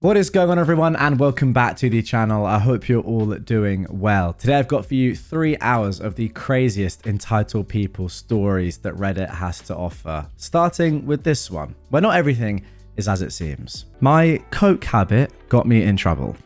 What is going on, everyone, and welcome back to the channel. I hope you're all doing well. Today I've got for you 3 hours of the craziest entitled people stories that Reddit has to offer, starting with this one, where not everything is as it seems. My coke habit got me in trouble.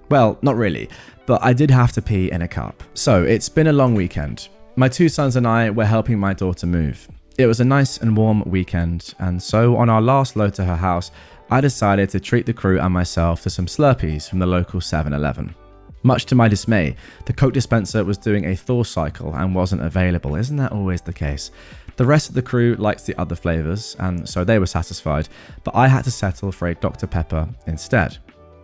Well, not really, but I did have to pee in a cup. So it's been a long weekend. My 2 sons and I were helping my daughter move. It was a nice and warm weekend, and so on our last load to her house, I decided to treat the crew and myself to some Slurpees from the local 7-Eleven. Much to my dismay, the Coke dispenser was doing a thaw cycle and wasn't available. Isn't that always the case? The rest of the crew liked the other flavours, and so they were satisfied, but I had to settle for a Dr. Pepper instead.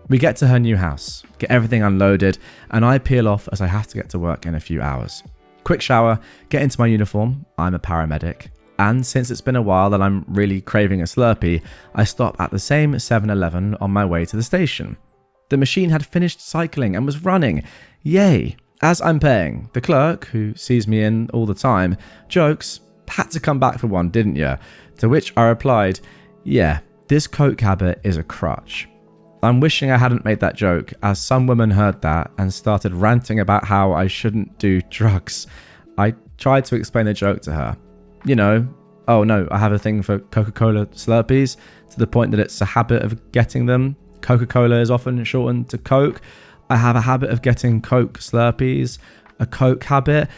We get to her new house, get everything unloaded, and I peel off as I have to get to work in a few hours. Quick shower, get into my uniform, I'm a paramedic, and since it's been a while that I'm really craving a Slurpee, I stop at the same 7-Eleven on my way to the station. The machine had finished cycling and was running. Yay! As I'm paying, the clerk, who sees me in all the time, jokes, "Had to come back for one, didn't you?" To which I replied, "Yeah, this Coke habit is a crutch." I'm wishing I hadn't made that joke, as some woman heard that and started ranting about how I shouldn't do drugs. I tried to explain the joke to her. You know, oh no, I have a thing for Coca-Cola Slurpees, to the point that it's a habit of getting them. Coca-Cola is often shortened to Coke. I have a habit of getting Coke Slurpees, a Coke habit.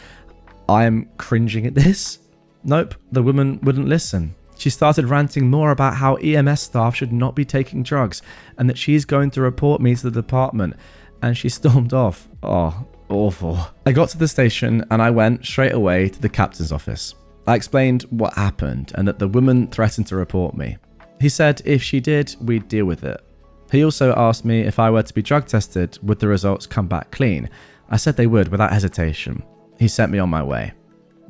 I am cringing at this. Nope, the woman wouldn't listen. She started ranting more about how EMS staff should not be taking drugs and that she's going to report me to the department, and she stormed off. Oh, awful. I got to the station and I went straight away to the captain's office. I explained what happened and that the woman threatened to report me. He said if she did, we'd deal with it. He also asked me if I were to be drug tested, would the results come back clean? I said they would without hesitation. He sent me on my way.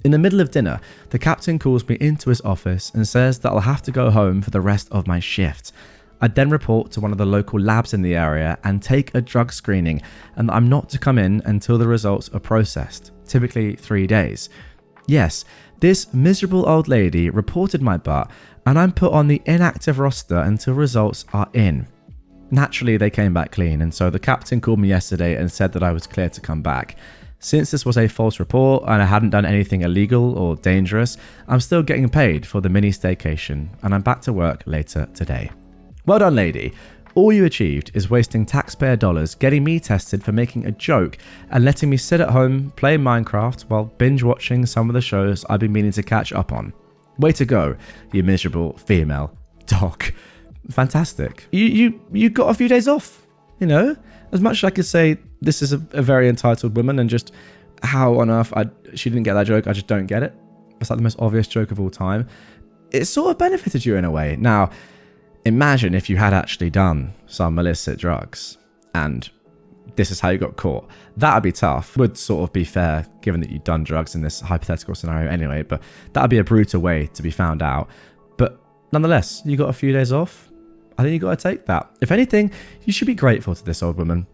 In the middle of dinner, the captain calls me into his office and says that I'll have to go home for the rest of my shift. I'd then report to one of the local labs in the area and take a drug screening, and that I'm not to come in until the results are processed, typically 3 days. Yes, this miserable old lady reported my butt, and I'm put on the inactive roster until results are in. Naturally, they came back clean, and so the captain called me yesterday and said that I was clear to come back. Since this was a false report and I hadn't done anything illegal or dangerous, I'm still getting paid for the mini staycation, and I'm back to work later today. Well done, lady. All you achieved is wasting taxpayer dollars getting me tested for making a joke and letting me sit at home playing Minecraft while binge watching some of the shows I've been meaning to catch up on. Way to go, you miserable female dog. Fantastic. You got a few days off, you know? As much as I could say this is a very entitled woman and just how on earth she didn't get that joke, I just don't get it. It's like the most obvious joke of all time. It sort of benefited you in a way. Now, imagine if you had actually done some illicit drugs and this is how you got caught. That would be tough. Would sort of be fair given that you'd done drugs in this hypothetical scenario anyway, but that would be a brutal way to be found out. But nonetheless, you got a few days off. I think you got to take that. If anything, you should be grateful to this old woman.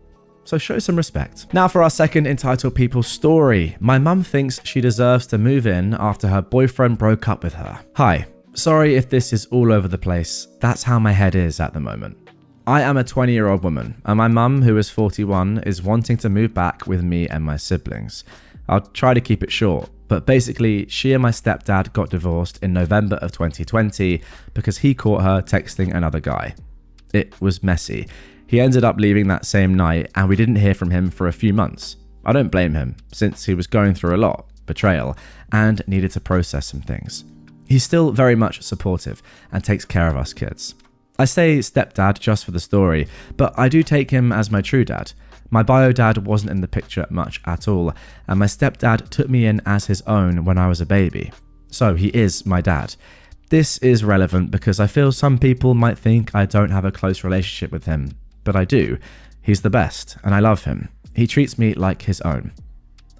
So show some respect. Now for our second entitled people story. My mum thinks she deserves to move in after her boyfriend broke up with her. Hi. Sorry if this is all over the place. That's how my head is at the moment. I am a 20-year-old woman, and my mum, who is 41, is wanting to move back with me and my siblings. I'll try to keep it short, but basically, she and my stepdad got divorced in November of 2020 because he caught her texting another guy. It was messy. He ended up leaving that same night, and we didn't hear from him for a few months. I don't blame him, since he was going through a lot, betrayal, and needed to process some things. He's still very much supportive and takes care of us kids. I say stepdad just for the story, but I do take him as my true dad. My bio dad wasn't in the picture much at all, and my stepdad took me in as his own when I was a baby. So he is my dad. This is relevant because I feel some people might think I don't have a close relationship with him, but I do. He's the best, and I love him. He treats me like his own.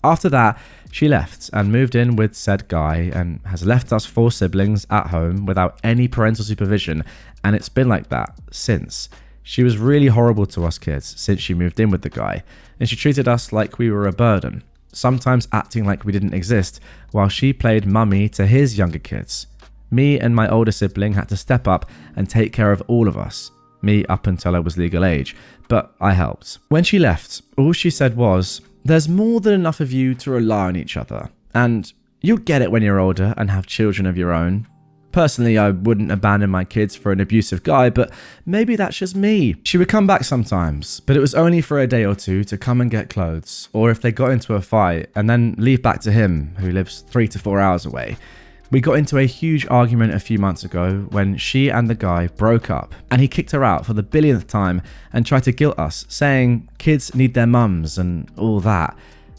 After that, she left and moved in with said guy and has left us 4 siblings at home without any parental supervision, and it's been like that since. She was really horrible to us kids since she moved in with the guy, and she treated us like we were a burden, sometimes acting like we didn't exist, while she played mummy to his younger kids. Me and my older sibling had to step up and take care of all of us. me up until I was legal age, but I helped. When she left, all she said was, "There's more than enough of you to rely on each other, and you'll get it when you're older and have children of your own." Personally, I wouldn't abandon my kids for an abusive guy, but maybe that's just me. She would come back sometimes, but it was only for a day or two to come and get clothes, or if they got into a fight, and then leave back to him, who lives 3 to 4 hours away. We got into a huge argument a few months ago when she and the guy broke up, and he kicked her out for the billionth time and tried to guilt us, saying kids need their mums and all that.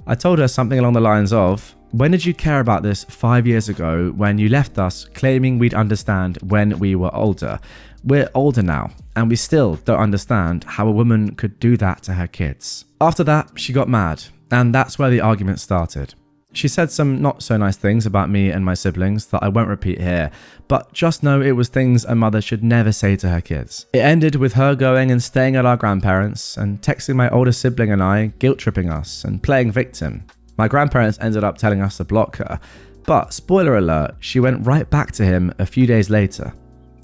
I told her something along the lines of, "When did you care about this 5 years ago when you left us claiming we'd understand when we were older? We're older now, and we still don't understand how a woman could do that to her kids." After that, she got mad, and that's where the argument started. She said some not so nice things about me and my siblings that I won't repeat here, but just know it was things a mother should never say to her kids. It ended with her going and staying at our grandparents and texting my older sibling and I, guilt-tripping us and playing victim. My grandparents ended up telling us to block her, but spoiler alert, she went right back to him a few days later.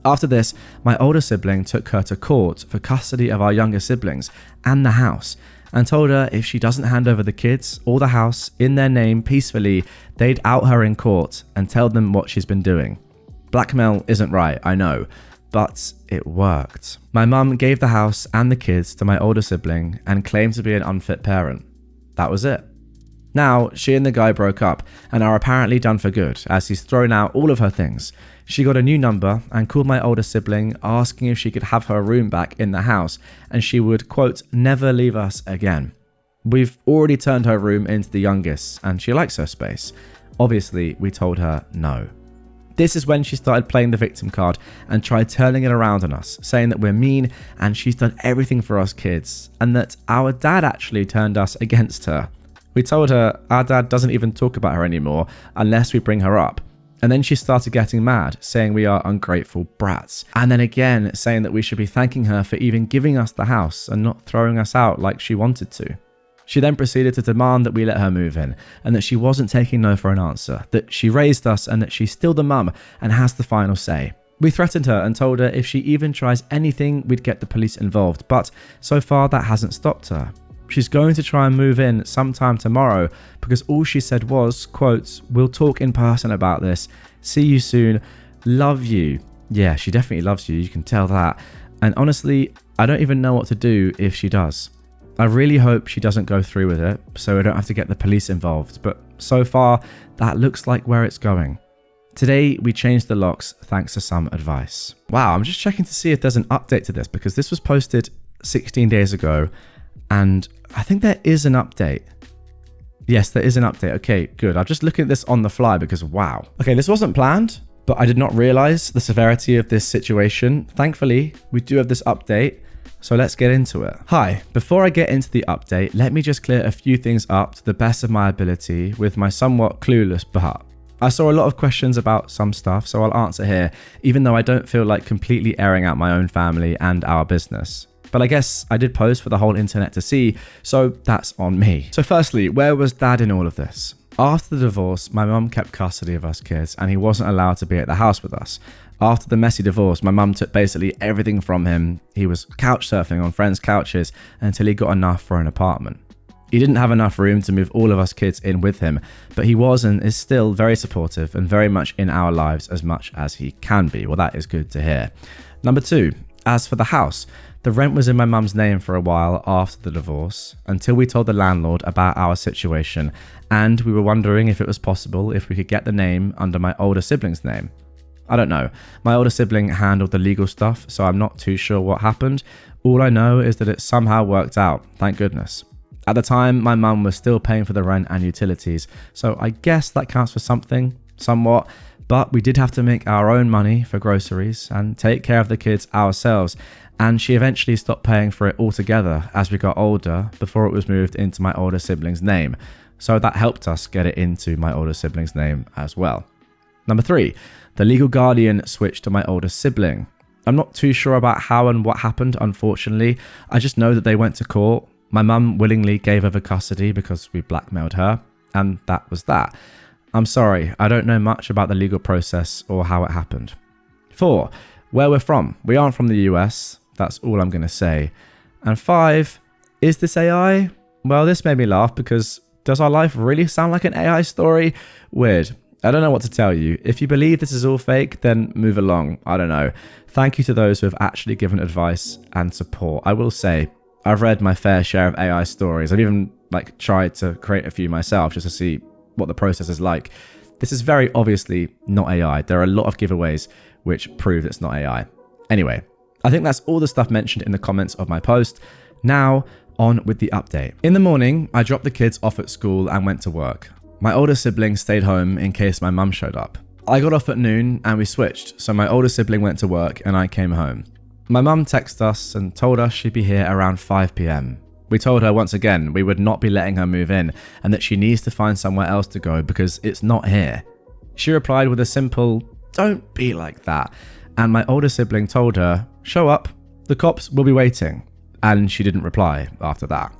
After this, my older sibling took her to court for custody of our younger siblings and the house, and told her if she doesn't hand over the kids or the house in their name peacefully, they'd out her in court and tell them what she's been doing. Blackmail isn't right, I know, but it worked. My mum gave the house and the kids to my older sibling and claimed to be an unfit parent. That was it. Now, she and the guy broke up and are apparently done for good, as he's thrown out all of her things. She got a new number and called my older sibling asking if she could have her room back in the house and she would, quote, never leave us again. We've already turned her room into the youngest and she likes her space. Obviously, we told her no. This is when she started playing the victim card and tried turning it around on us, saying that we're mean and she's done everything for us kids and that our dad actually turned us against her. We told her our dad doesn't even talk about her anymore unless we bring her up. And then she started getting mad, saying we are ungrateful brats. And then again, saying that we should be thanking her for even giving us the house and not throwing us out like she wanted to. She then proceeded to demand that we let her move in and that she wasn't taking no for an answer, that she raised us and that she's still the mum and has the final say. We threatened her and told her if she even tries anything, we'd get the police involved, but so far that hasn't stopped her. She's going to try and move in sometime tomorrow because all she said was, quote, "We'll talk in person about this. See you soon. Love you." Yeah, she definitely loves you. You can tell that. And honestly, I don't even know what to do if she does. I really hope she doesn't go through with it so I don't have to get the police involved. But so far, that looks like where it's going. Today, we changed the locks thanks to some advice. Wow, I'm just checking to see if there's an update to this because this was posted 16 days ago. And I think there is an update. Yes, there is an update. Okay, good. I'm just looking at this on the fly because wow. Okay, this wasn't planned, but I did not realize the severity of this situation. Thankfully, we do have this update, so let's get into it. Hi, before I get into the update, let me just clear a few things up to the best of my ability with my somewhat clueless part. I saw a lot of questions about some stuff, so I'll answer here, even though I don't feel like completely airing out my own family and our business. But I guess I did post for the whole internet to see, so that's on me. So firstly, where was dad in all of this? After the divorce, my mum kept custody of us kids and he wasn't allowed to be at the house with us. After the messy divorce, my mum took basically everything from him. He was couch surfing on friends' couches until he got enough for an apartment. He didn't have enough room to move all of us kids in with him, but he was and is still very supportive and very much in our lives as much as he can be. Well, that is good to hear. Number 2, as for the house, the rent was in my mum's name for a while after the divorce, until we told the landlord about our situation, and we were wondering if it was possible if we could get the name under my older sibling's name. I don't know. My older sibling handled the legal stuff, so I'm not too sure what happened. All I know is that it somehow worked out, thank goodness. At the time, my mum was still paying for the rent and utilities, so I guess that counts for something, somewhat, but we did have to make our own money for groceries and take care of the kids ourselves. And she eventually stopped paying for it altogether as we got older before it was moved into my older sibling's name. So that helped us get it into my older sibling's name as well. Number 3, the legal guardian switched to my older sibling. I'm not too sure about how and what happened, unfortunately. I just know that they went to court. My mum willingly gave over custody because we blackmailed her, and that was that. I'm sorry, I don't know much about the legal process or how it happened. 4, where we're from. We aren't from the US. That's all I'm going to say. And 5, is this AI? Well, this made me laugh because does our life really sound like an AI story? Weird. I don't know what to tell you. If you believe this is all fake, then move along. I don't know. Thank you to those who have actually given advice and support. I will say, I've read my fair share of AI stories. I've even tried to create a few myself just to see what the process is like. This is very obviously not AI. There are a lot of giveaways which prove it's not AI. Anyway, I think that's all the stuff mentioned in the comments of my post. Now, on with the update. In the morning, I dropped the kids off at school and went to work. My older sibling stayed home in case my mum showed up. I got off at noon and we switched, so my older sibling went to work and I came home. My mum texted us and told us she'd be here around 5 p.m. We told her once again we would not be letting her move in and that she needs to find somewhere else to go because it's not here. She replied with a simple, "Don't be like that," and my older sibling told her, "Show up, the cops will be waiting," and she didn't reply after that.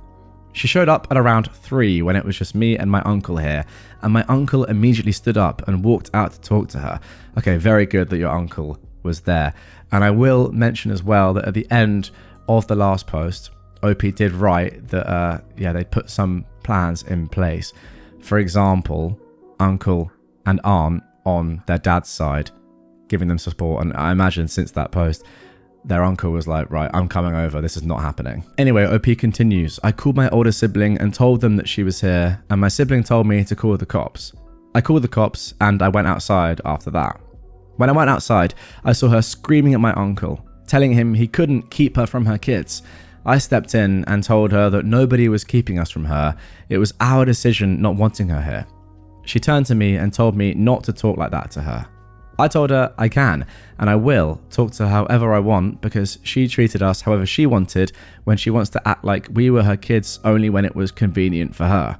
She showed up at around 3 when it was just me and my uncle here, and my uncle immediately stood up and walked out to talk to her. Okay, very good that your uncle was there. And I will mention as well that at the end of the last post, OP did write that, they put some plans in place. For example, uncle and aunt on their dad's side, giving them support. And I imagine since that post, their uncle was like, right, I'm coming over. This is not happening. Anyway, OP continues. I called my older sibling and told them that she was here, and my sibling told me to call the cops. I called the cops and I went outside after that. When I went outside, I saw her screaming at my uncle, telling him he couldn't keep her from her kids. I stepped in and told her that nobody was keeping us from her. It was our decision not wanting her here. She turned to me and told me not to talk like that to her. I told her I can, and I will, talk to her however I want because she treated us however she wanted when she wants to act like we were her kids only when it was convenient for her.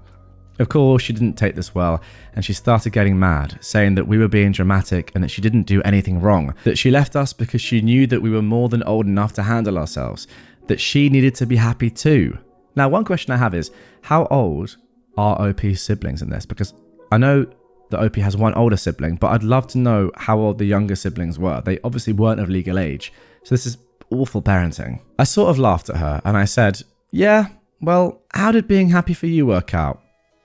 Of course, she didn't take this well, and she started getting mad, saying that we were being dramatic and that she didn't do anything wrong, that she left us because she knew that we were more than old enough to handle ourselves, that she needed to be happy too. Now, one question I have is, how old are OP's siblings in this? Because I know that OP has one older sibling, but I'd love to know how old the younger siblings were. They obviously weren't of legal age, so this is awful parenting. I sort of laughed at her and I said, yeah, well, how did being happy for you work out?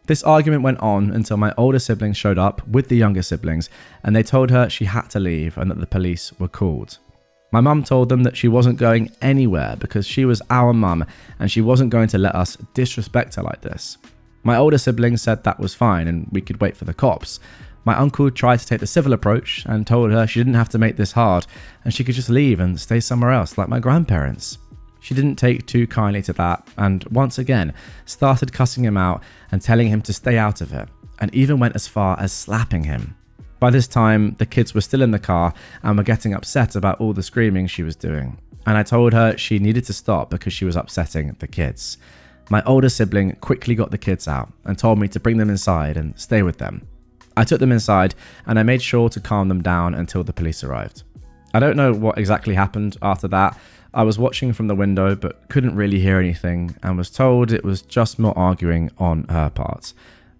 This argument went on until my older siblings showed up with the younger siblings and they told her she had to leave and that the police were called. My mum told them that she wasn't going anywhere because she was our mum and she wasn't going to let us disrespect her like this. My older sibling said that was fine and we could wait for the cops. My uncle tried to take the civil approach and told her she didn't have to make this hard and she could just leave and stay somewhere else like my grandparents. She didn't take too kindly to that and once again started cussing him out and telling him to stay out of it, and even went as far as slapping him. By this time, the kids were still in the car and were getting upset about all the screaming she was doing, and I told her she needed to stop because she was upsetting the kids. My older sibling quickly got the kids out and told me to bring them inside and stay with them. I took them inside and I made sure to calm them down until the police arrived. I don't know what exactly happened after that. I was watching from the window but couldn't really hear anything and was told it was just more arguing on her part.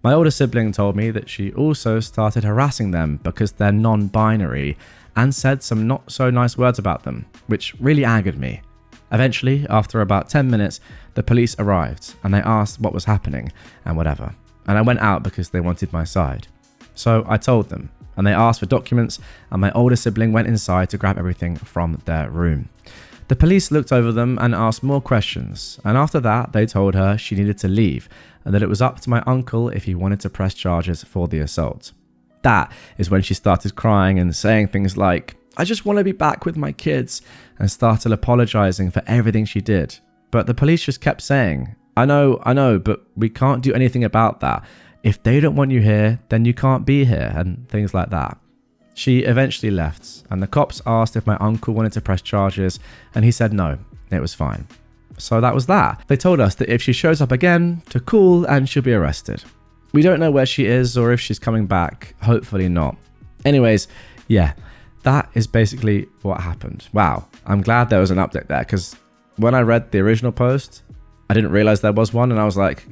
My older sibling told me that she also started harassing them because they're non-binary and said some not so nice words about them, which really angered me. Eventually, after about 10 minutes, the police arrived and they asked what was happening and whatever, and I went out because they wanted my side. So I told them, and they asked for documents, and my older sibling went inside to grab everything from their room. The police looked over them and asked more questions, and after that they told her she needed to leave and that it was up to my uncle if he wanted to press charges for the assault. That is when she started crying and saying things like, "I just want to be back with my kids," and started apologizing for everything she did. But the police just kept saying, I know, but we can't do anything about that. If they don't want you here, then you can't be here," and things like that. She eventually left, and the cops asked if my uncle wanted to press charges, and he said no, it was fine. So that was that. They told us that if she shows up again, to call and she'll be arrested. We don't know where she is or if she's coming back, hopefully not. Anyways, yeah, that is basically what happened. Wow, I'm glad there was an update there, because when I read the original post, I didn't realize there was one, and I was like,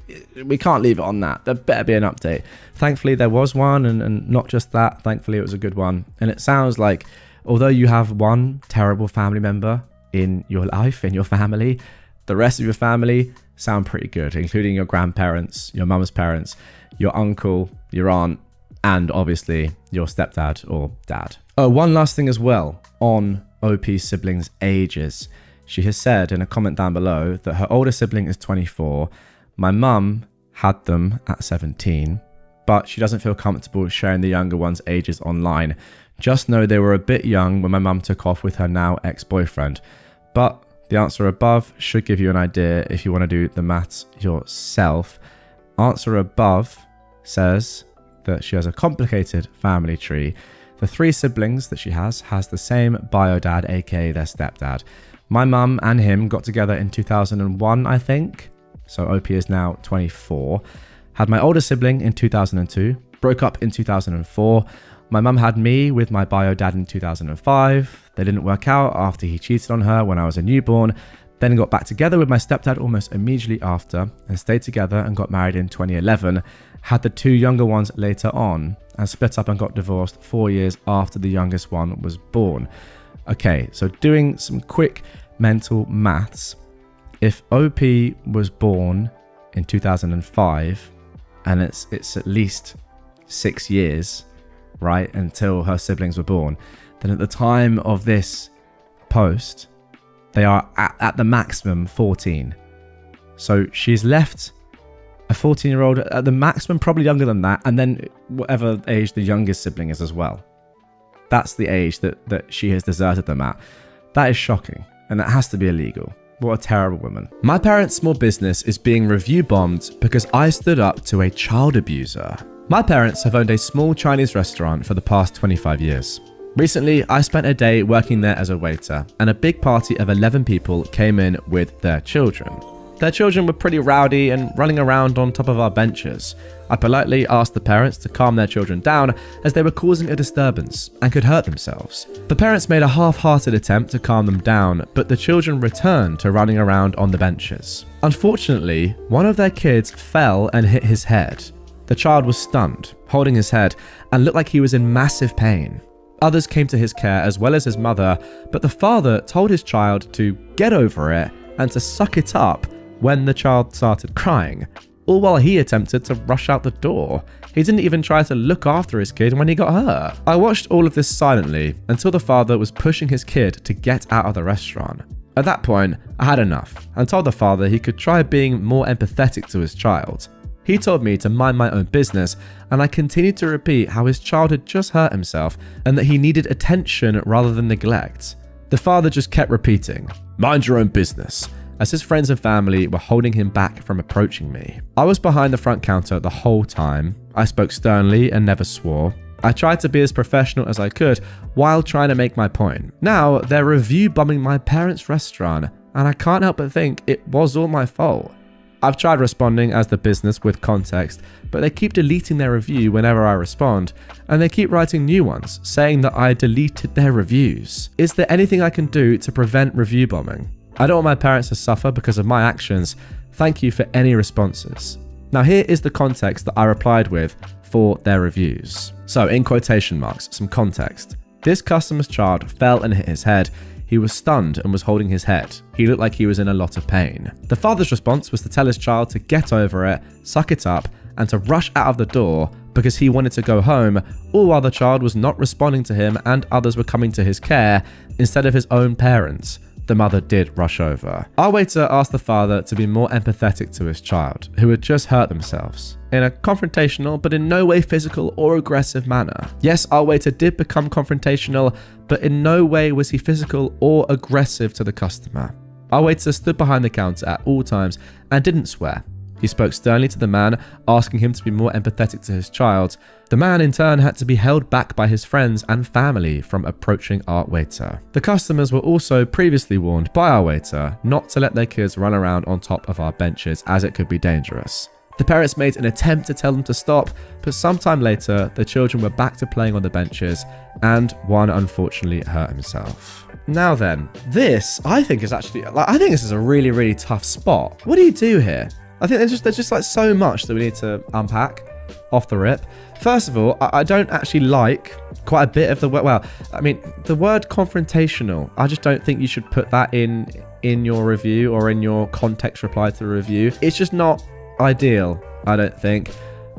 we can't leave it on that. There better be an update. Thankfully, there was one, and not just that, thankfully it was a good one. And it sounds like, although you have one terrible family member, in your life, in your family, the rest of your family sound pretty good, including your grandparents, your mum's parents, your uncle, your aunt, and obviously your stepdad or dad. Oh, one last thing as well on OP's siblings' ages. She has said in a comment down below that her older sibling is 24. My mum had them at 17, but she doesn't feel comfortable sharing the younger one's ages online. Just know they were a bit young when my mum took off with her now ex-boyfriend. But the answer above should give you an idea if you want to do the maths yourself. Answer above says that she has a complicated family tree. The 3 siblings that she has the same bio dad, aka their stepdad. My mum and him got together in 2001, I think. So OP is now 24. Had my older sibling in 2002, broke up in 2004. My mum had me with my bio dad in 2005. They didn't work out after he cheated on her when I was a newborn. Then got back together with my stepdad almost immediately after and stayed together and got married in 2011. Had the 2 younger ones later on and split up and got divorced 4 years after the youngest one was born. Okay, so doing some quick mental maths. If OP was born in 2005 and it's at least 6 years, right, until her siblings were born, then at the time of this post, they are at the maximum 14. So she's left a 14-year-old at the maximum, probably younger than that, and then whatever age the youngest sibling is as well. That's the age that she has deserted them at. That is shocking, and that has to be illegal. What a terrible woman. My parents' small business is being review bombed because I stood up to a child abuser. My parents have owned a small Chinese restaurant for the past 25 years. Recently, I spent a day working there as a waiter, and a big party of 11 people came in with their children. Their children were pretty rowdy and running around on top of our benches. I politely asked the parents to calm their children down as they were causing a disturbance and could hurt themselves. The parents made a half-hearted attempt to calm them down, but the children returned to running around on the benches. Unfortunately, one of their kids fell and hit his head. The child was stunned, holding his head, and looked like he was in massive pain. Others came to his care as well as his mother, but the father told his child to get over it and to suck it up when the child started crying, all while he attempted to rush out the door. He didn't even try to look after his kid when he got hurt. I watched all of this silently until the father was pushing his kid to get out of the restaurant. At that point, I had enough and told the father he could try being more empathetic to his child. He told me to mind my own business, and I continued to repeat how his child had just hurt himself and that he needed attention rather than neglect. The father just kept repeating, "Mind your own business," as his friends and family were holding him back from approaching me. I was behind the front counter the whole time. I spoke sternly and never swore. I tried to be as professional as I could while trying to make my point. Now they're review bombing my parents' restaurant, and I can't help but think it was all my fault. I've tried responding as the business with context, but they keep deleting their review whenever I respond, and they keep writing new ones, saying that I deleted their reviews. Is there anything I can do to prevent review bombing? I don't want my parents to suffer because of my actions. Thank you for any responses. Now here is the context that I replied with for their reviews. So in quotation marks, some context. This customer's child fell and hit his head. He was stunned and was holding his head. He looked like he was in a lot of pain. The father's response was to tell his child to get over it, suck it up, and to rush out of the door because he wanted to go home, all while the child was not responding to him and others were coming to his care instead of his own parents. The mother did rush over. Our waiter asked the father to be more empathetic to his child, who had just hurt themselves, in a confrontational but in no way physical or aggressive manner. Yes, our waiter did become confrontational, but in no way was he physical or aggressive to the customer. Our waiter stood behind the counter at all times and didn't swear. He spoke sternly to the man, asking him to be more empathetic to his child. The man in turn had to be held back by his friends and family from approaching our waiter. The customers were also previously warned by our waiter not to let their kids run around on top of our benches as it could be dangerous. The parents made an attempt to tell them to stop, but sometime later, the children were back to playing on the benches and one unfortunately hurt himself. Now then, this I think is actually, I think this is a really, really tough spot. What do you do here? I think there's just like so much that we need to unpack. off the rip. First of all, I don't actually like quite a bit of the word. Well, I mean, the word confrontational, I just don't think you should put that in your review or in your context reply to the review. It's just not ideal, I don't think.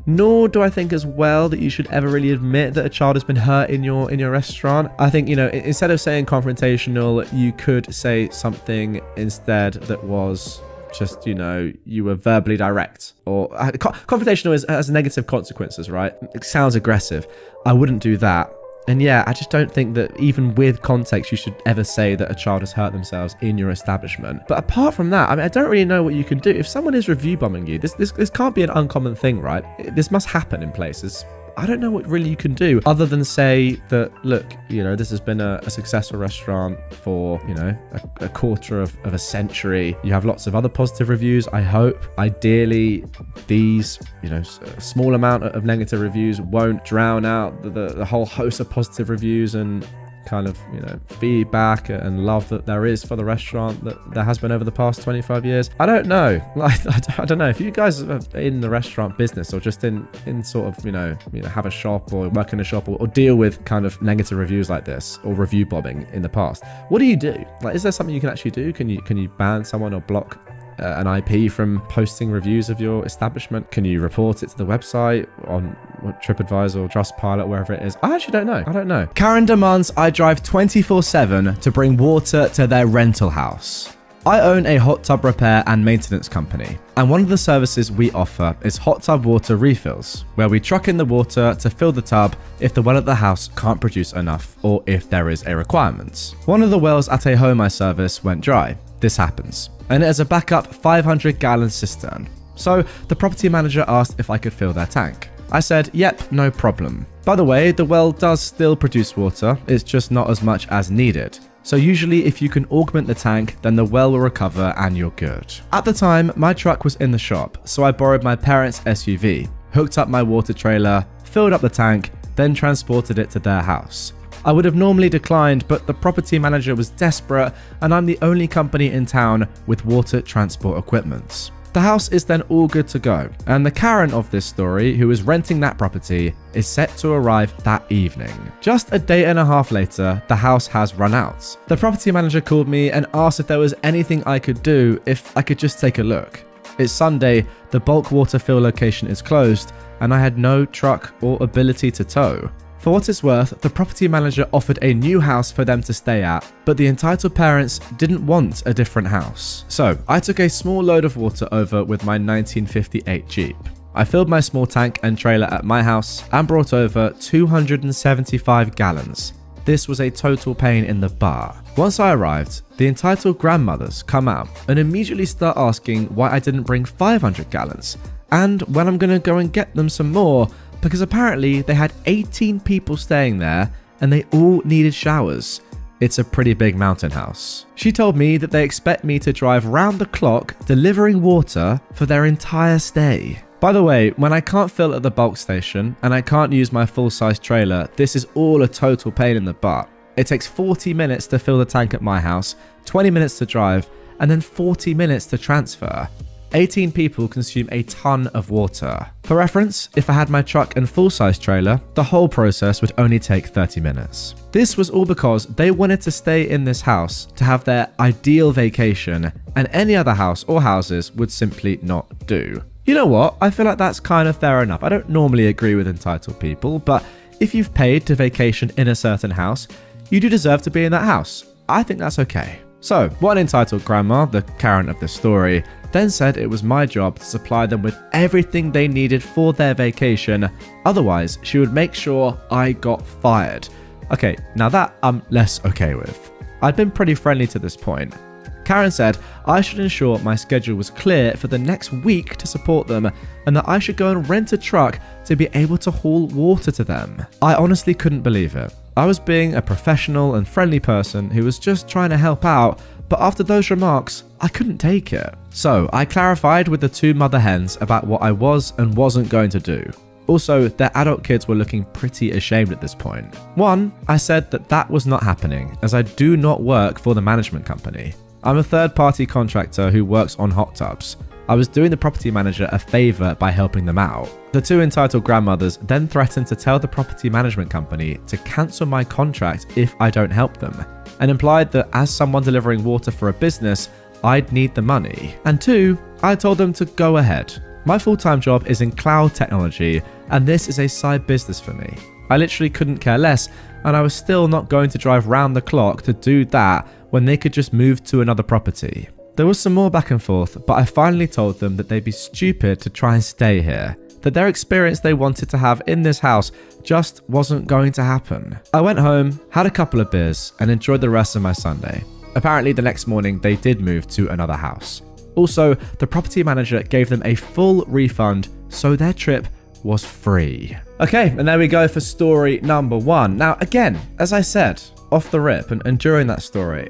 Nor do I think as well that you should ever really admit that a child has been hurt in your restaurant. I think, instead of saying confrontational, you could say something instead that was just, you were verbally direct. Or confrontational has negative consequences, right? It sounds aggressive. I wouldn't do that. And yeah, I just don't think that even with context, you should ever say that a child has hurt themselves in your establishment. But apart from that, I mean, I don't really know what you can do. If someone is review bombing you, this can't be an uncommon thing, right? This must happen in places. I don't know what really you can do other than say that, look, this has been a successful restaurant for, a quarter of a century. You have lots of other positive reviews, I hope. Ideally, these, small amount of negative reviews won't drown out the whole host of positive reviews and kind of, feedback and love that there is for the restaurant that there has been over the past 25 years. I don't know. I don't know if you guys are in the restaurant business or just in sort of, have a shop or work in a shop or deal with kind of negative reviews like this or review bombing in the past. What do you do? Like, is there something you can actually do? Can you ban someone or block an IP from posting reviews of your establishment? Can you report it to the website on TripAdvisor or Trustpilot, wherever it is? I actually don't know. I don't know. Karen demands I drive 24/7 to bring water to their rental house. I own a hot tub repair and maintenance company, and one of the services we offer is hot tub water refills, where we truck in the water to fill the tub if the well at the house can't produce enough or if there is a requirement. One of the wells at a home I service went dry. This happens, and it is a backup 500-gallon cistern. So the property manager asked if I could fill their tank. I said, yep, no problem. By the way, the well does still produce water, it's just not as much as needed. So usually if you can augment the tank, then the well will recover and you're good. At the time, my truck was in the shop, so I borrowed my parents' SUV, hooked up my water trailer, filled up the tank, then transported it to their house. I would have normally declined, but the property manager was desperate and I'm the only company in town with water transport equipment. The house is then all good to go, and the Karen of this story, who is renting that property, is set to arrive that evening. Just a day and a half later, the house has run out. The property manager called me and asked if there was anything I could do, if I could just take a look. It's Sunday, the bulk water fill location is closed, and I had no truck or ability to tow. For what it's worth, the property manager offered a new house for them to stay at, but the entitled parents didn't want a different house. So I took a small load of water over with my 1958 Jeep. I filled my small tank and trailer at my house and brought over 275 gallons. This was a total pain in the butt. Once I arrived, the entitled grandmothers come out and immediately start asking why I didn't bring 500 gallons and when I'm gonna go and get them some more, because apparently they had 18 people staying there and they all needed showers. It's a pretty big mountain house. She told me that they expect me to drive round the clock delivering water for their entire stay. By the way, when I can't fill at the bulk station and I can't use my full-size trailer, this is all a total pain in the butt. It takes 40 minutes to fill the tank at my house, 20 minutes to drive, and then 40 minutes to transfer. 18 people consume a ton of water. For reference, if I had my truck and full-size trailer, the whole process would only take 30 minutes. This was all because they wanted to stay in this house to have their ideal vacation, and any other house or houses would simply not do. You know what? I feel like that's kind of fair enough. I don't normally agree with entitled people, but if you've paid to vacation in a certain house, you do deserve to be in that house. I think that's okay. So, one entitled grandma, the Karen of this story, then said it was my job to supply them with everything they needed for their vacation, otherwise she would make sure I got fired. Okay, now that I'm less okay with. I'd been pretty friendly to this point. Karen said I should ensure my schedule was clear for the next week to support them, and that I should go and rent a truck to be able to haul water to them. I honestly couldn't believe it. I was being a professional and friendly person who was just trying to help out, but after those remarks, I couldn't take it. So I clarified with the two mother hens about what I was and wasn't going to do. Also, their adult kids were looking pretty ashamed at this point. One, I said that was not happening, as I do not work for the management company. I'm a third-party contractor who works on hot tubs. I was doing the property manager a favor by helping them out. The two entitled grandmothers then threatened to tell the property management company to cancel my contract if I don't help them, and implied that as someone delivering water for a business, I'd need the money. And two, I told them to go ahead. My full-time job is in cloud technology, and this is a side business for me. I literally couldn't care less, and I was still not going to drive round the clock to do that when they could just move to another property. There was some more back and forth, but I finally told them that they'd be stupid to try and stay here, that their experience they wanted to have in this house just wasn't going to happen. I went home, had a couple of beers, and enjoyed the rest of my Sunday. Apparently the next morning they did move to another house. Also, the property manager gave them a full refund, so their trip was free. Okay, and there we go for story number 1. Now, again, as I said, off the rip and during that story,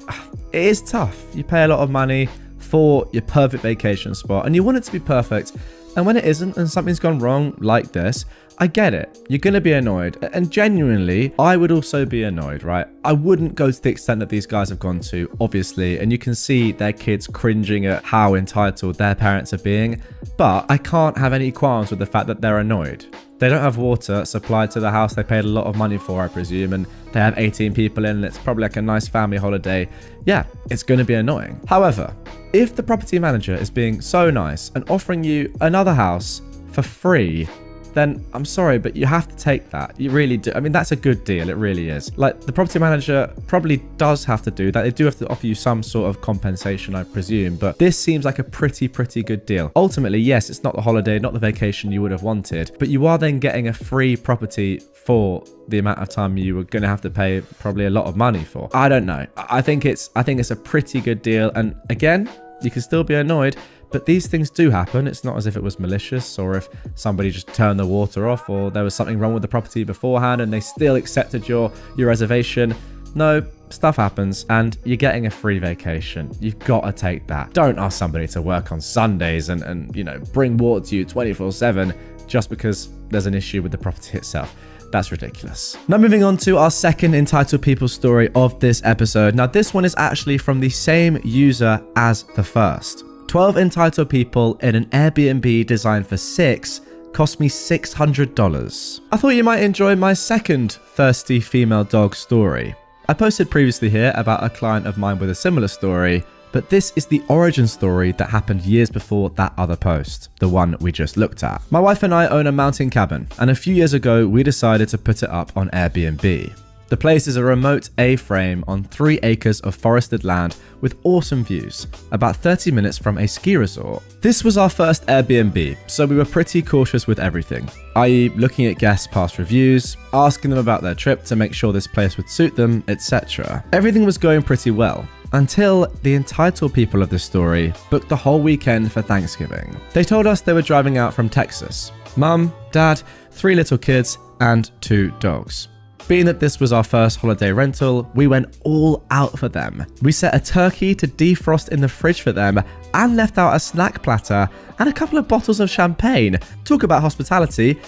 it is tough. You pay a lot of money for your perfect vacation spot and you want it to be perfect. And when it isn't and something's gone wrong like this, I get it. You're going to be annoyed. And genuinely, I would also be annoyed, right? I wouldn't go to the extent that these guys have gone to, obviously. And you can see their kids cringing at how entitled their parents are being. But I can't have any qualms with the fact that they're annoyed. They don't have water supplied to the house they paid a lot of money for, I presume, and they have 18 people in and it's probably like a nice family holiday. Yeah, it's going to be annoying. However, if the property manager is being so nice and offering you another house for free, then I'm sorry, but you have to take that. You really do. I mean, that's a good deal. It really is. Like, the property manager probably does have to do that. They do have to offer you some sort of compensation, I presume, but this seems like a pretty good deal. Ultimately, yes, it's not the holiday, not the vacation you would have wanted, but you are then getting a free property for the amount of time you were going to have to pay probably a lot of money for. I don't know. I think it's a pretty good deal. And again, you can still be annoyed, but these things do happen. It's not as if it was malicious or if somebody just turned the water off or there was something wrong with the property beforehand and they still accepted your reservation. No, stuff happens and you're getting a free vacation. You've got to take that. Don't ask somebody to work on Sundays and you know, bring water to you 24/7 just because there's an issue with the property itself. That's ridiculous. Now moving on to our second entitled people story of this episode. Now this one is actually from the same user as the first. 12 entitled people in an Airbnb designed for 6 cost me $600. I thought you might enjoy my second thirsty female dog story. I posted previously here about a client of mine with a similar story, but this is the origin story that happened years before that other post, the one we just looked at. My wife and I own a mountain cabin, and a few years ago we decided to put it up on Airbnb. The place is a remote A-frame on 3 acres of forested land with awesome views, about 30 minutes from a ski resort. This was our first Airbnb, so we were pretty cautious with everything, i.e. looking at guests' past reviews, asking them about their trip to make sure this place would suit them, etc. Everything was going pretty well, until the entitled people of this story booked the whole weekend for Thanksgiving. They told us they were driving out from Texas. Mum, Dad, 3 little kids, and 2 dogs. Being that this was our first holiday rental, we went all out for them. We set a turkey to defrost in the fridge for them and left out a snack platter and a couple of bottles of champagne. Talk about hospitality.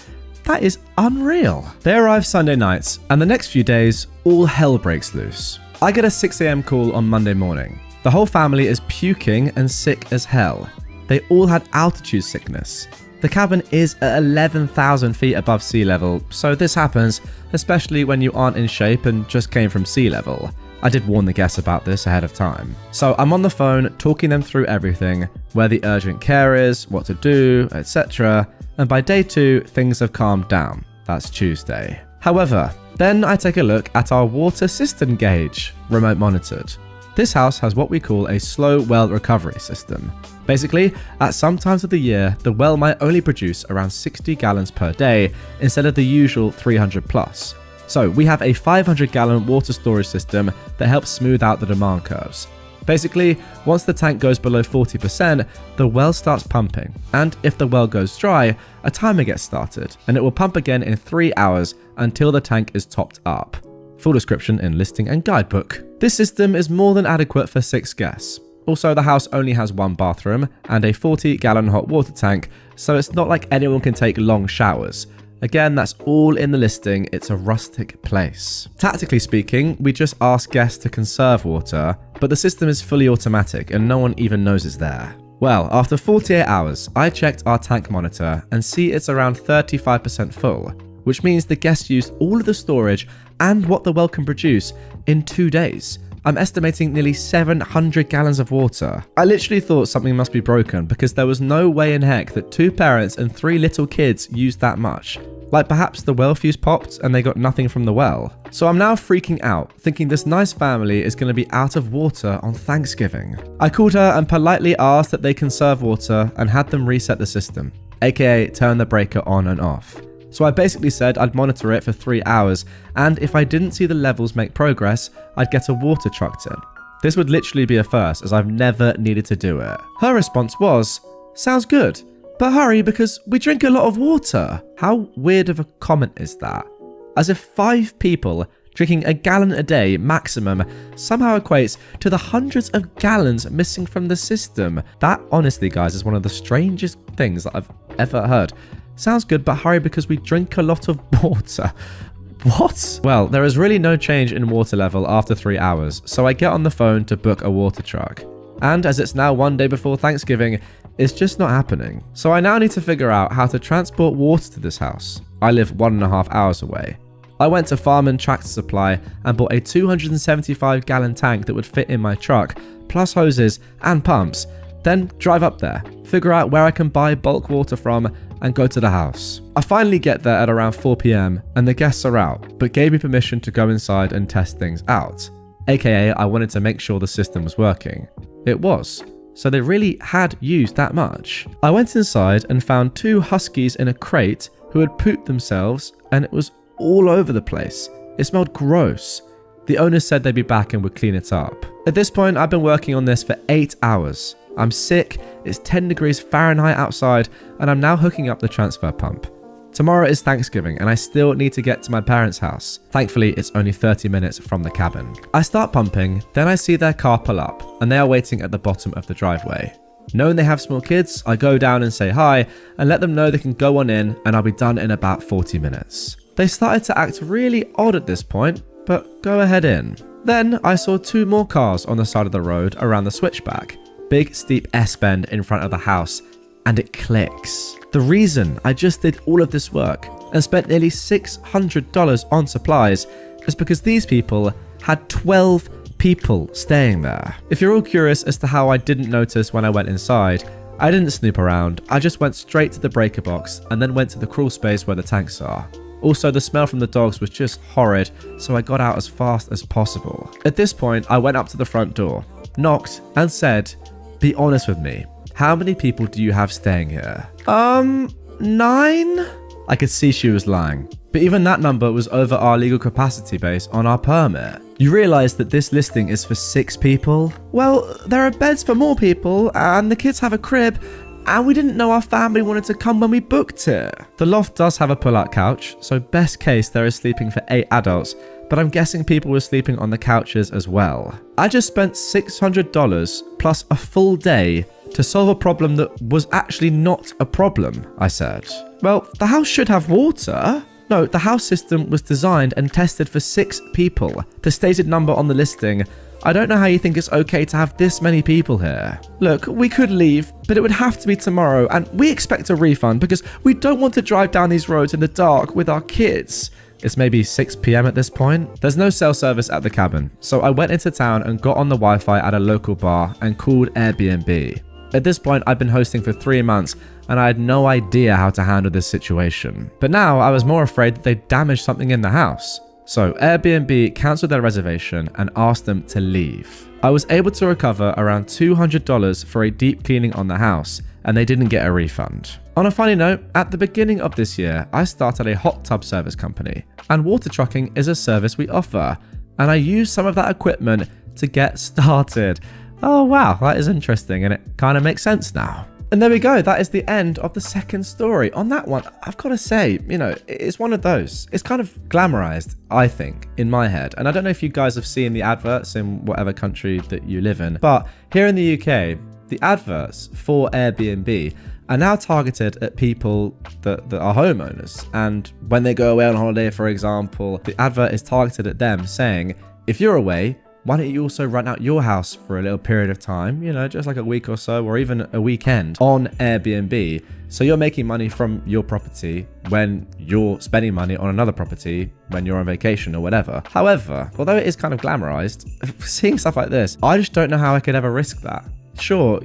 That is unreal. They arrive Sunday nights, and the next few days, all hell breaks loose. I get a 6 a.m. call on Monday morning. The whole family is puking and sick as hell. They all had altitude sickness. The cabin is at 11,000 feet above sea level, so this happens, especially when you aren't in shape and just came from sea level. I did warn the guests about this ahead of time. So I'm on the phone talking them through everything, where the urgent care is, what to do, etc. And by day 2, things have calmed down. That's Tuesday. However, then I take a look at our water cistern gauge, remote monitored. This house has what we call a slow well recovery system. Basically, at some times of the year, the well might only produce around 60 gallons per day instead of the usual 300 plus. So we have a 500 gallon water storage system that helps smooth out the demand curves. Basically, once the tank goes below 40%, the well starts pumping, and if the well goes dry, a timer gets started, and it will pump again in 3 hours until the tank is topped up. Full description in listing and guidebook. This system is more than adequate for 6 guests. Also, the house only has 1 bathroom and a 40-gallon hot water tank, so it's not like anyone can take long showers. Again, that's all in the listing. It's a rustic place. Tactically speaking, we just ask guests to conserve water, but the system is fully automatic and no one even knows it's there. Well, after 48 hours, I checked our tank monitor and see it's around 35% full, which means the guests used all of the storage and what the well can produce in 2 days. I'm estimating nearly 700 gallons of water. I literally thought something must be broken because there was no way in heck that 2 parents and 3 little kids used that much. Like perhaps the well fuse popped and they got nothing from the well. So I'm now freaking out, thinking this nice family is going to be out of water on Thanksgiving. I called her and politely asked that they conserve water and had them reset the system, aka turn the breaker on and off. So I basically said I'd monitor it for 3 hours, and if I didn't see the levels make progress, I'd get a water truck in. This would literally be a first, as I've never needed to do it. Her response was, "Sounds good, but hurry because we drink a lot of water." How weird of a comment is that? As if 5 people drinking a gallon a day maximum somehow equates to the hundreds of gallons missing from the system. That honestly, guys, is one of the strangest things that I've ever heard. Sounds good, but hurry because we drink a lot of water. What? Well, there is really no change in water level after 3 hours, so I get on the phone to book a water truck. And as it's now 1 day before Thanksgiving, it's just not happening. So I now need to figure out how to transport water to this house. I live 1.5 hours away. I went to Farm & Tractor Supply and bought a 275 gallon tank that would fit in my truck, plus hoses and pumps. Then drive up there, figure out where I can buy bulk water from, and go to the house. I finally get there at around 4 PM and the guests are out, but gave me permission to go inside and test things out. AKA, I wanted to make sure the system was working. It was. So they really had used that much. I went inside and found 2 huskies in a crate who had pooped themselves, and it was all over the place. It smelled gross. The owners said they'd be back and would clean it up. At this point, I've been working on this for 8 hours. I'm sick, it's 10 degrees Fahrenheit outside, and I'm now hooking up the transfer pump. Tomorrow is Thanksgiving and I still need to get to my parents' house. Thankfully, it's only 30 minutes from the cabin. I start pumping, then I see their car pull up and they are waiting at the bottom of the driveway. Knowing they have small kids, I go down and say hi and let them know they can go on in and I'll be done in about 40 minutes. They started to act really odd at this point, but go ahead in. Then I saw 2 more cars on the side of the road around the switchback. Big steep S-bend in front of the house, and it clicks. The reason I just did all of this work and spent nearly $600 on supplies is because these people had 12 people staying there. If you're all curious as to how I didn't notice when I went inside, I didn't snoop around, I just went straight to the breaker box and then went to the crawl space where the tanks are. Also, the smell from the dogs was just horrid, so I got out as fast as possible. At this point, I went up to the front door, knocked, and said, "Be honest with me. How many people do you have staying here?" 9? I could see she was lying. But even that number was over our legal capacity base on our permit. You realize that this listing is for 6 people? Well, there are beds for more people, and the kids have a crib, and we didn't know our family wanted to come when we booked it. The loft does have a pull-out couch, so best case there is sleeping for 8 adults, but I'm guessing people were sleeping on the couches as well. I just spent $600 plus a full day to solve a problem that was actually not a problem, I said. Well, the house should have water. No, the house system was designed and tested for 6 people. The stated number on the listing. I don't know how you think it's okay to have this many people here. Look, we could leave, but it would have to be tomorrow, and we expect a refund because we don't want to drive down these roads in the dark with our kids. It's maybe 6 PM at this point. There's no cell service at the cabin, so I went into town and got on the Wi-Fi at a local bar and called Airbnb. At this point, I'd been hosting for 3 months and I had no idea how to handle this situation. But now I was more afraid that they'd damaged something in the house. So Airbnb cancelled their reservation and asked them to leave. I was able to recover around $200 for a deep cleaning on the house, and they didn't get a refund. On a funny note, at the beginning of this year, I started a hot tub service company, and water trucking is a service we offer, and I used some of that equipment to get started. Oh wow, that is interesting, and it kind of makes sense now. And there we go, that is the end of the second story. On that one, I've got to say, it's one of those. It's kind of glamorized, I think, in my head. And I don't know if you guys have seen the adverts in whatever country that you live in, but here in the UK, the adverts for Airbnb are now targeted at people that are homeowners. And when they go away on holiday, for example, the advert is targeted at them saying, if you're away, why don't you also rent out your house for a little period of time, you know, just like a week or so, or even a weekend on Airbnb. So you're making money from your property when you're spending money on another property when you're on vacation or whatever. However, although it is kind of glamorized, seeing stuff like this, I just don't know how I could ever risk that. Sure,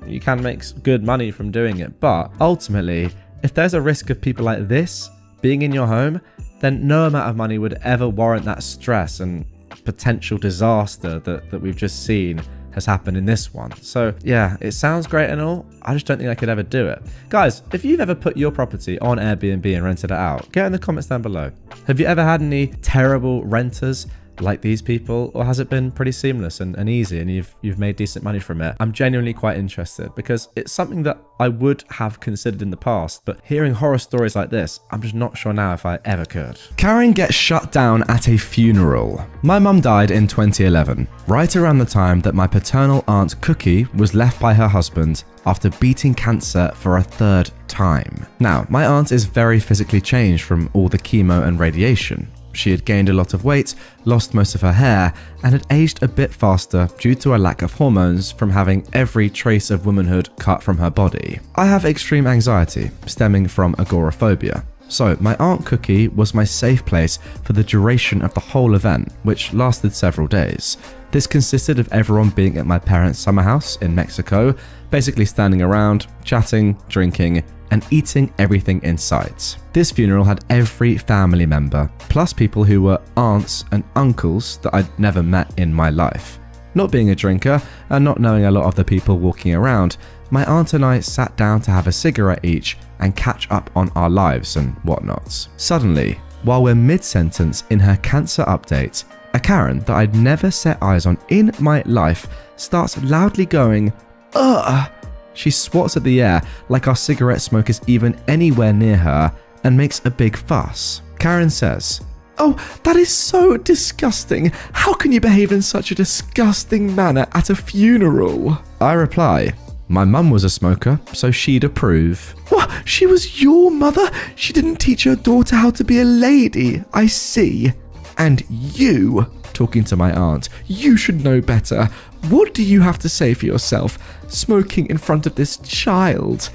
you can make good money from doing it, but ultimately, if there's a risk of people like this being in your home, then no amount of money would ever warrant that stress and potential disaster that we've just seen has happened in this one. So yeah, it sounds great and all. I just don't think I could ever do it. Guys, if you've ever put your property on Airbnb and rented it out, get in the comments down below. Have you ever had any terrible renters like these people, or has it been pretty seamless and easy and you've made decent money from it? I'm genuinely quite interested because it's something that I would have considered in the past, but hearing horror stories like this, I'm just not sure now if I ever could. Karen gets shut down at a funeral. My mum died in 2011, right around the time that my paternal aunt Cookie was left by her husband after beating cancer for a third time. Now, my aunt is very physically changed from all the chemo and radiation. She had gained a lot of weight, lost most of her hair, and had aged a bit faster due to a lack of hormones from having every trace of womanhood cut from her body. I have extreme anxiety stemming from agoraphobia, so my Aunt Cookie was my safe place for the duration of the whole event, which lasted several days. This consisted of everyone being at my parents' summer house in Mexico, basically standing around, chatting, drinking, and eating everything in sight. This funeral had every family member, plus people who were aunts and uncles that I'd never met in my life. Not being a drinker and not knowing a lot of the people walking around, my aunt and I sat down to have a cigarette each and catch up on our lives and whatnots. Suddenly, while we're mid-sentence in her cancer update, a Karen that I'd never set eyes on in my life starts loudly going, "Ugh!" She swats at the air like our cigarette smoke is even anywhere near her and makes a big fuss. Karen says, "Oh, that is so disgusting. How can you behave in such a disgusting manner at a funeral?" I reply, "My mum was a smoker, so she'd approve." "What? She was your mother? She didn't teach her daughter how to be a lady, I see. And you," talking to my aunt, "you should know better. What do you have to say for yourself? Smoking in front of this child."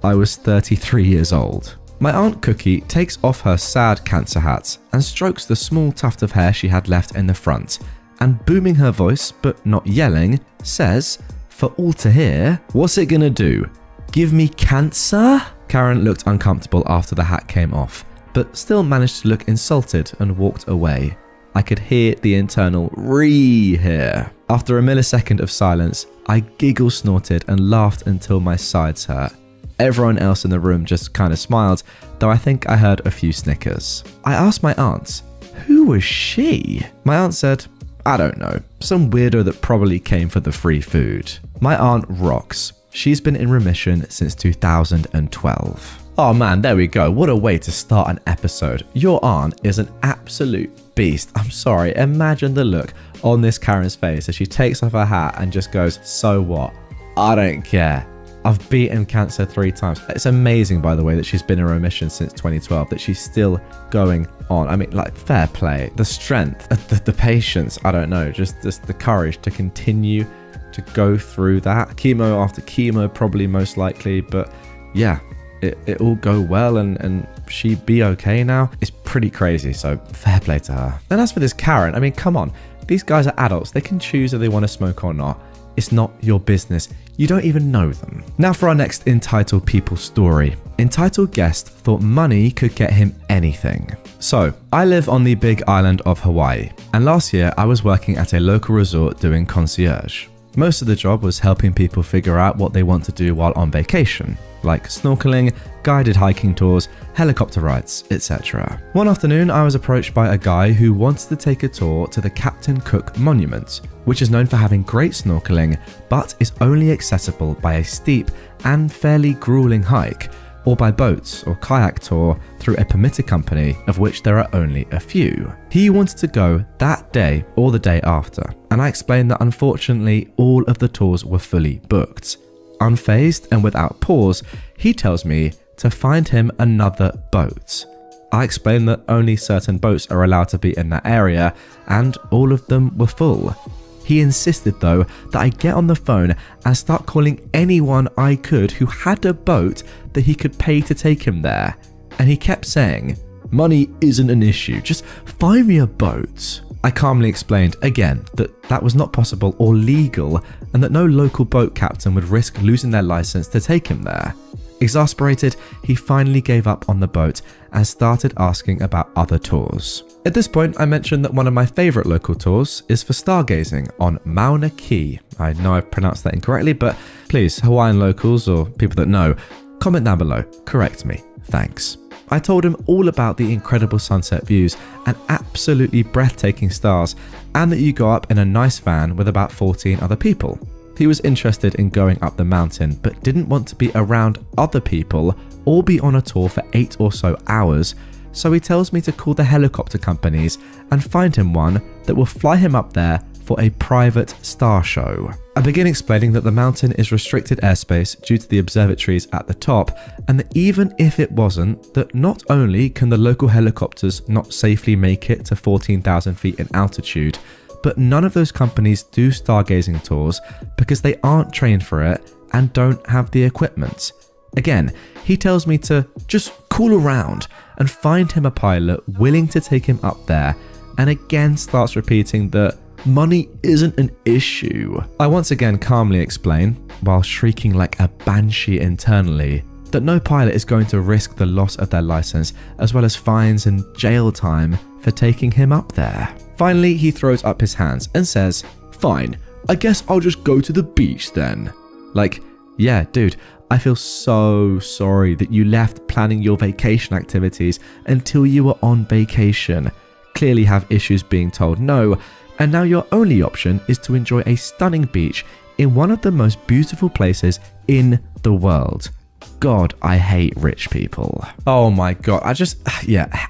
I was 33 years old. My Aunt Cookie takes off her sad cancer hat and strokes the small tuft of hair she had left in the front, and booming her voice, but not yelling, says, for all to hear, "What's it gonna do? Give me cancer?" Karen looked uncomfortable after the hat came off, but still managed to look insulted and walked away. I could hear the internal "ree" here. After a millisecond of silence, I giggle snorted and laughed until my sides hurt. Everyone else in the room just kind of smiled, though I think I heard a few snickers. I asked my aunt, "Who was she?" My aunt said, "I don't know, some weirdo that probably came for the free food." My aunt rocks. She's been in remission since 2012. Oh man, there we go. What a way to start an episode. Your aunt is an absolute beast. I'm sorry, imagine the look on this Karen's face as she takes off her hat and just goes, "So what? I don't care. I've beaten cancer 3 times." It's amazing, by the way, that she's been in remission since 2012, that she's still going on. I mean, like, fair play. The strength, the patience, I don't know, just the courage to continue to go through that. Chemo after chemo, probably most likely, but yeah. It all go well and she be okay now. It's pretty crazy, so fair play to her. And as for this Karen, I mean, come on. These guys are adults. They can choose if they want to smoke or not. It's not your business. You don't even know them. Now for our next Entitled People story. Entitled guest thought money could get him anything. So, I live on the big island of Hawaii, and last year I was working at a local resort doing concierge. Most of the job was helping people figure out what they want to do while on vacation, like snorkeling, guided hiking tours, helicopter rides, etc. One afternoon, I was approached by a guy who wanted to take a tour to the Captain Cook Monument, which is known for having great snorkeling, but is only accessible by a steep and fairly grueling hike, or by boats or kayak tour through a permitted company, of which there are only a few. He wanted to go that day or the day after, and I explained that unfortunately all of the tours were fully booked. Unfazed and without pause, he tells me to find him another boat. I explained that only certain boats are allowed to be in that area, and all of them were full. He insisted though that I get on the phone and start calling anyone I could who had a boat that he could pay to take him there. And he kept saying, "Money isn't an issue, just find me a boat." I calmly explained again that that was not possible or legal and that no local boat captain would risk losing their license to take him there. Exasperated, he finally gave up on the boat and started asking about other tours. At this point, I mentioned that one of my favourite local tours is for stargazing on Mauna Kea. I know I've pronounced that incorrectly, but please, Hawaiian locals or people that know, comment down below, correct me, thanks. I told him all about the incredible sunset views and absolutely breathtaking stars, and that you go up in a nice van with about 14 other people. He was interested in going up the mountain, but didn't want to be around other people or be on a tour for 8 or so hours, so he tells me to call the helicopter companies and find him one that will fly him up there for a private star show. I begin explaining that the mountain is restricted airspace due to the observatories at the top, and that even if it wasn't, that not only can the local helicopters not safely make it to 14,000 feet in altitude, but none of those companies do stargazing tours because they aren't trained for it and don't have the equipment. Again, he tells me to just call around and find him a pilot willing to take him up there, and again starts repeating that money isn't an issue. I once again calmly explain, while shrieking like a banshee internally, that no pilot is going to risk the loss of their license as well as fines and jail time for taking him up there. Finally, he throws up his hands and says, "Fine, I guess I'll just go to the beach then." Like, yeah, dude, I feel so sorry that you left planning your vacation activities until you were on vacation, clearly have issues being told no, and now your only option is to enjoy a stunning beach in one of the most beautiful places in the world. God, I hate rich people. Oh my God, I just,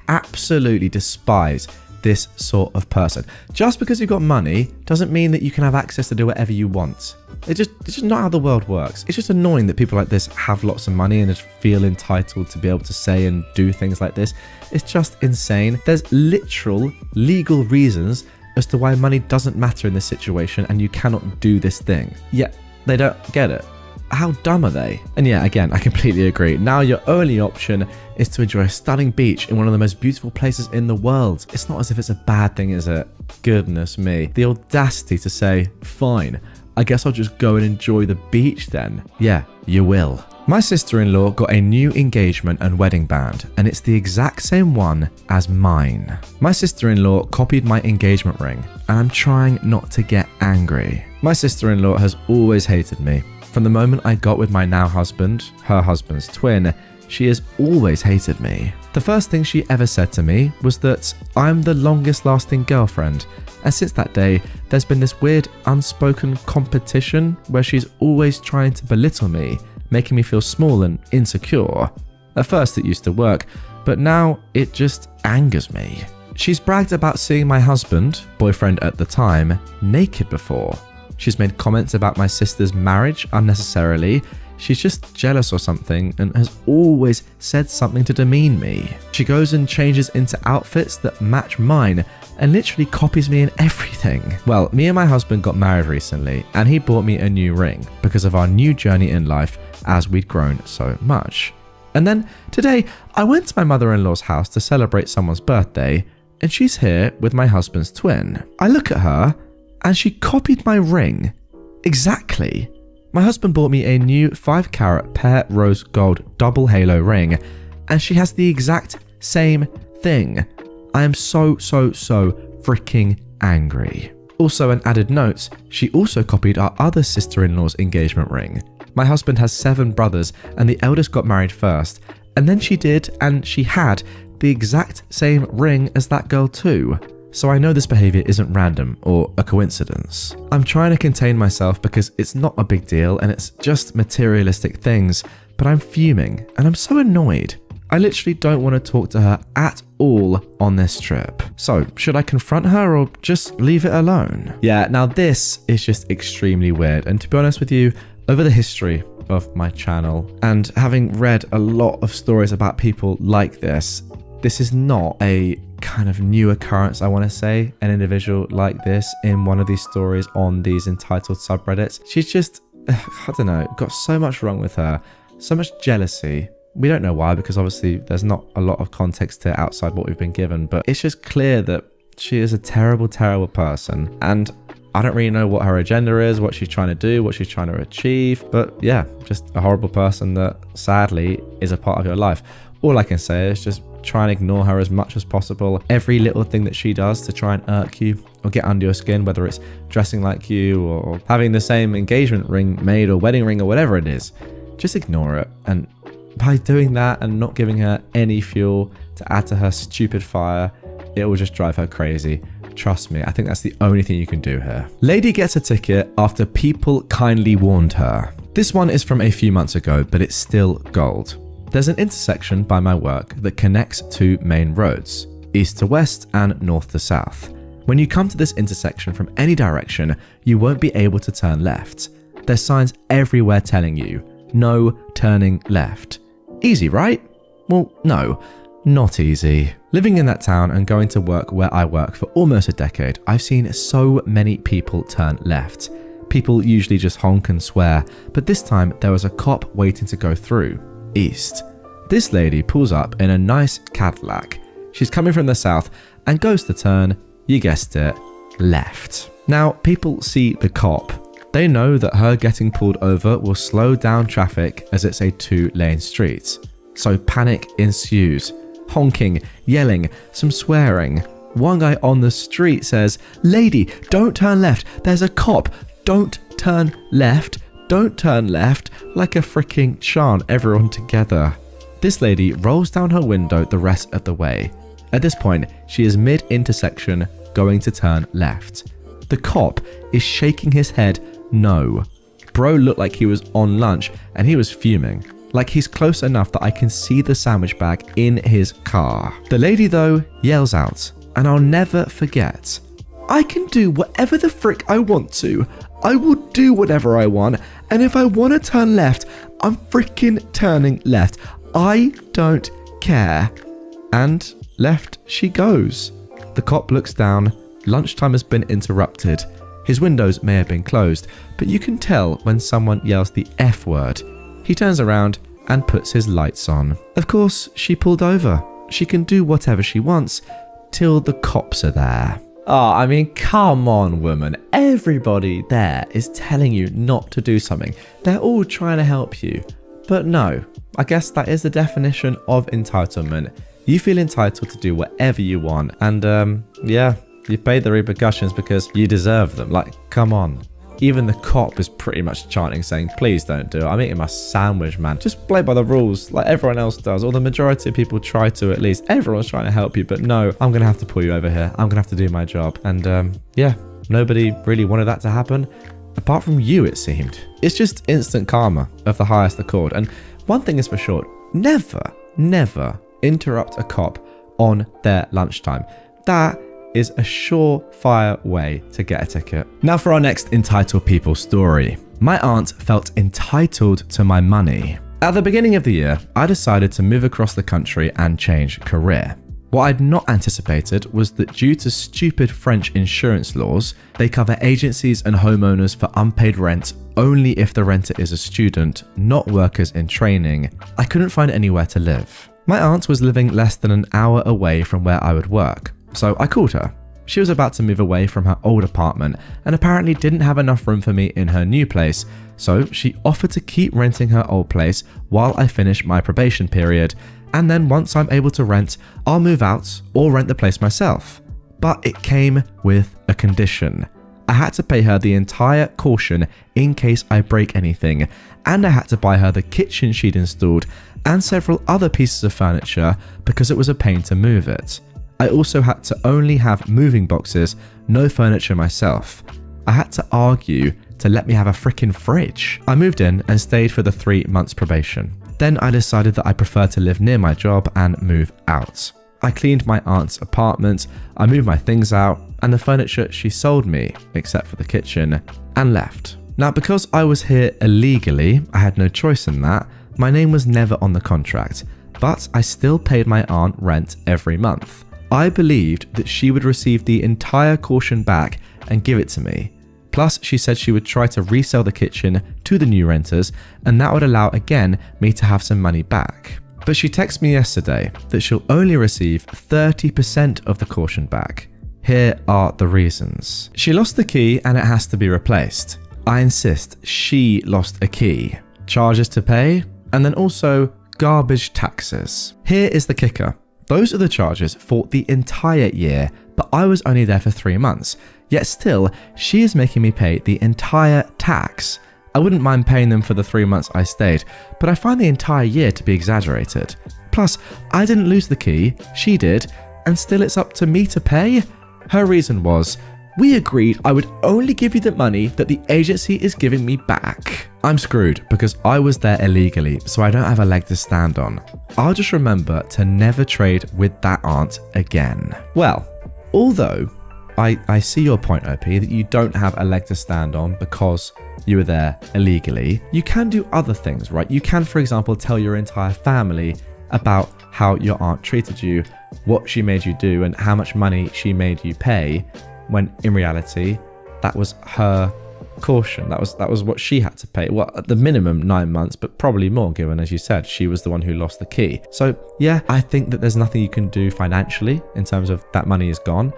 absolutely despise this sort of person. Just because you've got money doesn't mean that you can have access to do whatever you want. It's just not how the world works. It's just annoying that people like this have lots of money and just feel entitled to be able to say and do things like this. It's just insane. There's literal legal reasons as to why money doesn't matter in this situation and you cannot do this thing. Yet they don't get it. How dumb are they? And yeah, again, I completely agree. Now your only option is to enjoy a stunning beach in one of the most beautiful places in the world. It's not as if it's a bad thing, is it? Goodness me. The audacity to say, "Fine, I guess I'll just go and enjoy the beach then." Yeah, you will. My sister-in-law got a new engagement and wedding band, and it's the exact same one as mine. My sister-in-law copied my engagement ring, and I'm trying not to get angry. My sister-in-law has always hated me. From the moment I got with my now husband, her husband's twin, she has always hated me. The first thing she ever said to me was that I'm the longest lasting girlfriend, and since that day, there's been this weird unspoken competition where she's always trying to belittle me, making me feel small and insecure. At first it used to work, but now it just angers me. She's bragged about seeing my husband, boyfriend at the time, naked before. She's made comments about my sister's marriage unnecessarily. She's just jealous or something and has always said something to demean me. She goes and changes into outfits that match mine and literally copies me in everything. Well, me and my husband got married recently and he bought me a new ring because of our new journey in life as we'd grown so much. And then today I went to my mother-in-law's house to celebrate someone's birthday and she's here with my husband's twin. I look at her and she copied my ring. Exactly. My husband bought me a new 5-carat pear rose gold double halo ring, and she has the exact same thing. I am so freaking angry. Also, an added note, she also copied our other sister-in-law's engagement ring. My husband has 7 brothers, and the eldest got married first, and then she did, and she had the exact same ring as that girl too. So I know this behavior isn't random or a coincidence. I'm trying to contain myself because it's not a big deal and it's just materialistic things, but I'm fuming and I'm so annoyed. I literally don't want to talk to her at all on this trip. So should I confront her or just leave it alone? Yeah, now this is just extremely weird. And to be honest with you, over the history of my channel and having read a lot of stories about people like this is not a kind of new occurrence, I want to say, an individual like this in one of these stories on these entitled subreddits. She's just, I don't know, got so much wrong with her, so much jealousy. We don't know why, because obviously there's not a lot of context to outside what we've been given, but it's just clear that she is a terrible, terrible person. And I don't really know what her agenda is, what she's trying to do, what she's trying to achieve. But yeah, just a horrible person that sadly is a part of your life. All I can say is just try and ignore her as much as possible. Every little thing that she does to try and irk you or get under your skin, whether it's dressing like you or having the same engagement ring made or wedding ring or whatever it is, just ignore it. And by doing that and not giving her any fuel to add to her stupid fire, it will just drive her crazy. Trust me, I think that's the only thing you can do here. Lady gets a ticket after people kindly warned her. This one is from a few months ago, but it's still gold. There's an intersection by my work that connects two main roads, east to west and north to south. When you come to this intersection from any direction, you won't be able to turn left. There's signs everywhere telling you, no turning left. Easy, right? Well, no. Not easy. Living in that town and going to work where I work for almost a decade, I've seen so many people turn left. People usually just honk and swear, but this time there was a cop waiting to go through, east. This lady pulls up in a nice Cadillac. She's coming from the south and goes to turn, you guessed it, left. Now, people see the cop. They know that her getting pulled over will slow down traffic as it's a 2-lane street. So panic ensues. Honking, yelling, some swearing. One guy on the street says, "Lady, don't turn left. There's a cop. Don't turn left. Don't turn left," like a freaking chant, everyone together. This lady rolls down her window the rest of the way. At this point, she is mid-intersection going to turn left. The cop is shaking his head no. Bro looked like he was on lunch and he was fuming. Like he's close enough that I can see the sandwich bag in his car. The lady though yells out, and I'll never forget, "I can do whatever the frick I want to. I will do whatever I want, and if I want to turn left, I'm freaking turning left. I don't care." And left she goes. The cop looks down. Lunchtime has been interrupted. His windows may have been closed, but you can tell when someone yells the F word. He turns around and puts his lights on. Of course, she pulled over. She can do whatever she wants till the cops are there. Oh, I mean, come on, woman. Everybody there is telling you not to do something. They're all trying to help you. But no, I guess that is the definition of entitlement. You feel entitled to do whatever you want. And yeah, you pay the repercussions because you deserve them. Like, come on. Even the cop is pretty much chanting, saying, "Please don't do it. I'm eating my sandwich, man. Just play by the rules like everyone else does." Or the majority of people try to, at least. Everyone's trying to help you, but no, I'm going to have to pull you over here. I'm going to have to do my job. And yeah, nobody really wanted that to happen. Apart from you, it seemed. It's just instant karma of the highest accord. And one thing is for sure, never interrupt a cop on their lunchtime. That is a surefire way to get a ticket. Now for our next entitled people story. My aunt felt entitled to my money. At the beginning of the year, I decided to move across the country and change career. What I'd not anticipated was that due to stupid French insurance laws, they cover agencies and homeowners for unpaid rent only if the renter is a student, not workers in training. I couldn't find anywhere to live. My aunt was living less than an hour away from where I would work. So I called her. She was about to move away from her old apartment and apparently didn't have enough room for me in her new place, so she offered to keep renting her old place while I finish my probation period, and then once I'm able to rent, I'll move out or rent the place myself. But it came with a condition. I had to pay her the entire caution in case I break anything, and I had to buy her the kitchen she'd installed and several other pieces of furniture because it was a pain to move it. I also had to only have moving boxes, no furniture myself. I had to argue to let me have a freaking fridge. I moved in and stayed for the 3 months probation. Then I decided that I prefer to live near my job and move out. I cleaned my aunt's apartment, I moved my things out and the furniture she sold me, except for the kitchen, and left. Now because I was here illegally, I had no choice in that. My name was never on the contract, but I still paid my aunt rent every month. I believed that she would receive the entire caution back and give it to me. Plus, she said she would try to resell the kitchen to the new renters, and that would allow again me to have some money back. But she texted me yesterday that she'll only receive 30% of the caution back. Here are the reasons. She lost the key and it has to be replaced. I insist she lost a key. Charges to pay, and then also garbage taxes. Here is the kicker. Those are the charges for the entire year, but I was only there for 3 months. Yet still, she is making me pay the entire tax. I wouldn't mind paying them for the 3 months I stayed, but I find the entire year to be exaggerated. Plus, I didn't lose the key, she did, and still it's up to me to pay? Her reason was, we agreed I would only give you the money that the agency is giving me back. I'm screwed because I was there illegally, so I don't have a leg to stand on. I'll just remember to never trade with that aunt again. Well, although I see your point, OP, that you don't have a leg to stand on because you were there illegally. You can do other things, right? You can, for example, tell your entire family about how your aunt treated you, what she made you do, and how much money she made you pay, when in reality, that was her caution. That was what she had to pay. Well, at the minimum 9 months, but probably more, given, as you said, she was the one who lost the key. So yeah, I think that there's nothing you can do financially in terms of that money is gone.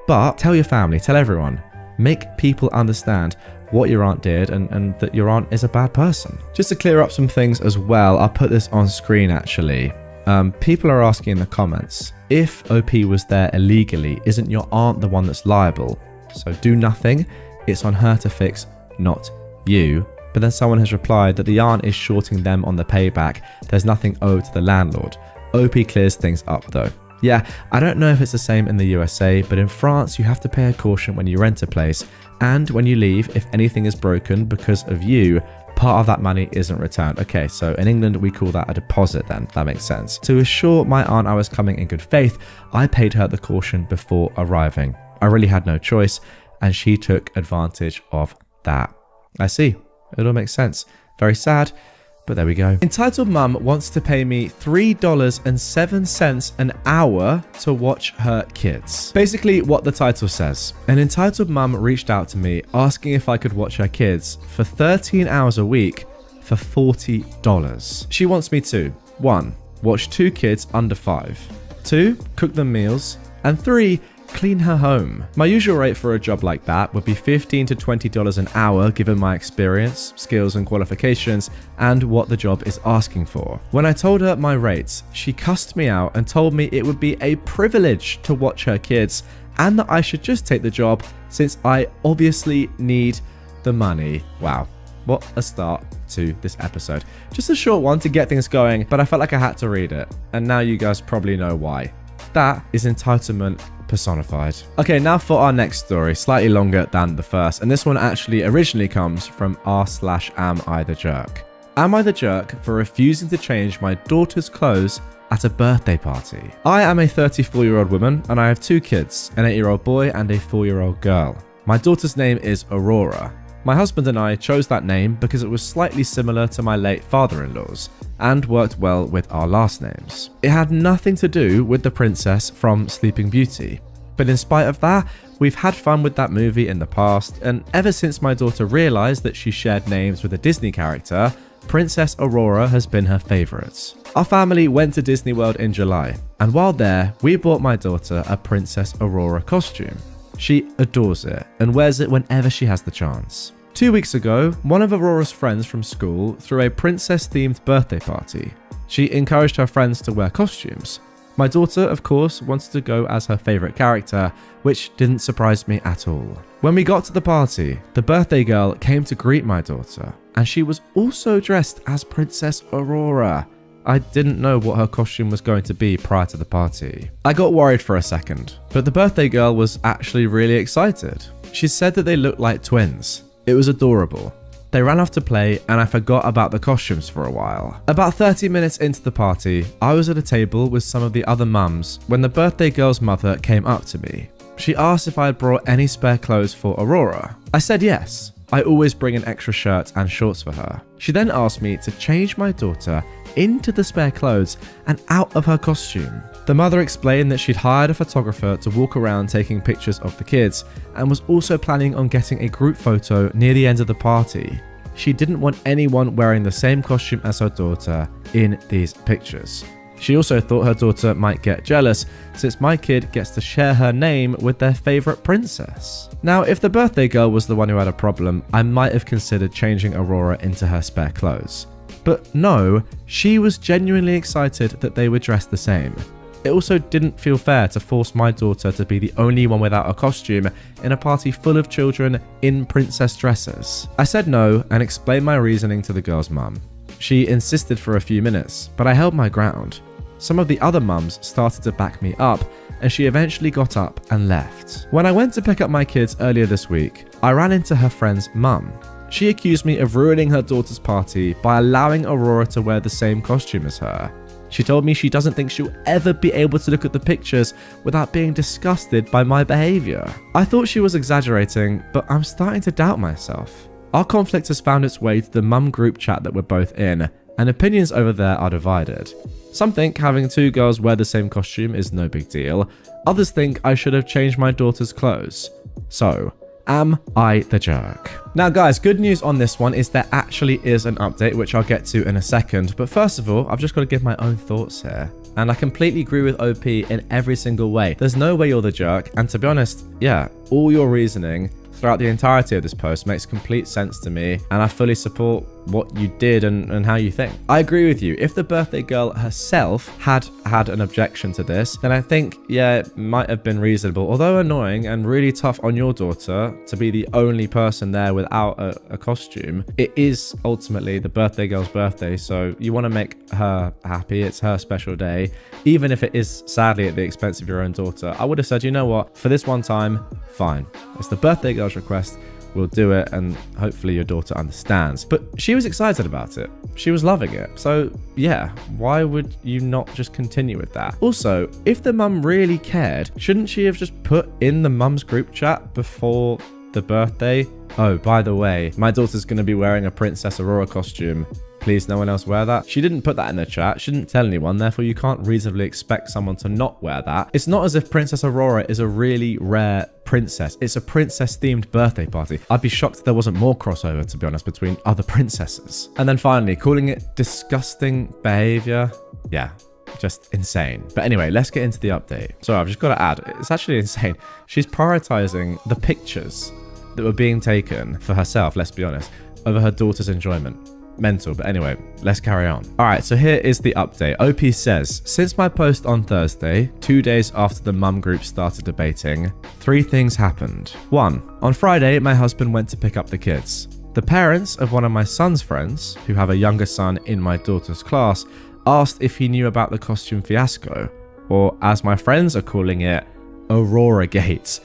But tell your family, tell everyone, make people understand what your aunt did and that your aunt is a bad person. Just to clear up some things as well, I'll put this on screen actually. People are asking in the comments, if OP was there illegally, isn't your aunt the one that's liable? So do nothing, it's on her to fix, not you. But then someone has replied that the aunt is shorting them on the payback, there's nothing owed to the landlord. OP clears things up though. Yeah, I don't know if it's the same in the USA, but in France you have to pay a caution when you rent a place, and when you leave, if anything is broken because of you, part of that money isn't returned. Okay, so in England we call that a deposit then, that makes sense. To assure my aunt I was coming in good faith, I paid her the caution before arriving. I really had no choice, and she took advantage of that. I see, it all makes sense. Very sad. But there we go. Entitled Mum wants to pay me $3.07 an hour to watch her kids. Basically what the title says. An entitled mum reached out to me asking if I could watch her kids for 13 hours a week for $40. She wants me to 1. Watch 2 kids under 5. 2. Cook them meals. And 3. Clean her home. My usual rate for a job like that would be $15 to $20 an hour given my experience, skills and qualifications, and what the job is asking for. When I told her my rates, she cussed me out and told me it would be a privilege to watch her kids and that I should just take the job since I obviously need the money. Wow, what a start to this episode. Just a short one to get things going, but I felt like I had to read it, and now you guys probably know why. That is entitlement personified. Okay, now for our next story, slightly longer than the first, and this one actually originally comes from r/AmITheJerk. Am I the jerk for refusing to change my daughter's clothes at a birthday party? I am a 34-year-old woman and I have 2 kids, an 8-year-old boy and a 4-year-old girl. My daughter's name is Aurora. My husband and I chose that name because it was slightly similar to my late father-in-law's and worked well with our last names. It had nothing to do with the princess from Sleeping Beauty, but in spite of that, we've had fun with that movie in the past, and ever since my daughter realized that she shared names with a Disney character, Princess Aurora has been her favorites. Our family went to Disney World in July, and while there, we bought my daughter a Princess Aurora costume. She adores it and wears it whenever she has the chance. 2 weeks ago, one of Aurora's friends from school threw a princess-themed birthday party. She encouraged her friends to wear costumes. My daughter, of course, wanted to go as her favorite character, which didn't surprise me at all. When we got to the party, the birthday girl came to greet my daughter, and she was also dressed as Princess Aurora. I didn't know what her costume was going to be prior to the party. I got worried for a second, but the birthday girl was actually really excited. She said that they looked like twins. It was adorable. They ran off to play and I forgot about the costumes for a while. About 30 minutes into the party, I was at a table with some of the other mums when the birthday girl's mother came up to me. She asked if I had brought any spare clothes for Aurora. I said yes. I always bring an extra shirt and shorts for her. She then asked me to change my daughter into the spare clothes and out of her costume. The mother explained that she'd hired a photographer to walk around taking pictures of the kids and was also planning on getting a group photo near the end of the party. She didn't want anyone wearing the same costume as her daughter in these pictures. She also thought her daughter might get jealous since my kid gets to share her name with their favorite princess. Now, if the birthday girl was the one who had a problem, I might have considered changing Aurora into her spare clothes. But no, she was genuinely excited that they were dressed the same. It also didn't feel fair to force my daughter to be the only one without a costume in a party full of children in princess dresses. I said no and explained my reasoning to the girl's mum. She insisted for a few minutes, but I held my ground. Some of the other mums started to back me up, and she eventually got up and left. When I went to pick up my kids earlier this week, I ran into her friend's mum. She accused me of ruining her daughter's party by allowing Aurora to wear the same costume as her. She told me she doesn't think she'll ever be able to look at the pictures without being disgusted by my behavior. I thought she was exaggerating, but I'm starting to doubt myself. Our conflict has found its way to the mum group chat that we're both in, and opinions over there are divided. Some think having two girls wear the same costume is no big deal. Others think I should have changed my daughter's clothes. So, am I the jerk? Now guys, good news on this one is there actually is an update, which I'll get to in a second. But first of all, I've just got to give my own thoughts here. And I completely agree with OP in every single way. There's no way you're the jerk. And to be honest, yeah, all your reasoning throughout the entirety of this post makes complete sense to me, and I fully support what you did and how you think. I agree with you. If the birthday girl herself had an objection to this, then I think, yeah, it might have been reasonable. Although annoying and really tough on your daughter to be the only person there without a costume, it is ultimately the birthday girl's birthday, so you want to make her happy. It's her special day, even if it is sadly at the expense of your own daughter. I would have said, you know what, for this one time, fine. It's the birthday girl's request. We'll do it, and hopefully your daughter understands. But she was excited about it. She was loving it. So yeah, why would you not just continue with that? Also, if the mum really cared, shouldn't she have just put in the mum's group chat before the birthday? Oh, by the way, my daughter's going to be wearing a Princess Aurora costume. Please no one else wear that. She didn't put that in the chat. She didn't tell anyone. Therefore, you can't reasonably expect someone to not wear that. It's not as if Princess Aurora is a really rare princess. It's a princess-themed birthday party. I'd be shocked if there wasn't more crossover, to be honest, between other princesses. And then finally, calling it disgusting behavior. Yeah, just insane. But anyway, let's get into the update. So I've just got to add, it's actually insane. She's prioritizing the pictures that were being taken for herself, let's be honest, over her daughter's enjoyment. Mental, but anyway, let's carry on. Alright, so here is the update. OP says, since my post on Thursday, 2 days after the mum group started debating, 3 things happened. 1. On Friday, my husband went to pick up the kids. The parents of one of my son's friends, who have a younger son in my daughter's class, asked if he knew about the costume fiasco, or as my friends are calling it, Aurora Gates.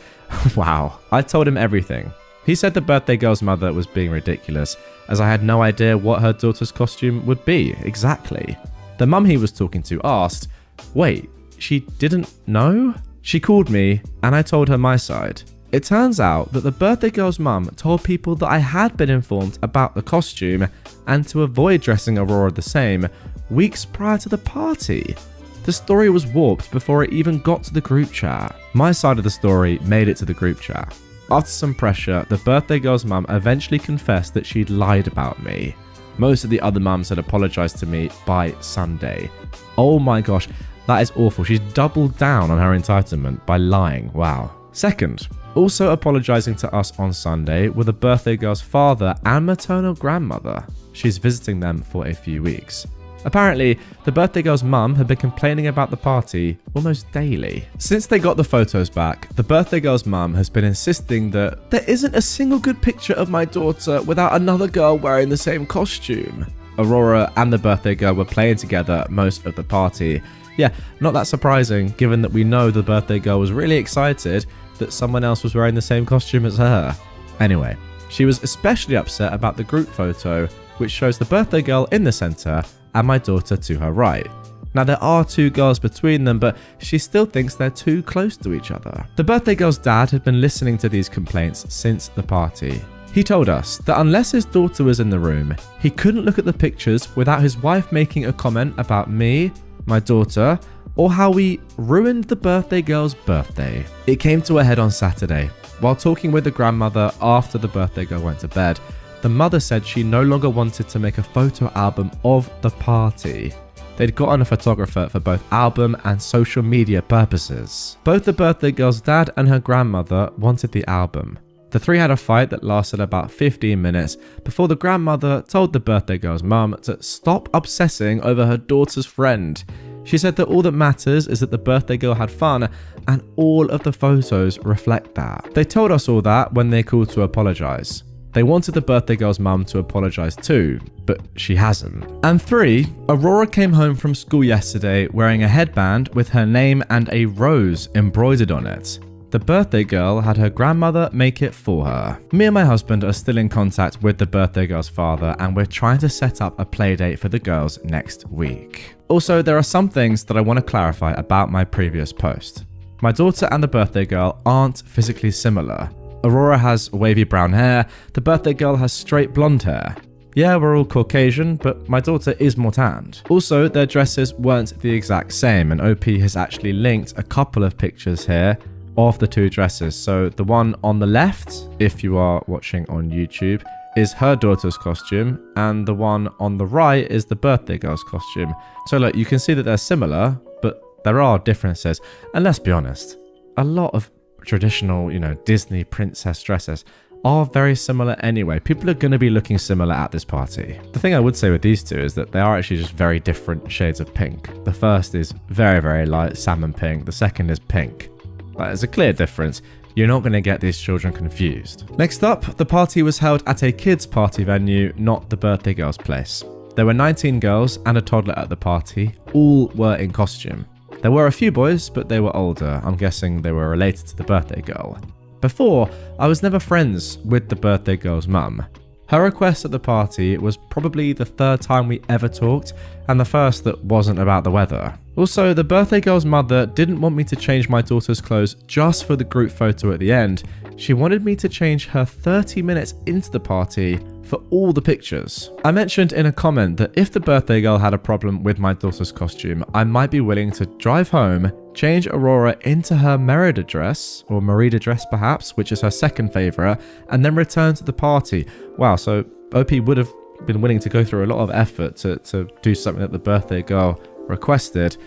Wow. I told him everything. He said the birthday girl's mother was being ridiculous, as I had no idea what her daughter's costume would be exactly. The mum he was talking to asked, wait, she didn't know? She called me and I told her my side. It turns out that the birthday girl's mum told people that I had been informed about the costume and to avoid dressing Aurora the same weeks prior to the party. The story was warped before it even got to the group chat. My side of the story made it to the group chat. After some pressure, the birthday girl's mum eventually confessed that she'd lied about me. Most of the other mums had apologized to me by Sunday. Oh my gosh, that is awful. She's doubled down on her entitlement by lying. Wow. Second, also apologizing to us on Sunday were the birthday girl's father and maternal grandmother. She's visiting them for a few weeks. Apparently, the birthday girl's mum had been complaining about the party almost daily. Since they got the photos back, the birthday girl's mum has been insisting that there isn't a single good picture of my daughter without another girl wearing the same costume. Aurora and the birthday girl were playing together most of the party. Yeah, not that surprising, given that we know the birthday girl was really excited that someone else was wearing the same costume as her. Anyway, she was especially upset about the group photo, which shows the birthday girl in the center and my daughter to her right. Now there are 2 girls between them, but she still thinks they're too close to each other. The birthday girl's dad had been listening to these complaints since the party. He told us that unless his daughter was in the room, he couldn't look at the pictures without his wife making a comment about me, my daughter, or how we ruined the birthday girl's birthday. It came to a head on Saturday. While talking with the grandmother after the birthday girl went to bed, the mother said she no longer wanted to make a photo album of the party. They'd gotten a photographer for both album and social media purposes. Both the birthday girl's dad and her grandmother wanted the album. The three had a fight that lasted about 15 minutes before the grandmother told the birthday girl's mum to stop obsessing over her daughter's friend. She said that all that matters is that the birthday girl had fun, and all of the photos reflect that. They told us all that when they called to apologise. They wanted the birthday girl's mum to apologise too, but she hasn't. And 3, Aurora came home from school yesterday wearing a headband with her name and a rose embroidered on it. The birthday girl had her grandmother make it for her. Me and my husband are still in contact with the birthday girl's father, and we're trying to set up a play date for the girls next week. Also, there are some things that I want to clarify about my previous post. My daughter and the birthday girl aren't physically similar. Aurora has wavy brown hair, the birthday girl has straight blonde hair. Yeah, we're all Caucasian, but my daughter is more tanned. Also, their dresses weren't the exact same, and OP has actually linked a couple of pictures here of the two dresses. So the one on the left, if you are watching on YouTube, is her daughter's costume, and the one on the right is the birthday girl's costume. So look, you can see that they're similar, but there are differences. And let's be honest, a lot of traditional, Disney princess dresses are very similar anyway. People are going to be looking similar at this party. The thing I would say with these two is that they are actually just very different shades of pink. The first is very, very light salmon pink. The second is pink. There's a clear difference. You're not going to get these children confused. Next up, the party was held at a kids' party venue, not the birthday girl's place. There were 19 girls and a toddler at the party. All were in costume. There were a few boys, but they were older. I'm guessing they were related to the birthday girl. Before, I was never friends with the birthday girl's mum. Her request at the party was probably the 3rd time we ever talked, and the first that wasn't about the weather. Also, the birthday girl's mother didn't want me to change my daughter's clothes just for the group photo at the end. She wanted me to change her 30 minutes into the party for all the pictures. I mentioned in a comment that if the birthday girl had a problem with my daughter's costume, I might be willing to drive home, change Aurora into her Merida dress, or Merida dress perhaps, which is her second favourite, and then return to the party. Wow, so OP would have been willing to go through a lot of effort to do something that the birthday girl requested,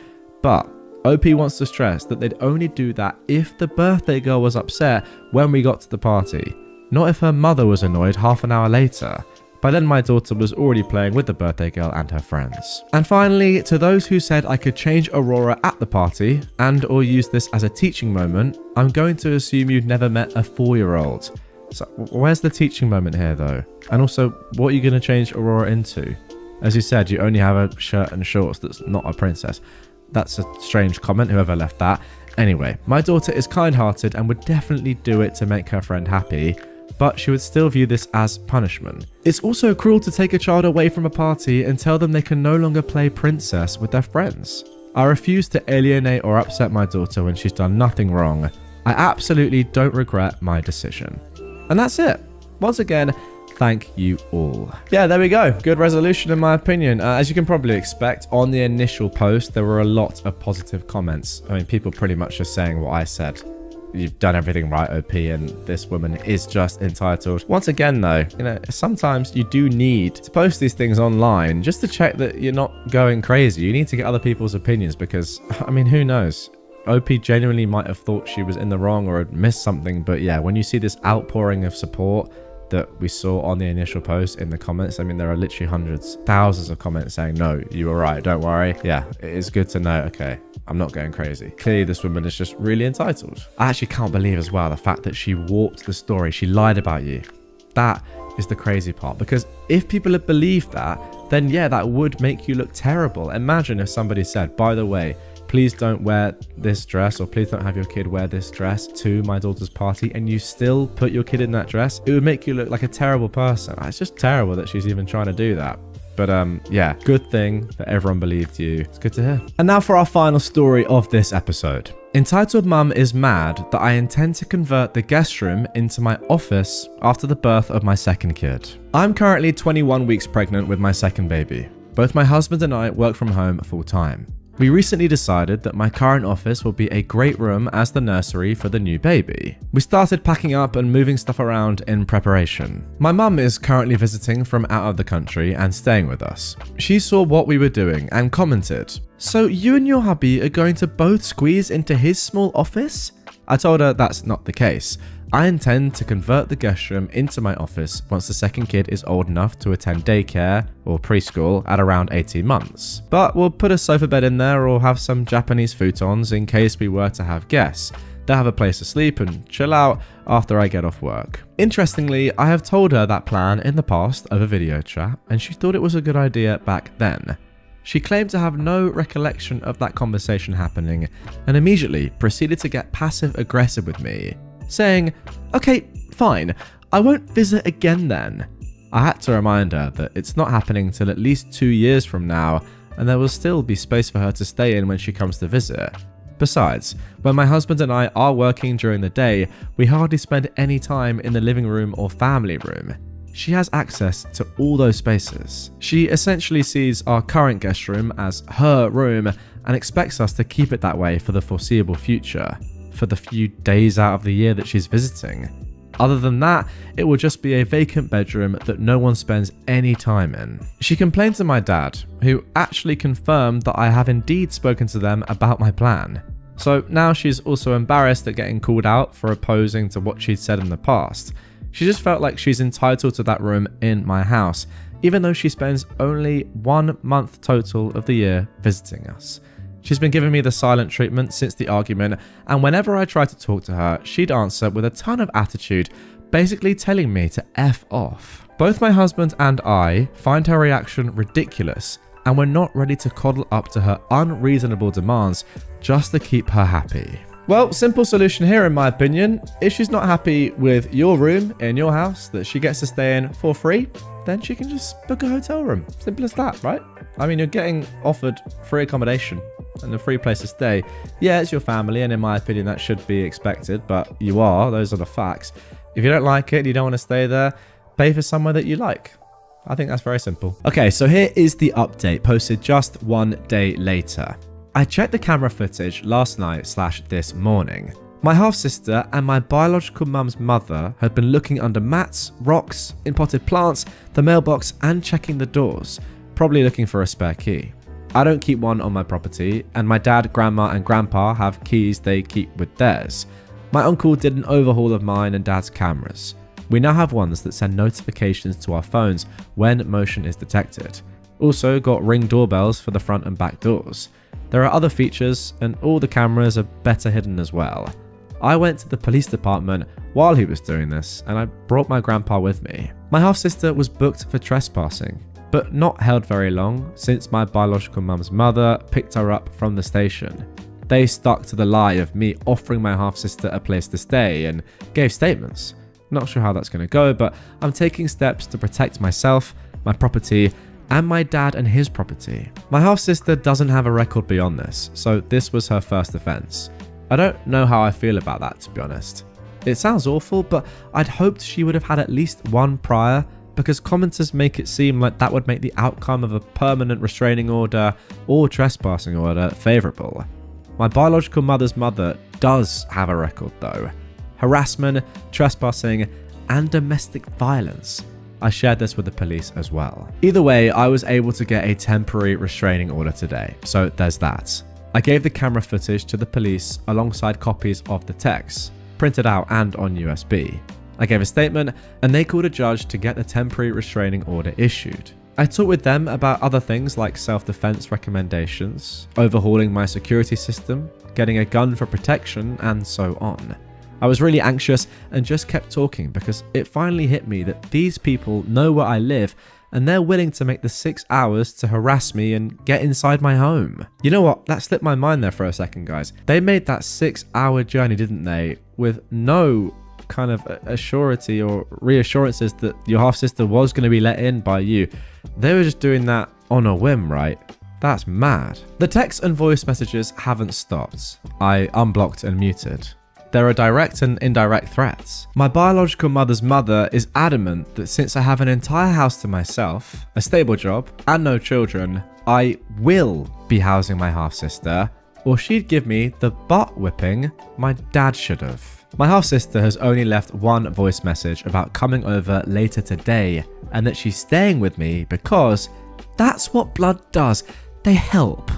but OP wants to stress that they'd only do that if the birthday girl was upset when we got to the party, not if her mother was annoyed half an hour later. By then my daughter was already playing with the birthday girl and her friends. And finally, to those who said I could change Aurora at the party and or use this as a teaching moment, I'm going to assume you've never met a 4-year-old. So where's the teaching moment here though? And also, what are you going to change Aurora into? As you said, you only have a shirt and shorts that's not a princess. That's a strange comment, whoever left that. Anyway, my daughter is kind-hearted and would definitely do it to make her friend happy, but she would still view this as punishment. It's also cruel to take a child away from a party and tell them they can no longer play princess with their friends. I refuse to alienate or upset my daughter when she's done nothing wrong. I absolutely don't regret my decision. And that's it. Once again, thank you all. Yeah, there we go. Good resolution in my opinion. As you can probably expect, on the initial post, there were a lot of positive comments. I mean, people pretty much just saying what I said. You've done everything right, OP, and this woman is just entitled. Once again, though, sometimes you do need to post these things online just to check that you're not going crazy. You need to get other people's opinions because, I mean, who knows? OP genuinely might have thought she was in the wrong or had missed something, but yeah, when you see this outpouring of support that we saw on the initial post in the comments, I mean, there are literally hundreds, thousands of comments saying, no, you were right, don't worry. Yeah, it is good to know, okay, I'm not going crazy. Clearly, this woman is just really entitled. I actually can't believe as well the fact that she warped the story. She lied about you. That is the crazy part, because if people had believed that, then yeah, that would make you look terrible. Imagine if somebody said, by the way, please don't wear this dress, or please don't have your kid wear this dress to my daughter's party, and you still put your kid in that dress. It would make you look like a terrible person. It's just terrible that she's even trying to do that. But yeah, good thing that everyone believed you. It's good to hear. And now for our final story of this episode. Entitled Mum is mad that I intend to convert the guest room into my office after the birth of my second kid. I'm currently 21 weeks pregnant with my second baby. Both my husband and I work from home full time. We recently decided that my current office will be a great room as the nursery for the new baby. We started packing up and moving stuff around in preparation. My mum is currently visiting from out of the country and staying with us. She saw what we were doing and commented, "So you and your hubby are going to both squeeze into his small office?" I told her that's not the case. I intend to convert the guest room into my office once the second kid is old enough to attend daycare or preschool at around 18 months. But we'll put a sofa bed in there or have some Japanese futons in case we were to have guests. They'll have a place to sleep and chill out after I get off work. Interestingly, I have told her that plan in the past over video chat, and she thought it was a good idea back then. She claimed to have no recollection of that conversation happening and immediately proceeded to get passive-aggressive with me, saying, "Okay, fine, I won't visit again then." I had to remind her that it's not happening till at least 2 years from now, and there will still be space for her to stay in when she comes to visit. Besides, when my husband and I are working during the day, we hardly spend any time in the living room or family room. She has access to all those spaces. She essentially sees our current guest room as her room and expects us to keep it that way for the foreseeable future, for the few days out of the year that she's visiting. Other than that, it will just be a vacant bedroom that no one spends any time in. She complained to my dad, who actually confirmed that I have indeed spoken to them about my plan. So now she's also embarrassed at getting called out for opposing to what she'd said in the past. She just felt like she's entitled to that room in my house, even though she spends only 1 month total of the year visiting us. She's been giving me the silent treatment since the argument, and whenever I try to talk to her, she'd answer with a ton of attitude, basically telling me to F off. Both my husband and I find her reaction ridiculous, and we're not ready to coddle up to her unreasonable demands just to keep her happy. Well, simple solution here in my opinion. If she's not happy with your room in your house that she gets to stay in for free, then she can just book a hotel room. Simple as that, right? I mean, you're getting offered free accommodation and a free place to stay. Yeah, it's your family, and in my opinion, that should be expected, but those are the facts. If you don't like it and you don't want to stay there, pay for somewhere that you like. I think that's very simple. Okay, so here is the update posted just 1 day later. I checked the camera footage last night / this morning. My half-sister and my biological mum's mother had been looking under mats, rocks, in potted plants, the mailbox, and checking the doors, probably looking for a spare key. I don't keep one on my property, and my dad, grandma, and grandpa have keys they keep with theirs. My uncle did an overhaul of mine and dad's cameras. We now have ones that send notifications to our phones when motion is detected. Also got Ring doorbells for the front and back doors. There are other features, and all the cameras are better hidden as well. I went to the police department while he was doing this, and I brought my grandpa with me. My half-sister was booked for trespassing, but not held very long since my biological mum's mother picked her up from the station. They stuck to the lie of me offering my half-sister a place to stay and gave statements. Not sure how that's going to go, but I'm taking steps to protect myself, my property, and my dad and his property. My half-sister doesn't have a record beyond this, so this was her first offence. I don't know how I feel about that, to be honest. It sounds awful, but I'd hoped she would have had at least one prior, because commenters make it seem like that would make the outcome of a permanent restraining order or trespassing order favourable. My biological mother's mother does have a record though. Harassment, trespassing, and domestic violence. I shared this with the police as well. Either way, I was able to get a temporary restraining order today, so there's that. I gave the camera footage to the police alongside copies of the texts, printed out and on USB. I gave a statement, and they called a judge to get the temporary restraining order issued. I talked with them about other things like self-defense recommendations, overhauling my security system, getting a gun for protection, and so on. I was really anxious and just kept talking because it finally hit me that these people know where I live and they're willing to make the 6 hours to harass me and get inside my home. You know what? That slipped my mind there for a second, guys. They made that 6-hour journey, didn't they? With no kind of assurity or reassurances that your half-sister was going to be let in by you. They were just doing that on a whim, right? That's mad. The text and voice messages haven't stopped. I unblocked and muted. There are direct and indirect threats. My biological mother's mother is adamant that since I have an entire house to myself, a stable job, and no children, I will be housing my half-sister, or she'd give me the butt whipping my dad should have. My half-sister has only left one voice message about coming over later today, and that she's staying with me because that's what blood does. They help.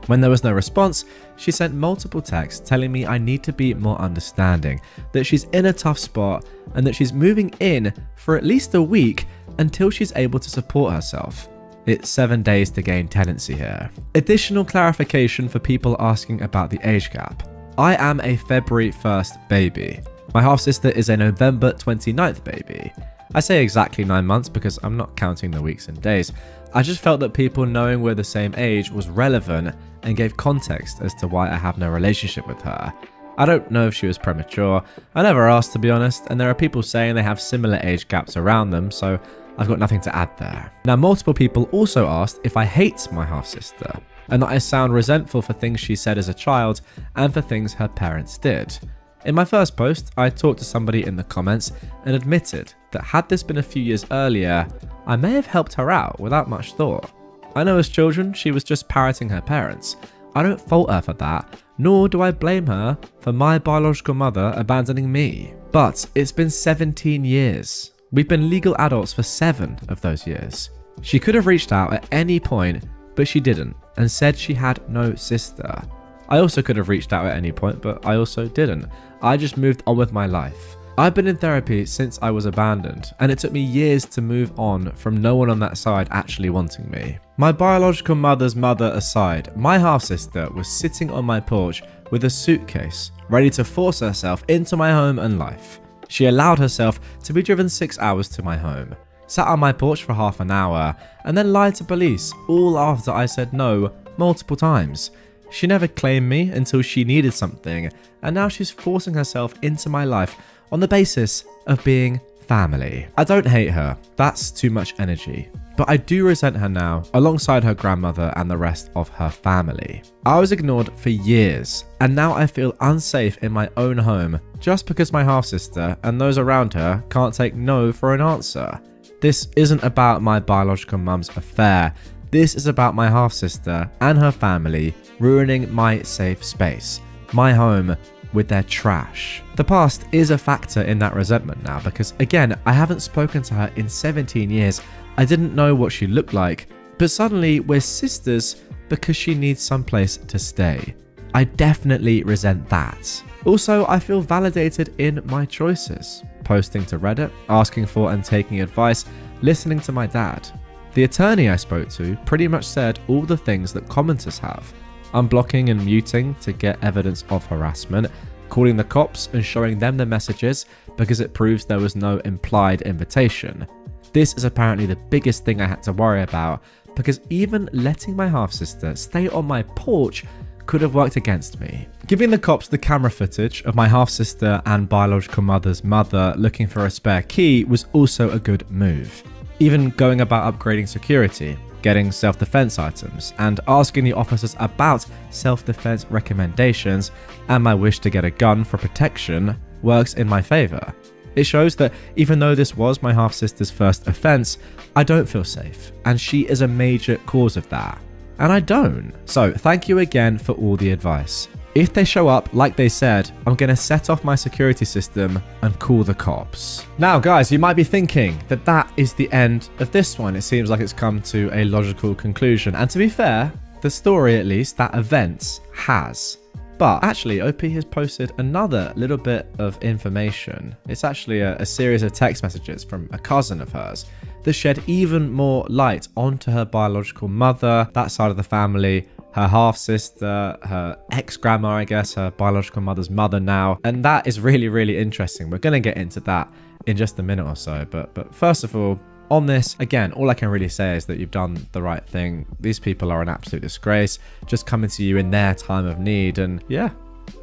When there was no response, she sent multiple texts telling me I need to be more understanding, that she's in a tough spot, and that she's moving in for at least a week until she's able to support herself. It's 7 days to gain tenancy here. Additional clarification for people asking about the age gap. I am a February 1st baby. My half-sister is a November 29th baby. I say exactly 9 months because I'm not counting the weeks and days. I just felt that people knowing we're the same age was relevant and gave context as to why I have no relationship with her. I don't know if she was premature. I never asked, to be honest, and there are people saying they have similar age gaps around them, so I've got nothing to add there. Now, multiple people also asked if I hate my half-sister, and that I sound resentful for things she said as a child and for things her parents did. In my first post, I talked to somebody in the comments and admitted that had this been a few years earlier, I may have helped her out without much thought. I know as children, she was just parroting her parents. I don't fault her for that, nor do I blame her for my biological mother abandoning me. But it's been 17 years. We've been legal adults for 7 of those years. She could have reached out at any point, but she didn't, and said she had no sister. I also could have reached out at any point, but I also didn't. I just moved on with my life. I've been in therapy since I was abandoned, and it took me years to move on from no one on that side actually wanting me. My biological mother's mother aside, my half-sister was sitting on my porch with a suitcase, ready to force herself into my home and life. She allowed herself to be driven 6 hours to my home, sat on my porch for half an hour, and then lied to police, all after I said no multiple times. She never claimed me until she needed something, and now she's forcing herself into my life on the basis of being family. I don't hate her, that's too much energy, but I do resent her now alongside her grandmother and the rest of her family. I was ignored for years, and now I feel unsafe in my own home just because my half-sister and those around her can't take no for an answer. This isn't about my biological mum's affair. This is about my half-sister and her family ruining my safe space, my home, with their trash. The past is a factor in that resentment now because, again, I haven't spoken to her in 17 years. I didn't know what she looked like, but suddenly we're sisters because she needs someplace to stay. I definitely resent that. Also, I feel validated in my choices. Posting to Reddit, asking for and taking advice, listening to my dad. The attorney I spoke to pretty much said all the things that commenters have. Unblocking and muting to get evidence of harassment, calling the cops and showing them the messages because it proves there was no implied invitation. This is apparently the biggest thing I had to worry about because even letting my half-sister stay on my porch could have worked against me. Giving the cops the camera footage of my half-sister and biological mother's mother looking for a spare key was also a good move. Even going about upgrading security, getting self-defense items, and asking the officers about self-defense recommendations and my wish to get a gun for protection works in my favor. It shows that even though this was my half-sister's first offense, I don't feel safe, and she is a major cause of that. And I don't. So thank you again for all the advice. If they show up like they said, I'm going to set off my security system and call the cops. Now guys, you might be thinking that that is the end of this one. It seems like it's come to a logical conclusion. And to be fair, the story at least, that event has. But actually, OP has posted another little bit of information. It's actually a series of text messages from a cousin of hers that shed even more light onto her biological mother, that side of the family, her half-sister, her ex-grandma, I guess, her biological mother's mother now. And that is really, really interesting. We're going to get into that in just a minute or so. But first of all, on this, again, all I can really say is that you've done the right thing. These people are an absolute disgrace, just coming to you in their time of need. And yeah,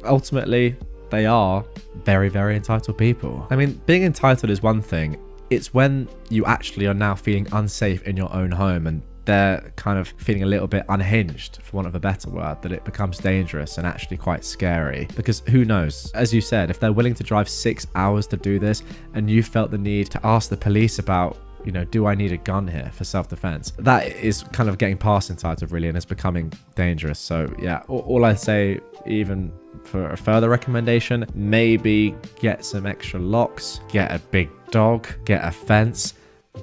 ultimately, they are very, very entitled people. I mean, being entitled is one thing. It's when you actually are now feeling unsafe in your own home, and they're kind of feeling a little bit unhinged, for want of a better word, that it becomes dangerous and actually quite scary. Because who knows, as you said, if they're willing to drive 6 hours to do this and you felt the need to ask the police about, you know, do I need a gun here for self-defense? That is kind of getting past entitled, really, and it's becoming dangerous. So yeah, all I'd say, even for a further recommendation, maybe get some extra locks, get a big dog, get a fence,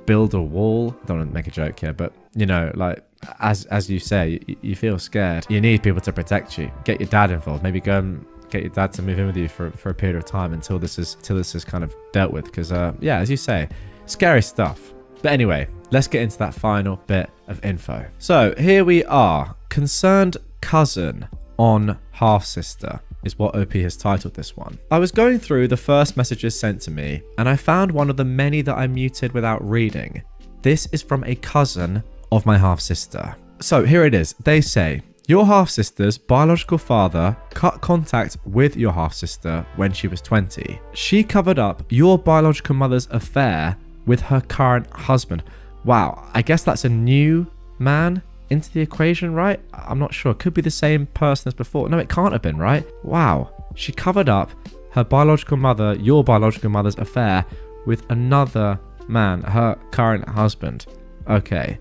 build a wall. Don't want to make a joke here, but you know, like as you say, you feel scared. You need people to protect you. Get your dad involved. Maybe go and get your dad to move in with you for a period of time until this is kind of dealt with. Because yeah, as you say, scary stuff. But anyway, let's get into that final bit of info. So here we are. Concerned cousin on half-sister is what OP has titled this one. I was going through the first messages sent to me, and I found one of the many that I muted without reading. This is from a cousin of my half-sister. So here it is. They say, your half-sister's biological father cut contact with your half-sister when she was 20. She covered up your biological mother's affair with her current husband. Wow, I guess that's a new man into the equation, right? I'm not sure. Could be the same person as before. No, it can't have been, right? Wow. She covered up her biological mother, your biological mother's affair with another man, her current husband. Okay.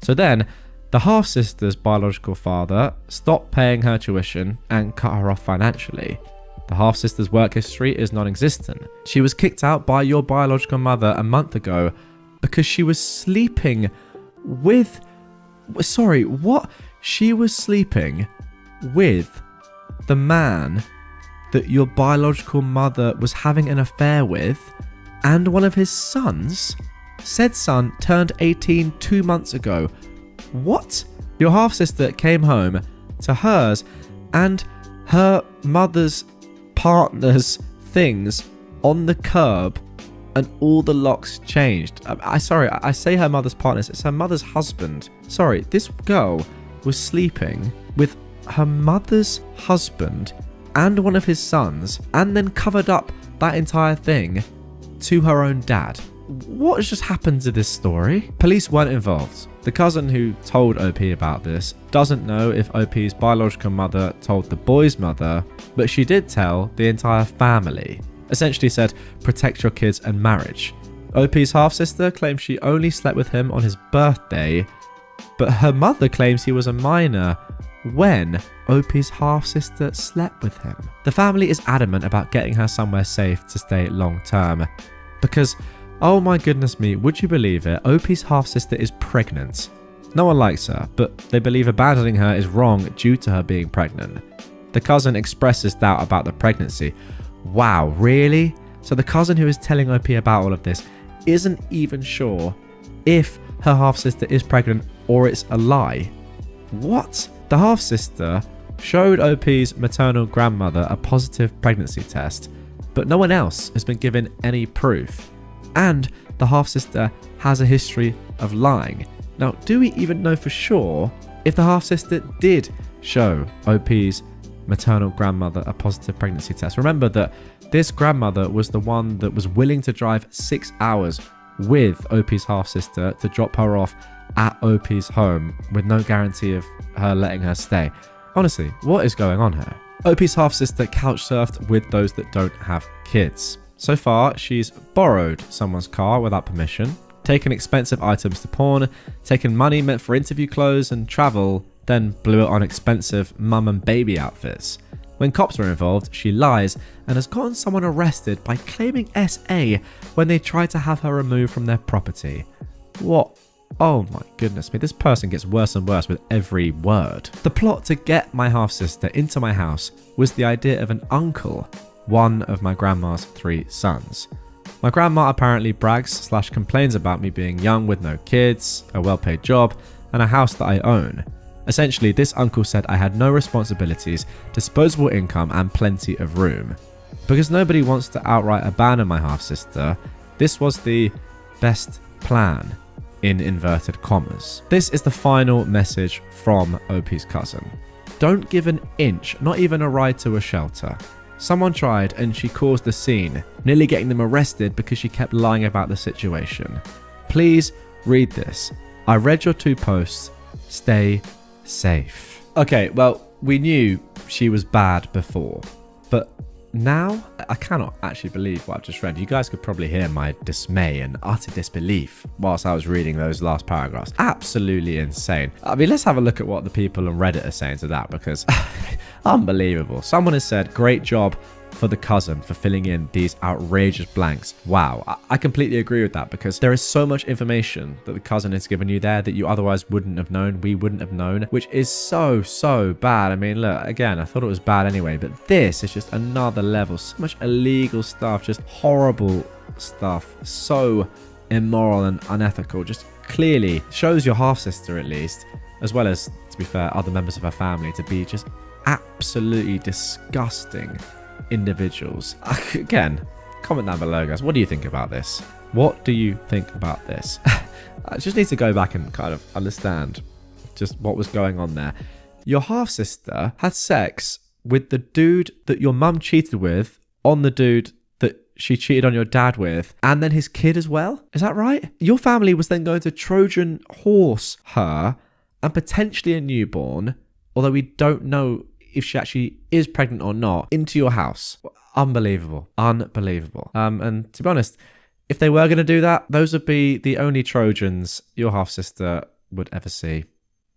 So then the half-sister's biological father stopped paying her tuition and cut her off financially. The half-sister's work history is non-existent. She was kicked out by your biological mother a month ago because she was sleeping with... Sorry, what? She was sleeping with the man that your biological mother was having an affair with and one of his sons? Said son turned 18 2 months ago. What? Your half-sister came home to hers and her mother's partner's things on the curb and all the locks changed. I say her mother's partners. It's her mother's husband. Sorry, this girl was sleeping with her mother's husband and one of his sons and then covered up that entire thing to her own dad. What has just happened to this story? Police weren't involved. The cousin who told OP about this doesn't know if OP's biological mother told the boy's mother, but she did tell the entire family. Essentially said, protect your kids and marriage. OP's half-sister claims she only slept with him on his birthday, but her mother claims he was a minor when OP's half-sister slept with him. The family is adamant about getting her somewhere safe to stay long term because, oh my goodness me, would you believe it? OP's half-sister is pregnant. No one likes her, but they believe abandoning her is wrong due to her being pregnant. The cousin expresses doubt about the pregnancy. Wow, really? So the cousin who is telling OP about all of this isn't even sure if her half-sister is pregnant or it's a lie. What? The half-sister showed OP's maternal grandmother a positive pregnancy test, but no one else has been given any proof. And the half-sister has a history of lying. Now, do we even know for sure if the half-sister did show OP's maternal grandmother a positive pregnancy test? Remember that this grandmother was the one that was willing to drive 6 hours with OP's half-sister to drop her off at OP's home with no guarantee of her letting her stay. Honestly, what is going on here? OP's half-sister couch surfed with those that don't have kids. So far, she's borrowed someone's car without permission, taken expensive items to pawn, taken money meant for interview clothes and travel, then blew it on expensive mum and baby outfits. When cops were involved, she lies and has gotten someone arrested by claiming SA when they tried to have her removed from their property. What? Oh my goodness me, this person gets worse and worse with every word. The plot to get my half-sister into my house was the idea of an uncle, one of my grandma's 3 sons. My grandma apparently brags/complains about me being young with no kids, a well-paid job, and a house that I own. Essentially, this uncle said I had no responsibilities, disposable income, and plenty of room. Because nobody wants to outright abandon my half-sister, this was the best plan, in inverted commas. This is the final message from OP's cousin. Don't give an inch, not even a ride to a shelter. Someone tried and she caused a scene, nearly getting them arrested because she kept lying about the situation. Please read this. I read your 2 posts. Stay safe. Okay, well, we knew she was bad before, but now I cannot actually believe what I've just read. You guys could probably hear my dismay and utter disbelief whilst I was reading those last paragraphs. Absolutely insane. I mean, let's have a look at what the people on Reddit are saying to that, because unbelievable. Someone has said, great job for the cousin for filling in these outrageous blanks. Wow, I completely agree with that, because there is so much information that the cousin has given you there that you otherwise wouldn't have known, we wouldn't have known, which is so bad. I mean, look, again, I thought it was bad anyway, but this is just another level. So much illegal stuff, just horrible stuff, so immoral and unethical. Just clearly shows your half-sister, at least, as well as, to be fair, other members of her family, to be just absolutely disgusting individuals. Again, comment down below, guys. What do you think about this? What do you think about this? I just need to go back and kind of understand just what was going on there. Your half-sister had sex with the dude that your mum cheated with on the dude that she cheated on your dad with, and then his kid as well. Is that right? Your family was then going to Trojan horse her and potentially a newborn, although we don't know if she actually is pregnant or not, into your house. Unbelievable. Unbelievable. And to be honest, if they were going to do that, those would be the only Trojans your half-sister would ever see.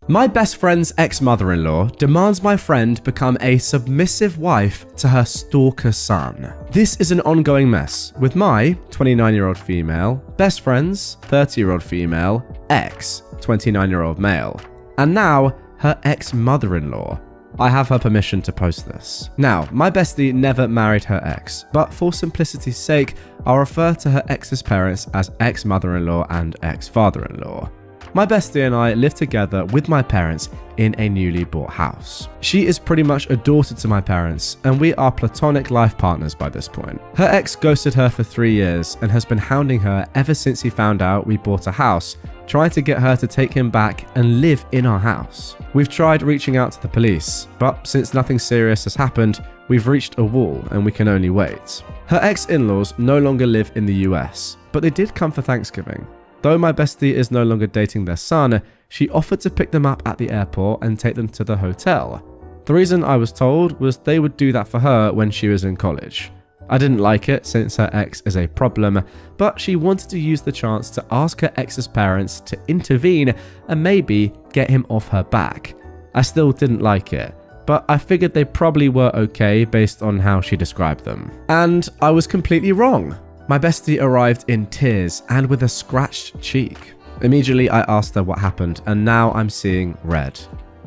My best friend's ex-mother-in-law demands my friend become a submissive wife to her stalker son. This is an ongoing mess, with my 29-year-old female best friend's 30-year-old female ex 29-year-old male, and now her ex-mother-in-law. I have her permission to post this. Now, my bestie never married her ex, but for simplicity's sake, I'll refer to her ex's parents as ex-mother-in-law and ex-father-in-law. My bestie and I live together with my parents in a newly bought house. She is pretty much a daughter to my parents, and we are platonic life partners by this point. Her ex ghosted her for 3 years and has been hounding her ever since he found out we bought a house, trying to get her to take him back and live in our house. We've tried reaching out to the police, but since nothing serious has happened, we've reached a wall and we can only wait. Her ex-in-laws no longer live in the US, but they did come for Thanksgiving. Though my bestie is no longer dating their son, she offered to pick them up at the airport and take them to the hotel. The reason I was told was they would do that for her when she was in college. I didn't like it since her ex is a problem, but she wanted to use the chance to ask her ex's parents to intervene and maybe get him off her back. I still didn't like it, but I figured they probably were okay based on how she described them. And I was completely wrong. My bestie arrived in tears and with a scratched cheek. Immediately I asked her what happened, and now I'm seeing red.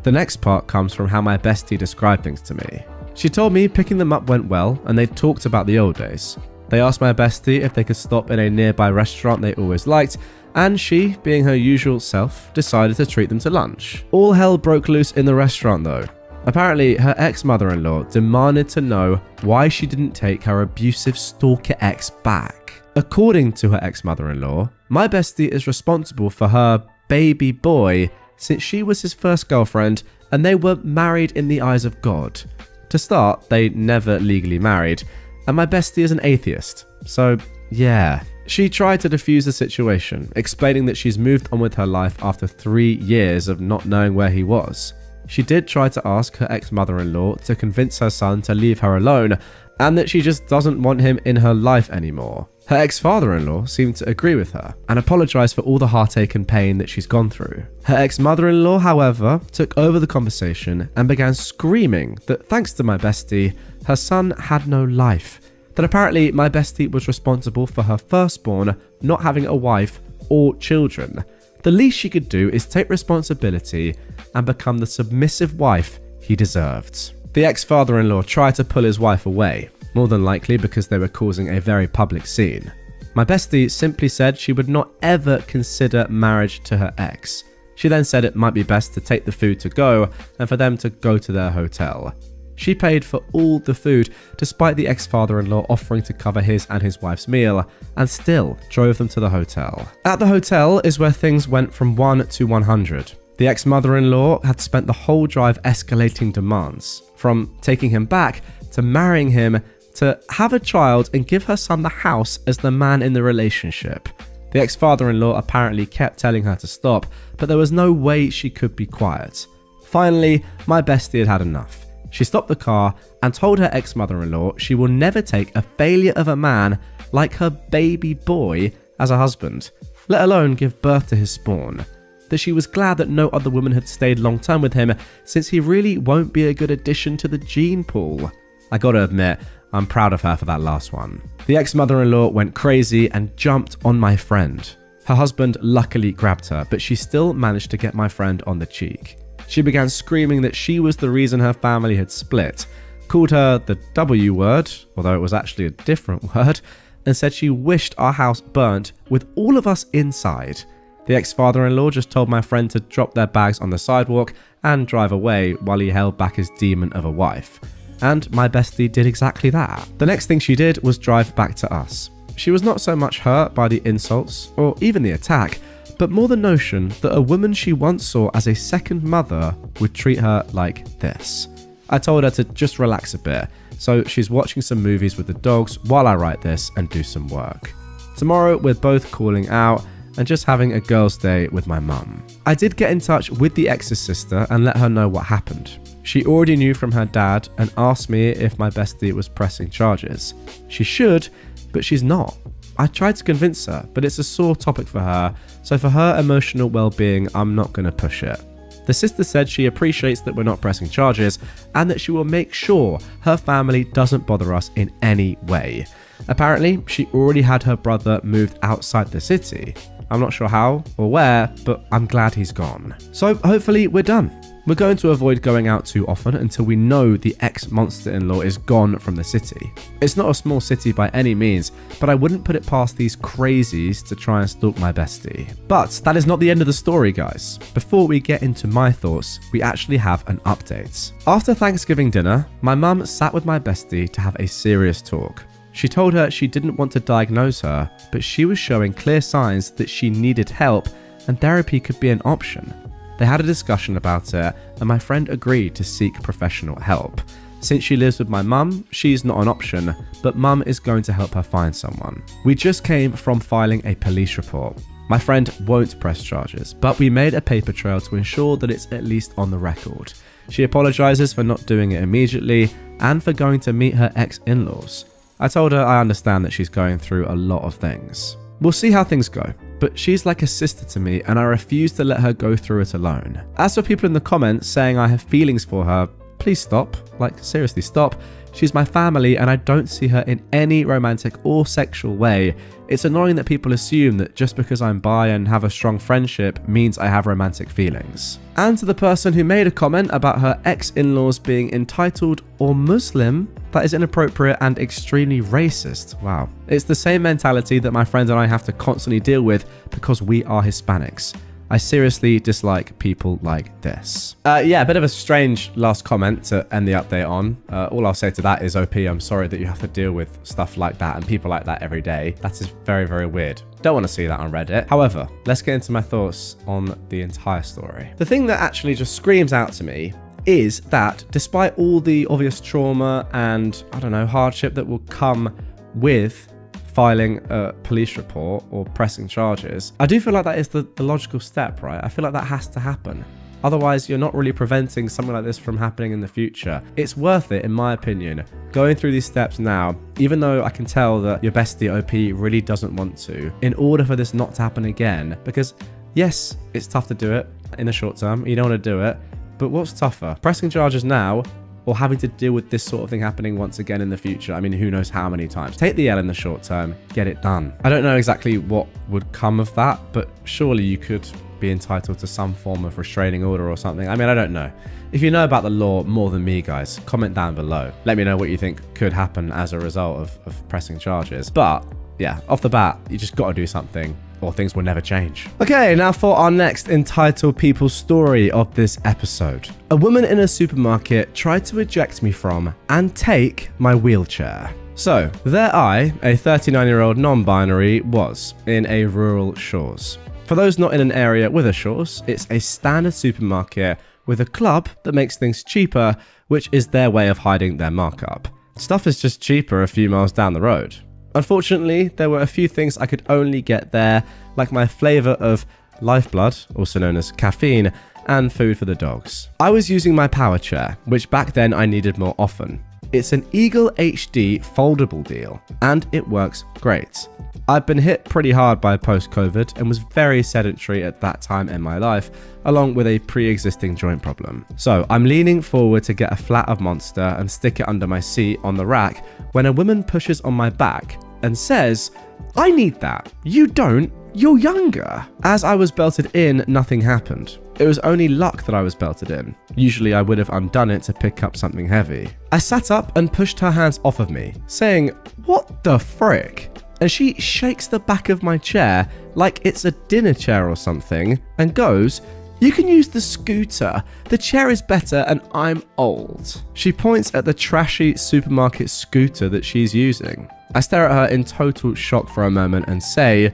The next part comes from how my bestie described things to me. She told me picking them up went well and they talked about the old days. They asked my bestie if they could stop in a nearby restaurant they always liked, and she, being her usual self, decided to treat them to lunch. All hell broke loose in the restaurant though. Apparently, her ex-mother-in-law demanded to know why she didn't take her abusive stalker ex back. According to her ex-mother-in-law, my bestie is responsible for her baby boy since she was his first girlfriend and they were married in the eyes of God. To start, they never legally married, and my bestie is an atheist, so yeah. She tried to defuse the situation, explaining that she's moved on with her life after 3 years of not knowing where he was. She did try to ask her ex-mother-in-law to convince her son to leave her alone, and that she just doesn't want him in her life anymore. Her ex-father-in-law seemed to agree with her and apologized for all the heartache and pain that she's gone through. Her ex-mother-in-law, however, took over the conversation and began screaming that thanks to my bestie, her son had no life. That apparently my bestie was responsible for her firstborn not having a wife or children. The least she could do is take responsibility and become the submissive wife he deserved. The ex-father-in-law tried to pull his wife away, more than likely because they were causing a very public scene. My bestie simply said she would not ever consider marriage to her ex. She then said it might be best to take the food to go and for them to go to their hotel. She paid for all the food despite the ex-father-in-law offering to cover his and his wife's meal, and still drove them to the hotel. At the hotel is where things went from 1 to 100. The ex-mother-in-law had spent the whole drive escalating demands, from taking him back to marrying him to have a child and give her son the house as the man in the relationship. The ex-father-in-law apparently kept telling her to stop, but there was no way she could be quiet. Finally, my bestie had had enough. She stopped the car and told her ex-mother-in-law she will never take a failure of a man like her baby boy as a husband, let alone give birth to his spawn. That she was glad that no other woman had stayed long term with him, since he really won't be a good addition to the gene pool. I gotta admit, I'm proud of her for that last one. The ex-mother-in-law went crazy and jumped on my friend. Her husband luckily grabbed her, but she still managed to get my friend on the cheek. She began screaming that she was the reason her family had split, called her the W word, although it was actually a different word, and said she wished our house burnt with all of us inside. The ex-father-in-law just told my friend to drop their bags on the sidewalk and drive away while he held back his demon of a wife. And my bestie did exactly that. The next thing she did was drive back to us. She was not so much hurt by the insults or even the attack, but more the notion that a woman she once saw as a second mother would treat her like this. I told her to just relax a bit, so she's watching some movies with the dogs while I write this and do some work. Tomorrow we're both calling out and just having a girls' day with my mum. I did get in touch with the ex's sister and let her know what happened. She already knew from her dad and asked me if my bestie was pressing charges. She should, but she's not. I tried to convince her, but it's a sore topic for her, so for her emotional well-being, I'm not going to push it. The sister said she appreciates that we're not pressing charges and that she will make sure her family doesn't bother us in any way. Apparently, she already had her brother moved outside the city. I'm not sure how or where, but I'm glad he's gone. So hopefully we're done. We're going to avoid going out too often until we know the ex-monster-in-law is gone from the city. It's not a small city by any means, but I wouldn't put it past these crazies to try and stalk my bestie. But that is not the end of the story, guys. Before we get into my thoughts, we actually have an update. After Thanksgiving dinner, my mum sat with my bestie to have a serious talk. She told her she didn't want to diagnose her, but she was showing clear signs that she needed help and therapy could be an option. They had a discussion about it and my friend agreed to seek professional help. Since she lives with my mum, she's not an option, but mum is going to help her find someone. We just came from filing a police report. My friend won't press charges, but we made a paper trail to ensure that it's at least on the record. She apologizes for not doing it immediately and for going to meet her ex-in-laws. I told her I understand that she's going through a lot of things. We'll see how things go, but she's like a sister to me and I refuse to let her go through it alone. As for people in the comments saying I have feelings for her, please stop. Like, seriously, stop. She's my family and I don't see her in any romantic or sexual way. It's annoying that people assume that just because I'm bi and have a strong friendship means I have romantic feelings. And to the person who made a comment about her ex-in-laws being entitled or Muslim, that is inappropriate and extremely racist. Wow. It's the same mentality that my friend and I have to constantly deal with because we are Hispanics. I seriously dislike people like this. Yeah, a bit of a strange last comment to end the update on. All I'll say to that is, OP, I'm sorry that you have to deal with stuff like that and people like that every day. That is very, very weird. Don't want to see that on Reddit. However, let's get into my thoughts on the entire story. The thing that actually just screams out to me is that despite all the obvious trauma and, I don't know, hardship that will come with filing a police report or pressing charges, I do feel like that is the logical step, right? I feel like that has to happen. Otherwise, you're not really preventing something like this from happening in the future. It's worth it, in my opinion, going through these steps now, even though I can tell that your bestie OP really doesn't want to, in order for this not to happen again. Because yes, it's tough to do it in the short term. You don't want to do it. But what's tougher? Pressing charges now or having to deal with this sort of thing happening once again in the future? I mean, who knows how many times. Take the L in the short term, get it done. I don't know exactly what would come of that, but surely you could be entitled to some form of restraining order or something. I mean, I don't know. If you know about the law more than me, guys, comment down below. Let me know what you think could happen as a result of pressing charges. But yeah, off the bat, you just got to do something or things will never change. Okay, now for our next entitled people story of this episode. A woman in a supermarket tried to eject me from and take my wheelchair. So there I, a 39-year-old non-binary, was in a rural Shaw's. For those not in an area with a Shaw's, it's a standard supermarket with a club that makes things cheaper, which is their way of hiding their markup. Stuff is just cheaper a few miles down the road. Unfortunately, there were a few things I could only get there, like my flavour of lifeblood, also known as caffeine, and food for the dogs. I was using my power chair, which back then I needed more often. It's an Eagle HD foldable deal, and it works great. I'd been hit pretty hard by post-COVID and was very sedentary at that time in my life, along with a pre-existing joint problem. So I'm leaning forward to get a flat of Monster and stick it under my seat on the rack when a woman pushes on my back and says, "I need that. You don't. You're younger." As I was belted in, nothing happened. It was only luck that I was belted in. Usually I would have undone it to pick up something heavy. I sat up and pushed her hands off of me, saying, "What the frick?" And she shakes the back of my chair like it's a dinner chair or something and goes, "You can use the scooter. The chair is better and I'm old." She points at the trashy supermarket scooter that she's using. I stare at her in total shock for a moment and say,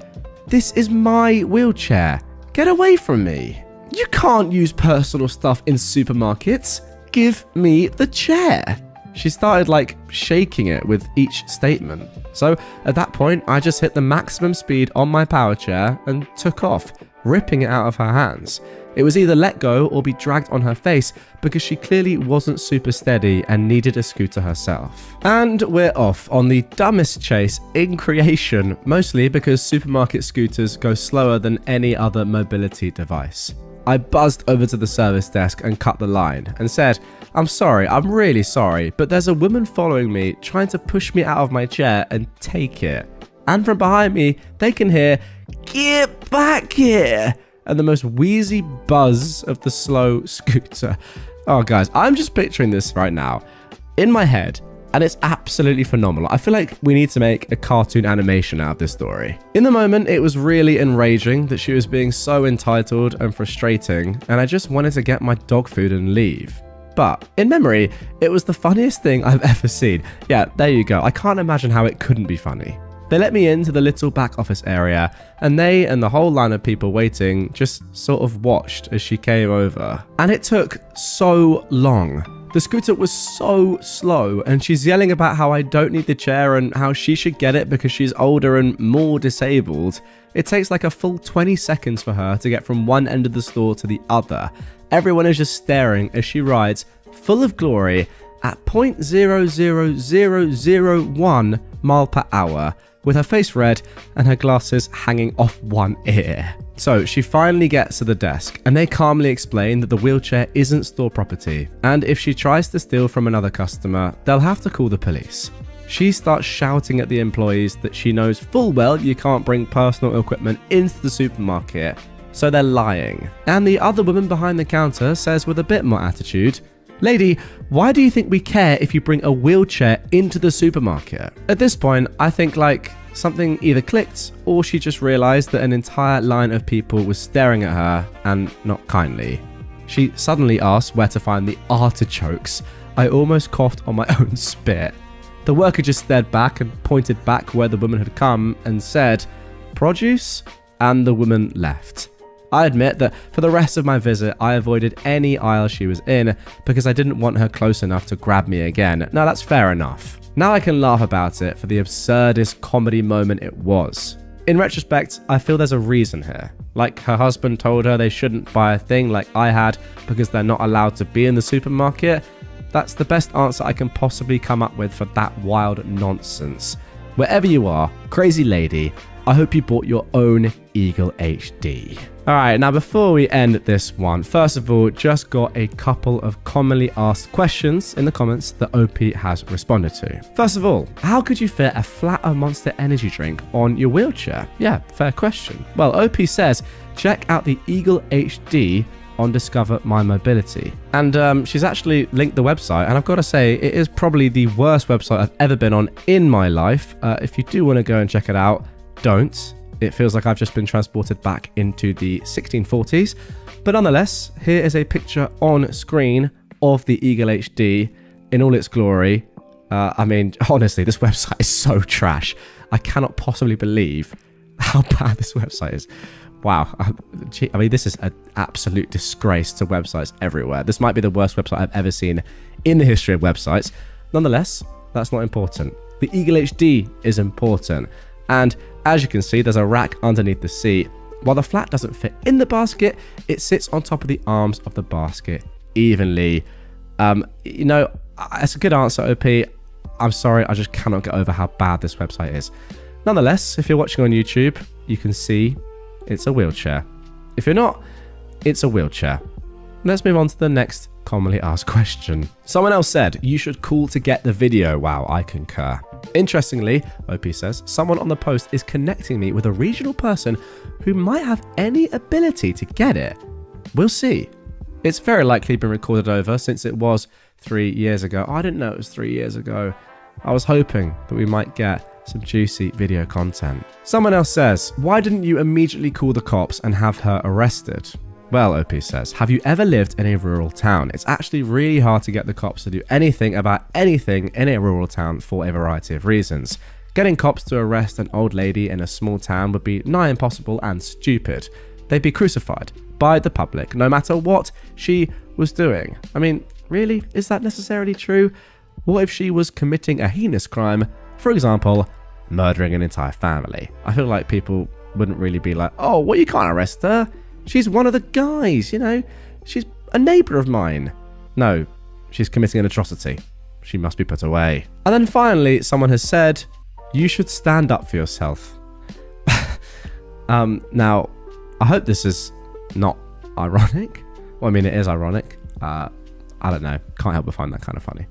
"This is my wheelchair. Get away from me. You can't use personal stuff in supermarkets. Give me the chair." She started shaking it with each statement. So at that point, I just hit the maximum speed on my power chair and took off, ripping it out of her hands. It was either let go or be dragged on her face because she clearly wasn't super steady and needed a scooter herself. And we're off on the dumbest chase in creation, mostly because supermarket scooters go slower than any other mobility device. I buzzed over to the service desk and cut the line and said, "I'm sorry, I'm really sorry, but there's a woman following me trying to push me out of my chair and take it." And from behind me, they can hear, "Get back here!" and the most wheezy buzz of the slow scooter. Oh guys, I'm just picturing this right now in my head, and it's absolutely phenomenal. I feel like we need to make a cartoon animation out of this story. In the moment, it was really enraging that she was being so entitled and frustrating, and I just wanted to get my dog food and leave. But in memory, it was the funniest thing I've ever seen. Yeah, there you go. I can't imagine how it couldn't be funny. They let me into the little back office area, and they and the whole line of people waiting just sort of watched as she came over. And it took so long. The scooter was so slow, and she's yelling about how I don't need the chair and how she should get it because she's older and more disabled. It takes like a full 20 seconds for her to get from one end of the store to the other. Everyone is just staring as she rides, full of glory, at 0.00001 mile per hour, with her face red and her glasses hanging off one ear. So she finally gets to the desk, and they calmly explain that the wheelchair isn't store property, and if she tries to steal from another customer, they'll have to call the police. She starts shouting at the employees that she knows full well you can't bring personal equipment into the supermarket, so they're lying. And the other woman behind the counter says with a bit more attitude, "Lady, why do you think we care if you bring a wheelchair into the supermarket?" At this point, I think something either clicked or she just realized that an entire line of people was staring at her, and not kindly. She suddenly asked where to find the artichokes. I almost coughed on my own spit. The worker just stared back and pointed back where the woman had come and said, "Produce?" and the woman left. I admit that for the rest of my visit, I avoided any aisle she was in because I didn't want her close enough to grab me again. Now that's fair enough. Now I can laugh about it for the absurdist comedy moment it was. In retrospect, I feel there's a reason here. Like her husband told her they shouldn't buy a thing like I had because they're not allowed to be in the supermarket. That's the best answer I can possibly come up with for that wild nonsense. Wherever you are, crazy lady, I hope you bought your own Eagle HD. Alright, now before we end this one, first of all, just got a couple of commonly asked questions in the comments that OP has responded to. First of all, how could you fit a flat of Monster energy drink on your wheelchair? Yeah, fair question. Well, OP says, check out the Eagle HD on Discover My Mobility. And she's actually linked the website, and I've got to say, it is probably the worst website I've ever been on in my life. If you do want to go and check it out, don't. It feels like I've just been transported back into the 1640s. But nonetheless, here is a picture on screen of the Eagle HD in all its glory. I mean, honestly, this website is so trash. I cannot possibly believe how bad this website is. Wow. I mean, this is an absolute disgrace to websites everywhere. This might be the worst website I've ever seen in the history of websites. Nonetheless, that's not important. The Eagle HD is important. And as you can see, there's a rack underneath the seat. While the flat doesn't fit in the basket, it sits on top of the arms of the basket evenly. It's a good answer, OP. I'm sorry, I just cannot get over how bad this website is. Nonetheless, if you're watching on YouTube, you can see it's a wheelchair. If you're not, it's a wheelchair. Let's move on to the next commonly asked question. Someone else said, you should call to get the video. Wow, I concur. Interestingly, OP says, someone on the post is connecting me with a regional person who might have any ability to get it. We'll see. It's very likely been recorded over since it was 3 years ago. I didn't know it was 3 years ago. I was hoping that we might get some juicy video content. Someone else says, why didn't you immediately call the cops and have her arrested? Well, OP says, have you ever lived in a rural town? It's actually really hard to get the cops to do anything about anything in a rural town for a variety of reasons. Getting cops to arrest an old lady in a small town would be nigh impossible and stupid. They'd be crucified by the public, no matter what she was doing. I mean, really? Is that necessarily true? What if she was committing a heinous crime? For example, murdering an entire family. I feel like people wouldn't really be like, oh, well, you can't arrest her. She's one of the guys, she's a neighbour of mine. No, she's committing an atrocity. She must be put away. And then finally, someone has said, you should stand up for yourself. Now, I hope this is not ironic. Well, I mean, it is ironic. I don't know. Can't help but find that kind of funny.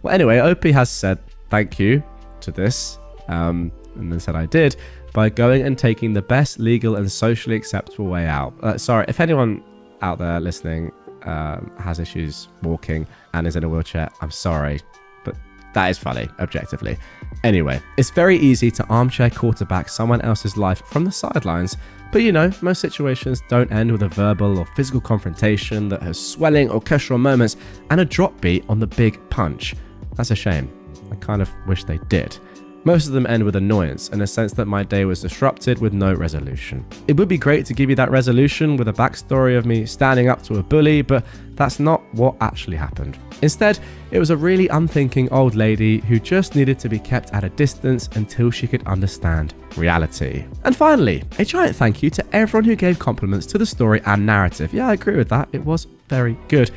Well, anyway, OP has said thank you to this, and then said I did, by going and taking the best legal and socially acceptable way out. Sorry, if anyone out there listening has issues walking and is in a wheelchair, I'm sorry, but that is funny, objectively. Anyway, it's very easy to armchair quarterback someone else's life from the sidelines, but most situations don't end with a verbal or physical confrontation that has swelling orchestral moments and a drop beat on the big punch. That's a shame. I kind of wish they did. Most of them end with annoyance and a sense that my day was disrupted with no resolution. It would be great to give you that resolution with a backstory of me standing up to a bully, but that's not what actually happened. Instead, it was a really unthinking old lady who just needed to be kept at a distance until she could understand reality. And finally, a giant thank you to everyone who gave compliments to the story and narrative. Yeah, I agree with that. It was very good.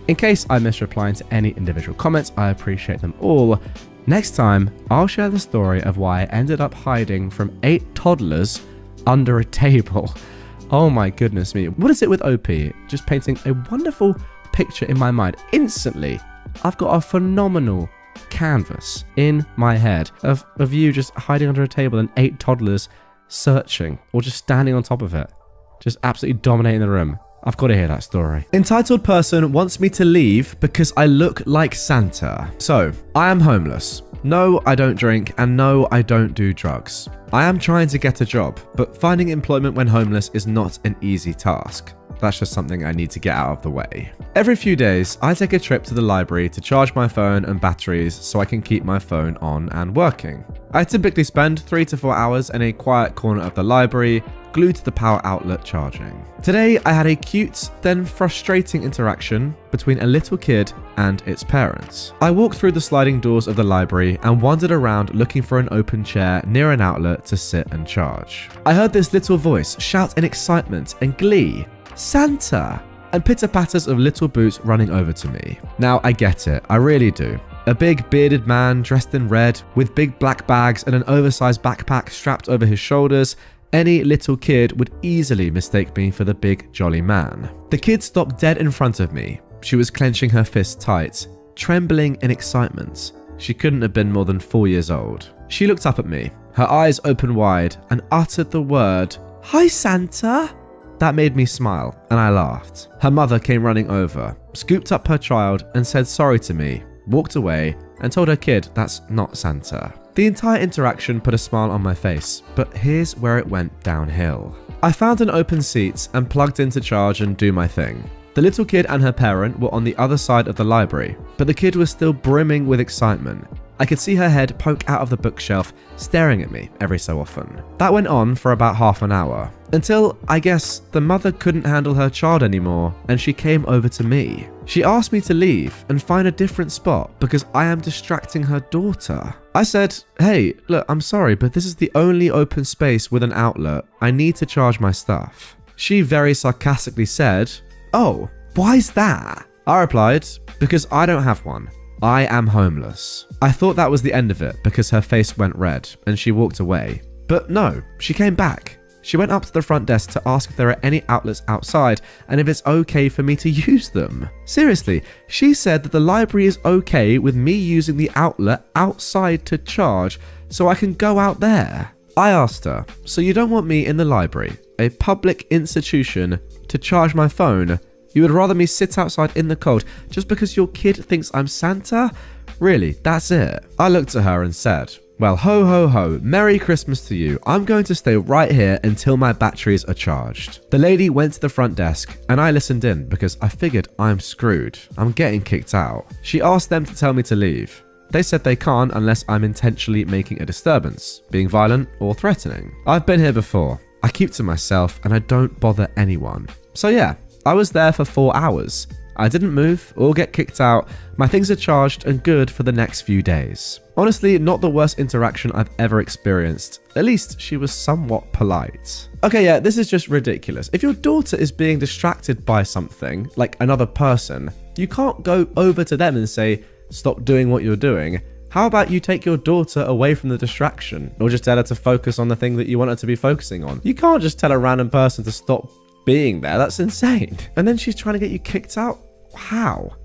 In case I missed replying to any individual comments, I appreciate them all. Next time, I'll share the story of why I ended up hiding from 8 toddlers under a table. Oh my goodness me. What is it with OP? Just painting a wonderful picture in my mind. Instantly, I've got a phenomenal canvas in my head of you just hiding under a table and 8 toddlers searching or just standing on top of it. Just absolutely dominating the room. I've got to hear that story. Entitled person wants me to leave because I look like Santa. So, I am homeless. No, I don't drink, and no, I don't do drugs. I am trying to get a job, but finding employment when homeless is not an easy task. That's just something I need to get out of the way. Every few days, I take a trip to the library to charge my phone and batteries so I can keep my phone on and working. I typically spend 3 to 4 hours in a quiet corner of the library, glued to the power outlet charging. Today, I had a cute, then frustrating interaction between a little kid and its parents. I walked through the sliding doors of the library and wandered around looking for an open chair near an outlet to sit and charge. I heard this little voice shout in excitement and glee, "Santa!" and pitter-patters of little boots running over to me. Now, I get it, I really do. A big bearded man dressed in red with big black bags and an oversized backpack strapped over his shoulders. Any little kid would easily mistake me for the big jolly man. The kid stopped dead in front of me. She was clenching her fists tight, trembling in excitement. She couldn't have been more than 4 years old. She looked up at me, her eyes open wide, and uttered the word, "Hi, Santa." That made me smile, and I laughed. Her mother came running over, scooped up her child, and said sorry to me, walked away, and told her kid that's not Santa. The entire interaction put a smile on my face, but here's where it went downhill. I found an open seat and plugged in to charge and do my thing. The little kid and her parent were on the other side of the library, but the kid was still brimming with excitement. I could see her head poke out of the bookshelf, staring at me every so often. That went on for about half an hour, until, I guess, the mother couldn't handle her child anymore, and she came over to me. She asked me to leave and find a different spot because I am distracting her daughter. I said, hey, look, I'm sorry, but this is the only open space with an outlet. I need to charge my stuff. She very sarcastically said, oh, why's that? I replied, because I don't have one. I am homeless. I thought that was the end of it because her face went red and she walked away. But no, she came back. She went up to the front desk to ask if there are any outlets outside and if it's okay for me to use them. Seriously, she said that the library is okay with me using the outlet outside to charge so I can go out there. I asked her, so you don't want me in the library, a public institution, to charge my phone? You would rather me sit outside in the cold just because your kid thinks I'm Santa? Really, that's it? I looked at her and said, well, ho ho ho, Merry Christmas to you. I'm going to stay right here until my batteries are charged. The lady went to the front desk and I listened in because I figured I'm screwed. I'm getting kicked out. She asked them to tell me to leave. They said they can't unless I'm intentionally making a disturbance, being violent or threatening. I've been here before. I keep to myself and I don't bother anyone. So yeah, I was there for 4 hours. I didn't move or get kicked out. My things are charged and good for the next few days. Honestly, not the worst interaction I've ever experienced. At least she was somewhat polite. Okay, yeah, this is just ridiculous. If your daughter is being distracted by something, like another person, you can't go over to them and say, stop doing what you're doing. How about you take your daughter away from the distraction? Or just tell her to focus on the thing that you want her to be focusing on. You can't just tell a random person to stop being there. That's insane. And then she's trying to get you kicked out. How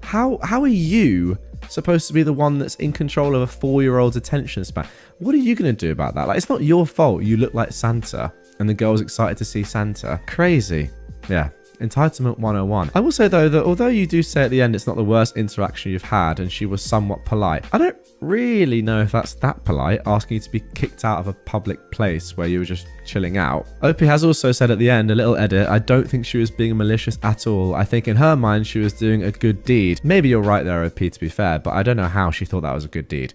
are you supposed to be the one that's in control of a 4-year-old's attention span? What are you going to do about that? Like, it's not your fault you look like Santa and the girl's excited to see Santa. Crazy. Yeah. Entitlement 101. I will say though that although you do say at the end it's not the worst interaction you've had and she was somewhat polite, I don't really know if that's that polite, asking you to be kicked out of a public place where you were just chilling out. Opie has also said at the end, a little edit, I don't think she was being malicious at all. I think in her mind she was doing a good deed. Maybe you're right there, OP, to be fair, but I don't know how she thought that was a good deed.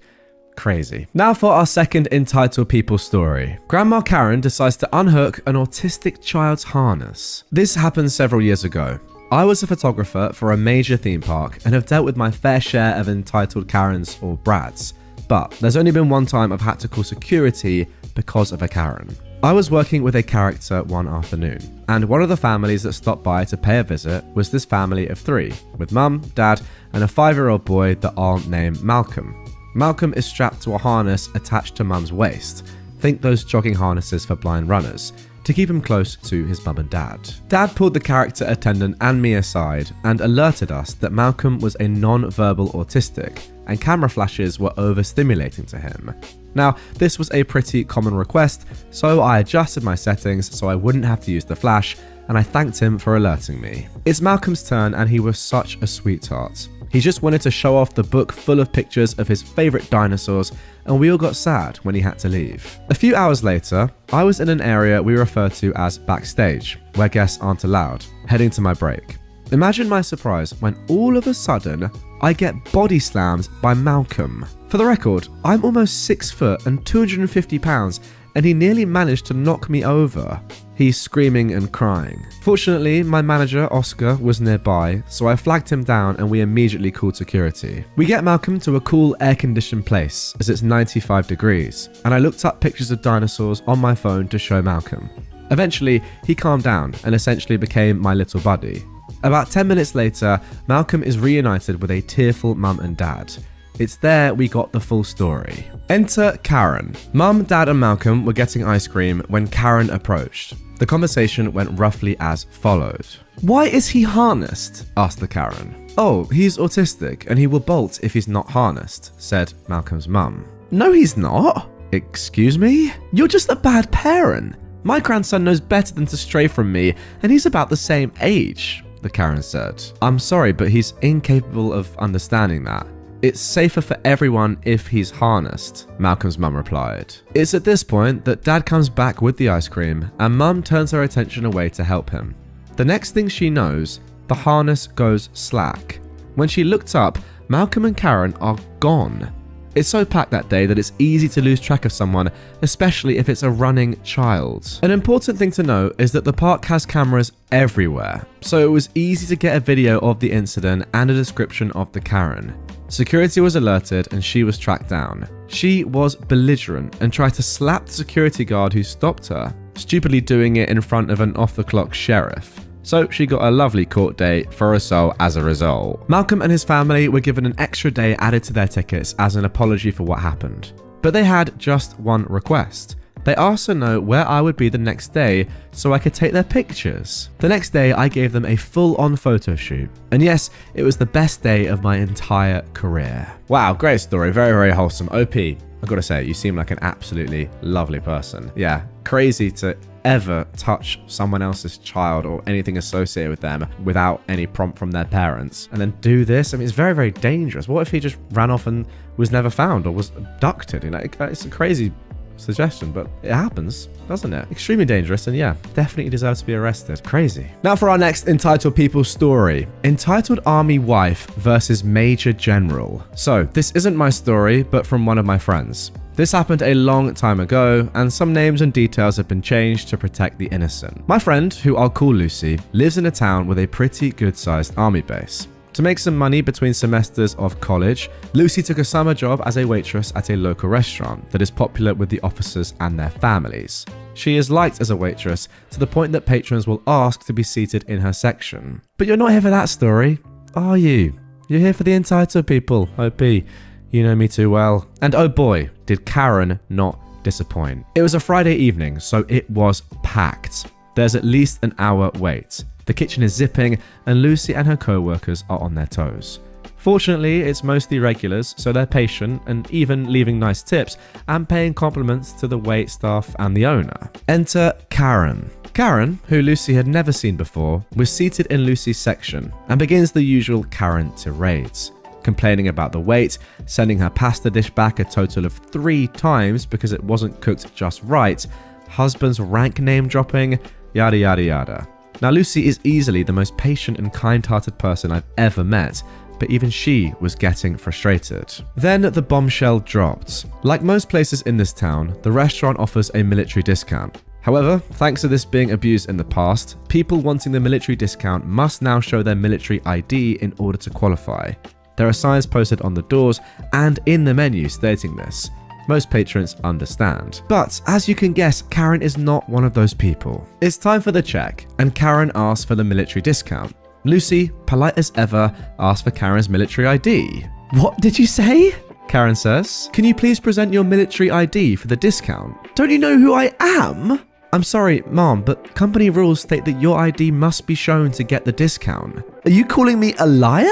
Crazy. Now for our second entitled people story. Grandma Karen decides to unhook an autistic child's harness. This happened several years ago. I was a photographer for a major theme park and have dealt with my fair share of entitled Karens or Brads, but there's only been one time I've had to call security because of a Karen. I was working with a character one afternoon, and one of the families that stopped by to pay a visit was this family of 3, with mum, dad, and a 5-year-old boy that I'll name Malcolm. Malcolm is strapped to a harness attached to mum's waist. Think those jogging harnesses for blind runners, to keep him close to his mum and dad. Dad pulled the character attendant and me aside and alerted us that Malcolm was a non-verbal autistic and camera flashes were overstimulating to him. Now, this was a pretty common request, so I adjusted my settings so I wouldn't have to use the flash, and I thanked him for alerting me. It's Malcolm's turn and he was such a sweetheart. He just wanted to show off the book full of pictures of his favourite dinosaurs, and we all got sad when he had to leave. A few hours later, I was in an area we refer to as backstage, where guests aren't allowed, heading to my break. Imagine my surprise when all of a sudden, I get body slammed by Malcolm. For the record, I'm almost 6 foot and 250 pounds, and he nearly managed to knock me over. He's screaming and crying. Fortunately, my manager, Oscar, was nearby, so I flagged him down and we immediately called security. We get Malcolm to a cool air-conditioned place, as it's 95 degrees, and I looked up pictures of dinosaurs on my phone to show Malcolm. Eventually, he calmed down and essentially became my little buddy. About 10 minutes later, Malcolm is reunited with a tearful mum and dad. It's there we got the full story. Enter Karen. Mum, Dad and Malcolm were getting ice cream when Karen approached. The conversation went roughly as followed. Why is he harnessed? Asked the Karen. Oh, he's autistic and he will bolt if he's not harnessed, said Malcolm's mum. No, he's not. Excuse me? You're just a bad parent. My grandson knows better than to stray from me and he's about the same age, the Karen said. I'm sorry, but he's incapable of understanding that. It's safer for everyone if he's harnessed, Malcolm's mum replied. It's at this point that Dad comes back with the ice cream and Mum turns her attention away to help him. The next thing she knows, the harness goes slack. When she looked up, Malcolm and Karen are gone. It's so packed that day that it's easy to lose track of someone, especially if it's a running child. An important thing to note is that the park has cameras everywhere, so it was easy to get a video of the incident and a description of the Karen. Security was alerted and she was tracked down. She was belligerent and tried to slap the security guard who stopped her, stupidly doing it in front of an off-the-clock sheriff. So she got a lovely court date for assault as a result. Malcolm and his family were given an extra day added to their tickets as an apology for what happened. But they had just one request. They asked to know where I would be the next day so I could take their pictures. The next day, I gave them a full-on photo shoot. And yes, it was the best day of my entire career. Wow, great story. Very, very wholesome. OP, I've got to say, you seem like an absolutely lovely person. Yeah, crazy to ever touch someone else's child or anything associated with them without any prompt from their parents and then do this. I mean, it's very, very dangerous. What if he just ran off and was never found or was abducted? You know, it's a crazy suggestion, but it happens, doesn't it? Extremely dangerous, and yeah, definitely deserves to be arrested. Crazy. Now for our next Entitled People story. Entitled Army Wife versus Major General. So this isn't my story, but from one of my friends. This happened a long time ago, and some names and details have been changed to protect the innocent. My friend, who I'll call Lucy, lives in a town with a pretty good-sized army base. To make some money between semesters of college, Lucy took a summer job as a waitress at a local restaurant that is popular with the officers and their families. She is liked as a waitress to the point that patrons will ask to be seated in her section. But you're not here for that story, are you? You're here for the entitled people, OP. You know me too well. And oh boy, did Karen not disappoint. It was a Friday evening, so it was packed. There's at least an hour wait. The kitchen is zipping, and Lucy and her co-workers are on their toes. Fortunately, it's mostly regulars, so they're patient and even leaving nice tips and paying compliments to the wait staff and the owner. Enter Karen. Karen, who Lucy had never seen before, was seated in Lucy's section and begins the usual Karen tirades, complaining about the wait, sending her pasta dish back a total of 3 times because it wasn't cooked just right, husband's rank name dropping, yada yada yada. Now Lucy is easily the most patient and kind-hearted person I've ever met, but even she was getting frustrated. Then the bombshell dropped. Like most places in this town, the restaurant offers a military discount. However, thanks to this being abused in the past, people wanting the military discount must now show their military ID in order to qualify. There are signs posted on the doors and in the menu stating this. Most patrons understand. But as you can guess, Karen is not one of those people. It's time for the check, and Karen asks for the military discount. Lucy, polite as ever, asks for Karen's military ID. What did you say? Karen says. Can you please present your military ID for the discount? Don't you know who I am? I'm sorry, Mom, but company rules state that your ID must be shown to get the discount. Are you calling me a liar?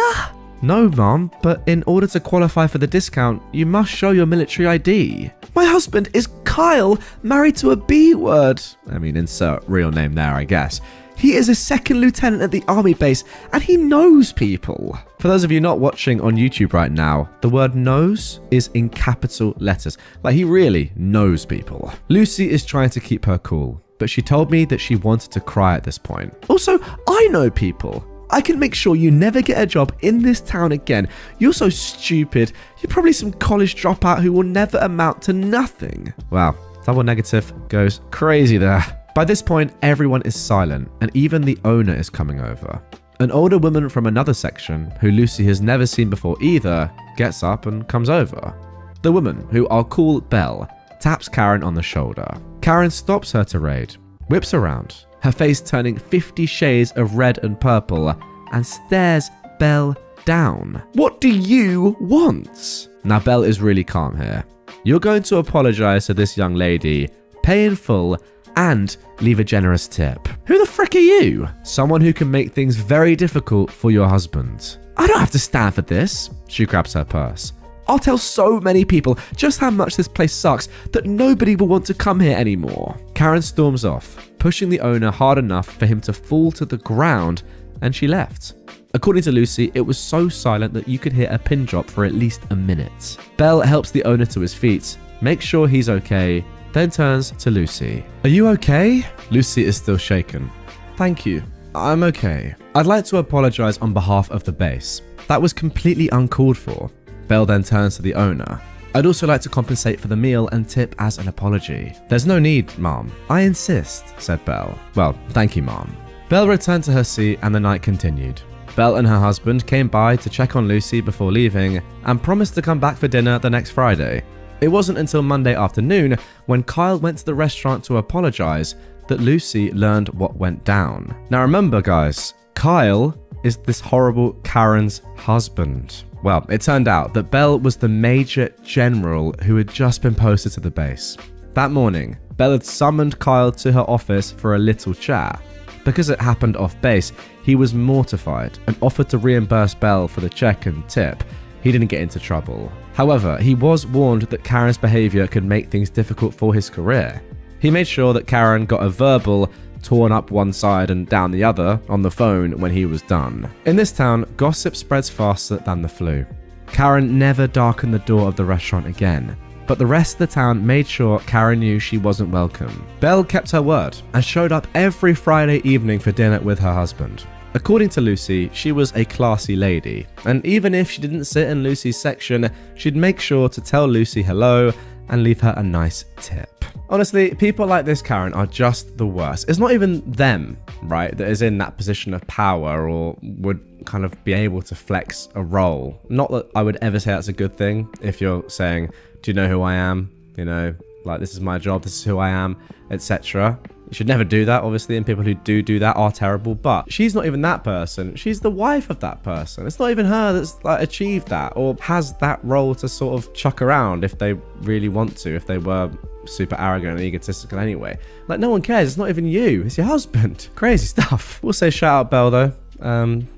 No, Mom, but in order to qualify for the discount, you must show your military ID. My husband is Kyle, married to a B word. I mean, insert real name there, I guess. He is a 2nd lieutenant at the army base, and he knows people. For those of you not watching on YouTube right now, the word knows is in capital letters. Like, he really knows people. Lucy is trying to keep her cool, but she told me that she wanted to cry at this point. Also, I know people. I can make sure you never get a job in this town again. You're so stupid. You're probably some college dropout who will never amount to nothing. Wow, double negative goes crazy there. By this point, everyone is silent, and even the owner is coming over. An older woman from another section, who Lucy has never seen before either, gets up and comes over. The woman, who I'll call Belle, taps Karen on the shoulder. Karen stops her tirade, whips around, her face turning 50 shades of red and purple, and stares Belle down. What do you want? Now Belle is really calm here. You're going to apologize to this young lady, pay in full, and leave a generous tip. Who the frick are you? Someone who can make things very difficult for your husband. I don't have to stand for this. She grabs her purse. I'll tell so many people just how much this place sucks that nobody will want to come here anymore. Karen storms off, pushing the owner hard enough for him to fall to the ground, and she left. According to Lucy, it was so silent that you could hear a pin drop for at least a minute. Belle helps the owner to his feet, makes sure he's okay, then turns to Lucy. Are you okay? Lucy is still shaken. Thank you. I'm okay. I'd like to apologize on behalf of the base. That was completely uncalled for. Belle then turns to the owner. I'd also like to compensate for the meal and tip as an apology. There's no need, Mom. I insist, said Belle. Well, thank you, Mom. Belle returned to her seat and the night continued. Belle and her husband came by to check on Lucy before leaving and promised to come back for dinner the next Friday. It wasn't until Monday afternoon, when Kyle went to the restaurant to apologize, that Lucy learned what went down. Now remember, guys, Kyle is this horrible Karen's husband. Well, it turned out that Belle was the Major General who had just been posted to the base. That morning, Belle had summoned Kyle to her office for a little chat. Because it happened off base, he was mortified and offered to reimburse Belle for the check and tip. He didn't get into trouble. However, he was warned that Karen's behavior could make things difficult for his career. He made sure that Karen got a verbal, torn up one side and down the other, on the phone when he was done. In this town, gossip spreads faster than the flu. Karen never darkened the door of the restaurant again, but the rest of the town made sure Karen knew she wasn't welcome. Belle kept her word and showed up every Friday evening for dinner with her husband. According to Lucy, she was a classy lady, and even if she didn't sit in Lucy's section, she'd make sure to tell Lucy hello and leave her a nice tip. Honestly, people like this Karen are just the worst. It's not even them, right, that is in that position of power or would kind of be able to flex a role. Not that I would ever say that's a good thing if you're saying, do you know who I am? You know, like, this is my job, this is who I am, etc. You should never do that, obviously, and people who do that are terrible, but she's not even that person. She's the wife of that person. It's not even her that's like achieved that or has that role to sort of chuck around if they really want to, if they were super arrogant and egotistical anyway. Like, no one cares. It's not even you. It's your husband. Crazy stuff. We'll say shout out Belle, though.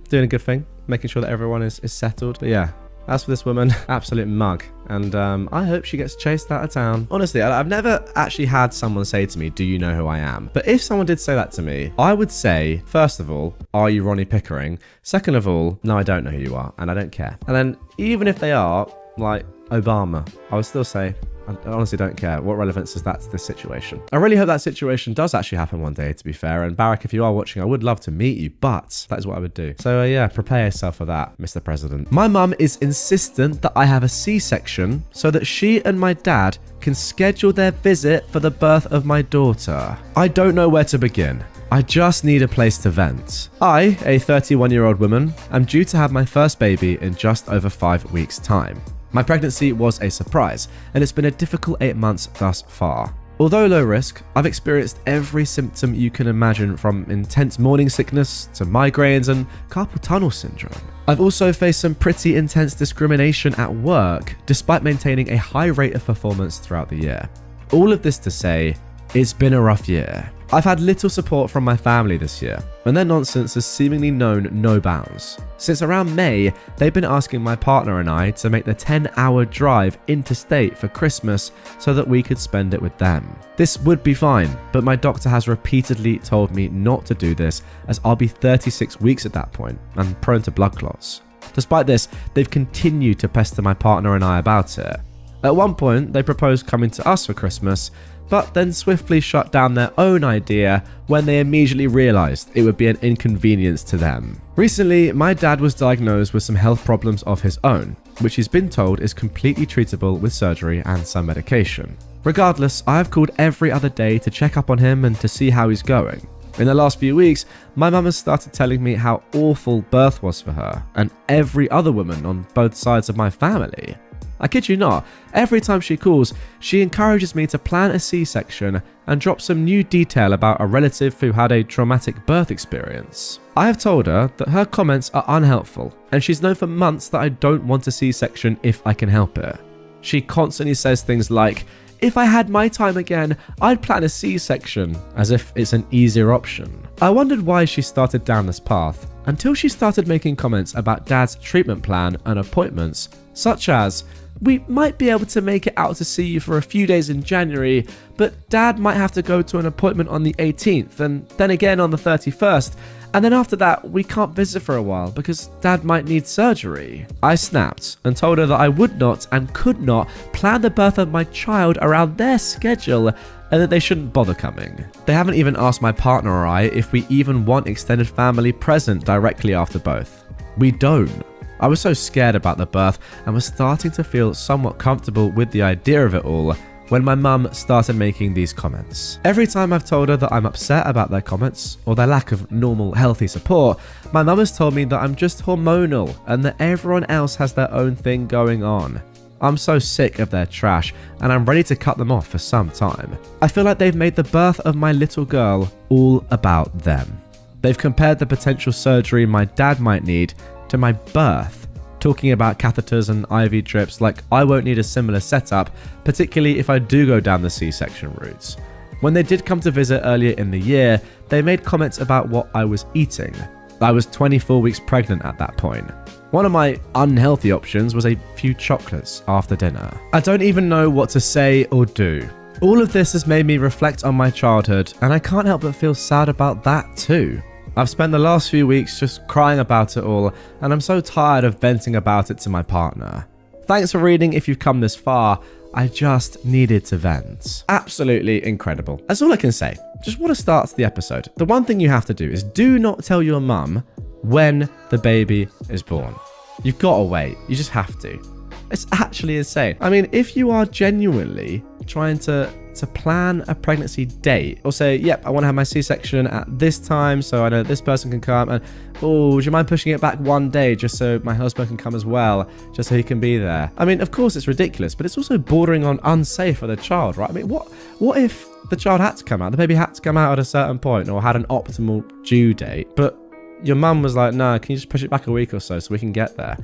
Doing a good thing, making sure that everyone is settled. But yeah, as for this woman, absolute mug. And I hope she gets chased out of town. Honestly, I've never actually had someone say to me, do you know who I am? But if someone did say that to me, I would say, first of all, are you Ronnie Pickering? Second of all, no, I don't know who you are, and I don't care. And then even if they are, like Obama, I would still say, I honestly don't care. What relevance is that to this situation? I really hope that situation does actually happen one day, to be fair. And Barack, if you are watching, I would love to meet you, but that is what I would do. So yeah, prepare yourself for that, Mr. President. My mum is insistent that I have a C-section so that she and my dad can schedule their visit for the birth of my daughter. I don't know where to begin. I just need a place to vent. I, a 31-year-old woman, am due to have my first baby in just over 5 weeks' time. My pregnancy was a surprise, and it's been a difficult 8 months thus far. Although low risk, I've experienced every symptom you can imagine, from intense morning sickness to migraines and carpal tunnel syndrome. I've also faced some pretty intense discrimination at work, despite maintaining a high rate of performance throughout the year. All of this to say, it's been a rough year. I've had little support from my family this year, and their nonsense has seemingly known no bounds. Since around May, they've been asking my partner and I to make the 10-hour drive interstate for Christmas so that we could spend it with them. This would be fine, but my doctor has repeatedly told me not to do this, as I'll be 36 weeks at that point and prone to blood clots. Despite this, they've continued to pester my partner and I about it. At one point, they proposed coming to us for Christmas, but then swiftly shut down their own idea when they immediately realized it would be an inconvenience to them. Recently, my dad was diagnosed with some health problems of his own, which he's been told is completely treatable with surgery and some medication. Regardless, I have called every other day to check up on him and to see how he's going. In the last few weeks, my mum has started telling me how awful birth was for her and every other woman on both sides of my family. I kid you not, every time she calls, she encourages me to plan a C-section and drop some new detail about a relative who had a traumatic birth experience. I have told her that her comments are unhelpful, and she's known for months that I don't want a C-section if I can help it. She constantly says things like, if I had my time again, I'd plan a C-section, as if it's an easier option. I wondered why she started down this path, until she started making comments about Dad's treatment plan and appointments, such as, we might be able to make it out to see you for a few days in January, but Dad might have to go to an appointment on the 18th and then again on the 31st, and then after that we can't visit for a while because Dad might need surgery. I snapped and told her that I would not and could not plan the birth of my child around their schedule and that they shouldn't bother coming. They haven't even asked my partner or I if we even want extended family present directly after both. We don't. I was so scared about the birth and was starting to feel somewhat comfortable with the idea of it all when my mum started making these comments. Every time I've told her that I'm upset about their comments or their lack of normal, healthy support, my mum has told me that I'm just hormonal and that everyone else has their own thing going on. I'm so sick of their trash and I'm ready to cut them off for some time. I feel like they've made the birth of my little girl all about them. They've compared the potential surgery my dad might need to my birth, talking about catheters and IV drips like I won't need a similar setup, particularly if I do go down the C-section route. When they did come to visit earlier in the year, they made comments about what I was eating. I was 24 weeks pregnant at that point. One of my unhealthy options was a few chocolates after dinner. I don't even know what to say or do. All of this has made me reflect on my childhood, and I can't help but feel sad about that too. I've spent the last few weeks just crying about it all, and I'm so tired of venting about it to my partner. Thanks for reading if you've come this far. I just needed to vent. Absolutely incredible. That's all I can say. Just what a start to the episode. The one thing you have to do is do not tell your mum when the baby is born. You've got to wait. You just have to. It's actually insane. I mean, if you are genuinely trying to plan a pregnancy date or say, yep, I want to have my C-section at this time so I know this person can come, and oh, would you mind pushing it back one day just so my husband can come as well, just so he can be there? I mean, of course it's ridiculous, but it's also bordering on unsafe for the child, right? I mean, what if the child had to come out, the baby had to come out at a certain point or had an optimal due date, but your mum was like, no, can you just push it back a week or so we can get there?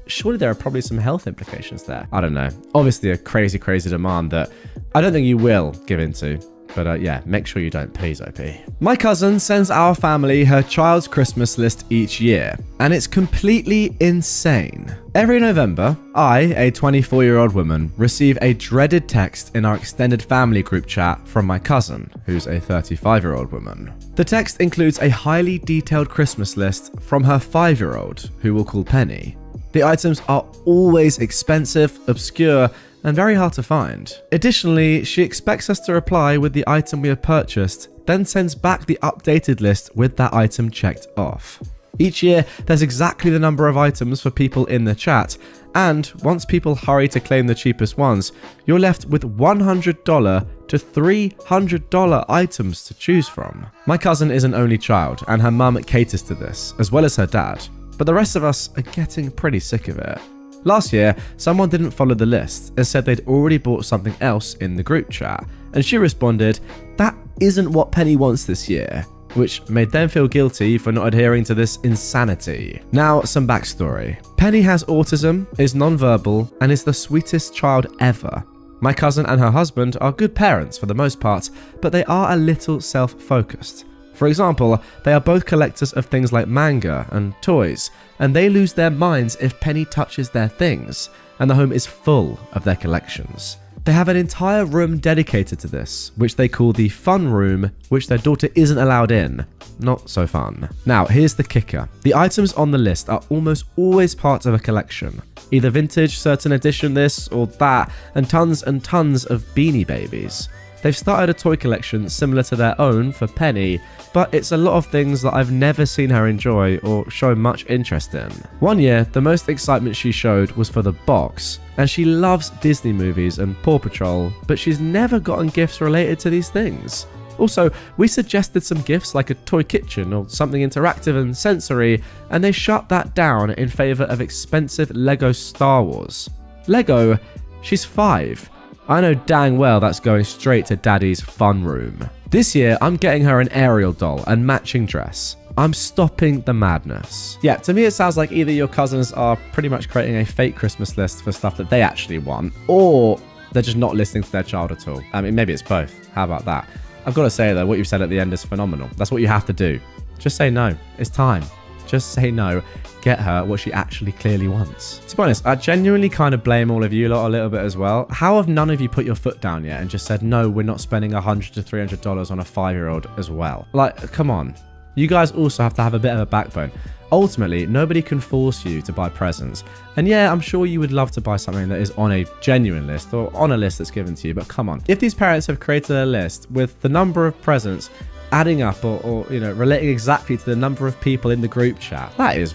Surely there are probably some health implications there. I don't know. Obviously a crazy demand that I don't think you will give into. But yeah, make sure you don't, please, OP. My cousin sends our family her child's Christmas list each year, and it's completely insane. Every November, I, a 24-year-old woman, receive a dreaded text in our extended family group chat from my cousin, who's a 35-year-old woman. The text includes a highly detailed Christmas list from her 5-year-old, who we'll call Penny. The items are always expensive, obscure, and very hard to find. Additionally, she expects us to reply with the item we have purchased, then sends back the updated list with that item checked off. Each year, there's exactly the number of items for people in the chat, and once people hurry to claim the cheapest ones, you're left with $100 to $300 items to choose from. My cousin is an only child, and her mum caters to this, as well as her dad, but the rest of us are getting pretty sick of it. Last year, someone didn't follow the list and said they'd already bought something else in the group chat, and she responded, "That isn't what Penny wants this year," which made them feel guilty for not adhering to this insanity. Now, some backstory. Penny has autism, is nonverbal, and is the sweetest child ever. My cousin and her husband are good parents for the most part, but they are a little self-focused. For example, they are both collectors of things like manga and toys, and they lose their minds if Penny touches their things, and the home is full of their collections. They have an entire room dedicated to this, which they call the fun room, which their daughter isn't allowed in. Not so fun. Now, here's the kicker. The items on the list are almost always part of a collection. Either vintage, certain edition this or that, and tons of Beanie Babies. They've started a toy collection similar to their own for Penny, but it's a lot of things that I've never seen her enjoy or show much interest in. One year, the most excitement she showed was for the box, and she loves Disney movies and Paw Patrol, but she's never gotten gifts related to these things. Also, we suggested some gifts like a toy kitchen or something interactive and sensory, and they shut that down in favour of expensive Lego Star Wars. Lego? She's 5. I know dang well that's going straight to Daddy's fun room. This year, I'm getting her an Ariel doll and matching dress. I'm stopping the madness. Yeah, to me it sounds like either your cousins are pretty much creating a fake Christmas list for stuff that they actually want, or they're just not listening to their child at all. I mean, maybe it's both. How about that? I've got to say though, what you've said at the end is phenomenal. That's what you have to do. Just say no. It's time. Just say no. Get her what she actually clearly wants. To be honest, I genuinely kind of blame all of you lot a little bit as well. How have none of you put your foot down yet and just said, no, we're not spending $100 to $300 on a 5-year-old as well? Like, come on. You guys also have to have a bit of a backbone. Ultimately, nobody can force you to buy presents. And yeah, I'm sure you would love to buy something that is on a genuine list or on a list that's given to you, but come on. If these parents have created a list with the number of presents adding up or you know, relating exactly to the number of people in the group chat, that is,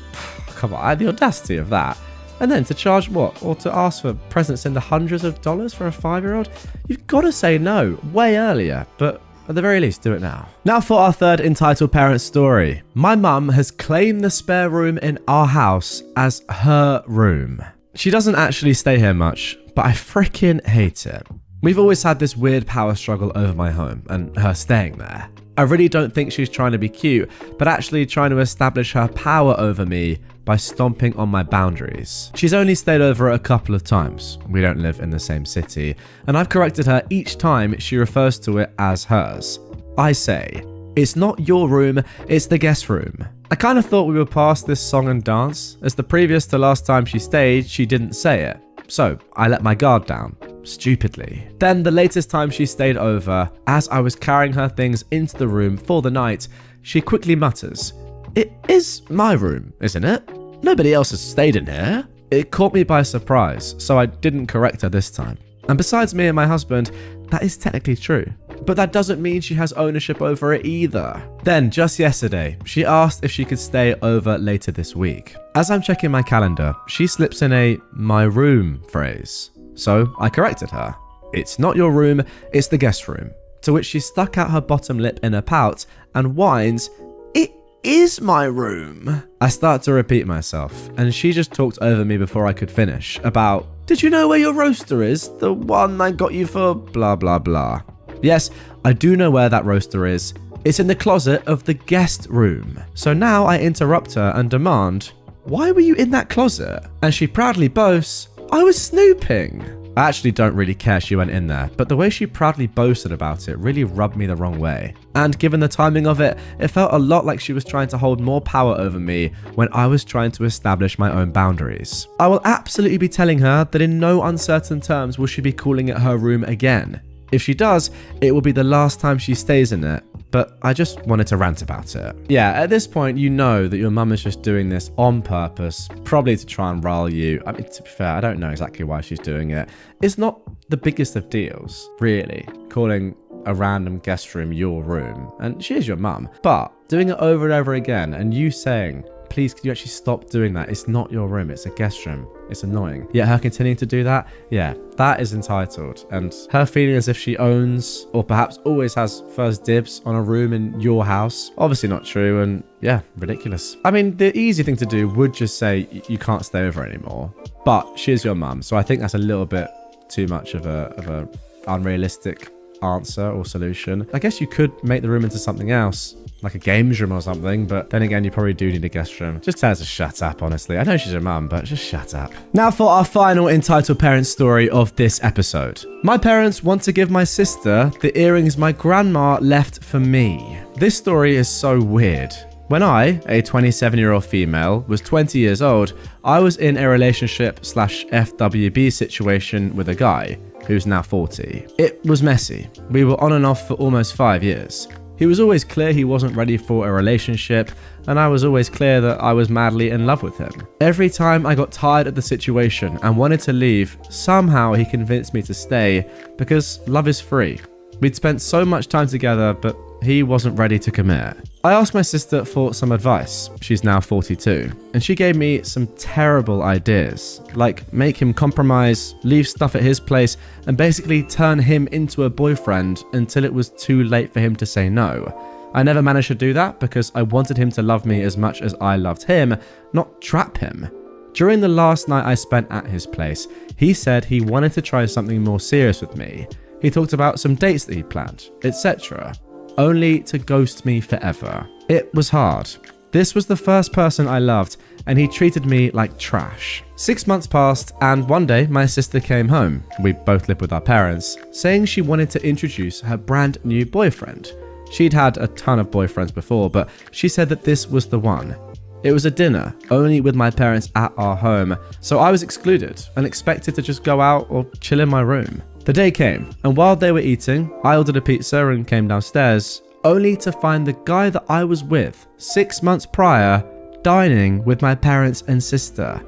come on, the audacity of that. And then to charge what? Or to ask for presents in the hundreds of dollars for a 5-year-old? You've got to say no way earlier, but at the very least, do it now. Now for our third entitled parent story. My mum has claimed the spare room in our house as her room. She doesn't actually stay here much, but I freaking hate it. We've always had this weird power struggle over my home and her staying there. I really don't think she's trying to be cute, but actually trying to establish her power over me by stomping on my boundaries. She's only stayed over a couple of times. We don't live in the same city, and I've corrected her each time she refers to it as hers. I say, it's not your room, it's the guest room. I kind of thought we were past this song and dance, as the previous to last time she stayed, she didn't say it. So I let my guard down, stupidly. Then the latest time she stayed over, as I was carrying her things into the room for the night, she quickly mutters, "It is my room, isn't it? Nobody else has stayed in here." It caught me by surprise, so I didn't correct her this time. And besides me and my husband, that is technically true. But that doesn't mean she has ownership over it either. Then, just yesterday, she asked if she could stay over later this week. As I'm checking my calendar, she slips in a "my room" phrase. So I corrected her. It's not your room, it's the guest room. To which she stuck out her bottom lip in a pout and whines, "It is my room." I start to repeat myself, and she just talked over me before I could finish about, "Did you know where your roaster is? The one I got you for blah blah blah." Yes, I do know where that roaster is. It's in the closet of the guest room. So now I interrupt her and demand, "Why were you in that closet?" And she proudly boasts, "I was snooping." I actually don't really care she went in there, but the way she proudly boasted about it really rubbed me the wrong way. And given the timing of it, it felt a lot like she was trying to hold more power over me when I was trying to establish my own boundaries. I will absolutely be telling her that in no uncertain terms will she be calling it her room again. If she does, it will be the last time she stays in it, but I just wanted to rant about it. Yeah, at this point, you know that your mum is just doing this on purpose, probably to try and rile you. I mean, to be fair, I don't know exactly why she's doing it. It's not the biggest of deals, really, calling a random guest room your room, and she is your mum, but doing it over and over again, and you saying, "Please, can you actually stop doing that? It's not your room, it's a guest room." It's annoying. Yet her continuing to do that, yeah, that is entitled. And her feeling as if she owns, or perhaps always has first dibs on a room in your house, obviously not true, and yeah, ridiculous. I mean, the easy thing to do would just say you can't stay over anymore. But she is your mum, so I think that's a little bit too much of a unrealistic answer or solution. I guess you could make the room into something else, like a games room or something, but then again, you probably do need a guest room. Just tell her to shut up, honestly. I know she's your mum, but just shut up. Now for our final entitled parent story of this episode. My parents want to give my sister the earrings my grandma left for me. This story is so weird. When I, a 27-year-old female, was 20 years old, I was in a relationship/FWB situation with a guy who's now 40. It was messy. We were on and off for almost 5 years. He was always clear he wasn't ready for a relationship, and I was always clear that I was madly in love with him. Every time I got tired of the situation and wanted to leave, somehow he convinced me to stay because love is free. We'd spent so much time together, but he wasn't ready to commit. I asked my sister for some advice. She's now 42, and she gave me some terrible ideas, like make him compromise, leave stuff at his place, and basically turn him into a boyfriend until it was too late for him to say no. I never managed to do that because I wanted him to love me as much as I loved him, not trap him. During the last night I spent at his place, he said he wanted to try something more serious with me. He talked about some dates that he planned, etc. Only to ghost me forever. It was hard. This was the first person I loved, and he treated me like trash. 6 months passed, and one day my sister came home, we both live with our parents, saying she wanted to introduce her brand new boyfriend. She'd had a ton of boyfriends before, but she said that this was the one. It was a dinner, only with my parents at our home, so I was excluded and expected to just go out or chill in my room. The day came, and while they were eating, I ordered a pizza and came downstairs, only to find the guy that I was with 6 months prior dining with my parents and sister.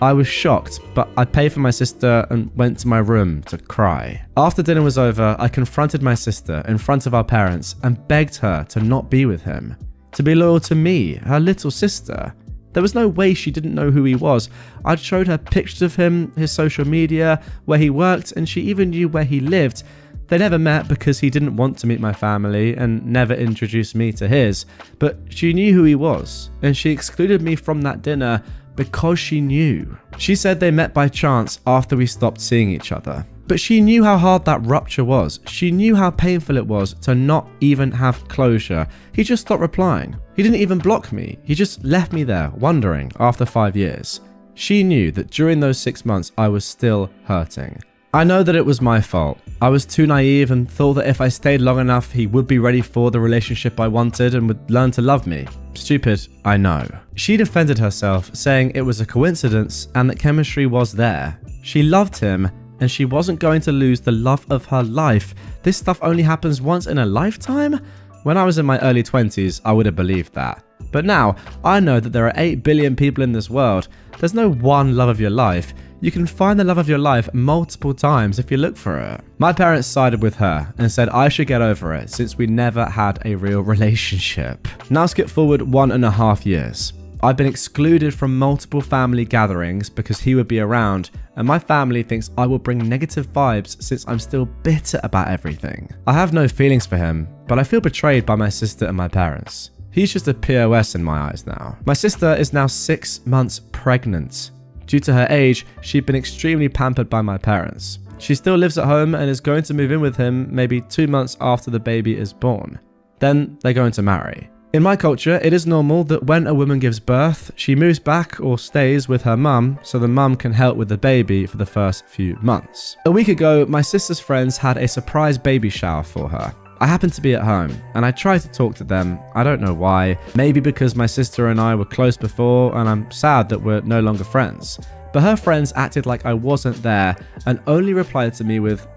I was shocked, but I paid for my sister and went to my room to cry. After dinner was over, I confronted my sister in front of our parents and begged her to not be with him, to be loyal to me, her little sister. There was no way she didn't know who he was. I'd showed her pictures of him, his social media, where he worked, and she even knew where he lived. They never met because he didn't want to meet my family and never introduced me to his, but she knew who he was, and she excluded me from that dinner because she knew. She said they met by chance after we stopped seeing each other. But she knew how hard that rupture was. She knew how painful it was to not even have closure. He just stopped replying. He didn't even block me. He just left me there, wondering after 5 years. She knew that during those 6 months, I was still hurting. I know that it was my fault. I was too naive and thought that if I stayed long enough, he would be ready for the relationship I wanted and would learn to love me. Stupid, I know. She defended herself, saying it was a coincidence and that chemistry was there. She loved him, and she wasn't going to lose the love of her life. This stuff only happens once in a lifetime? When I was in my early 20s, I would have believed that. But now, I know that there are 8 billion people in this world. There's no one love of your life. You can find the love of your life multiple times if you look for it. My parents sided with her and said I should get over it since we never had a real relationship. Now skip forward 1.5 years. I've been excluded from multiple family gatherings because he would be around, and my family thinks I will bring negative vibes since I'm still bitter about everything. I have no feelings for him, but I feel betrayed by my sister and my parents. He's just a POS in my eyes now. My sister is now 6 months pregnant. Due to her age, she'd been extremely pampered by my parents. She still lives at home and is going to move in with him maybe 2 months after the baby is born. Then they're going to marry. In my culture, it is normal that when a woman gives birth, she moves back or stays with her mum so the mum can help with the baby for the first few months. A week ago, my sister's friends had a surprise baby shower for her. I happened to be at home, and I tried to talk to them. I don't know why. Maybe because my sister and I were close before, and I'm sad that we're no longer friends. But her friends acted like I wasn't there, and only replied to me with,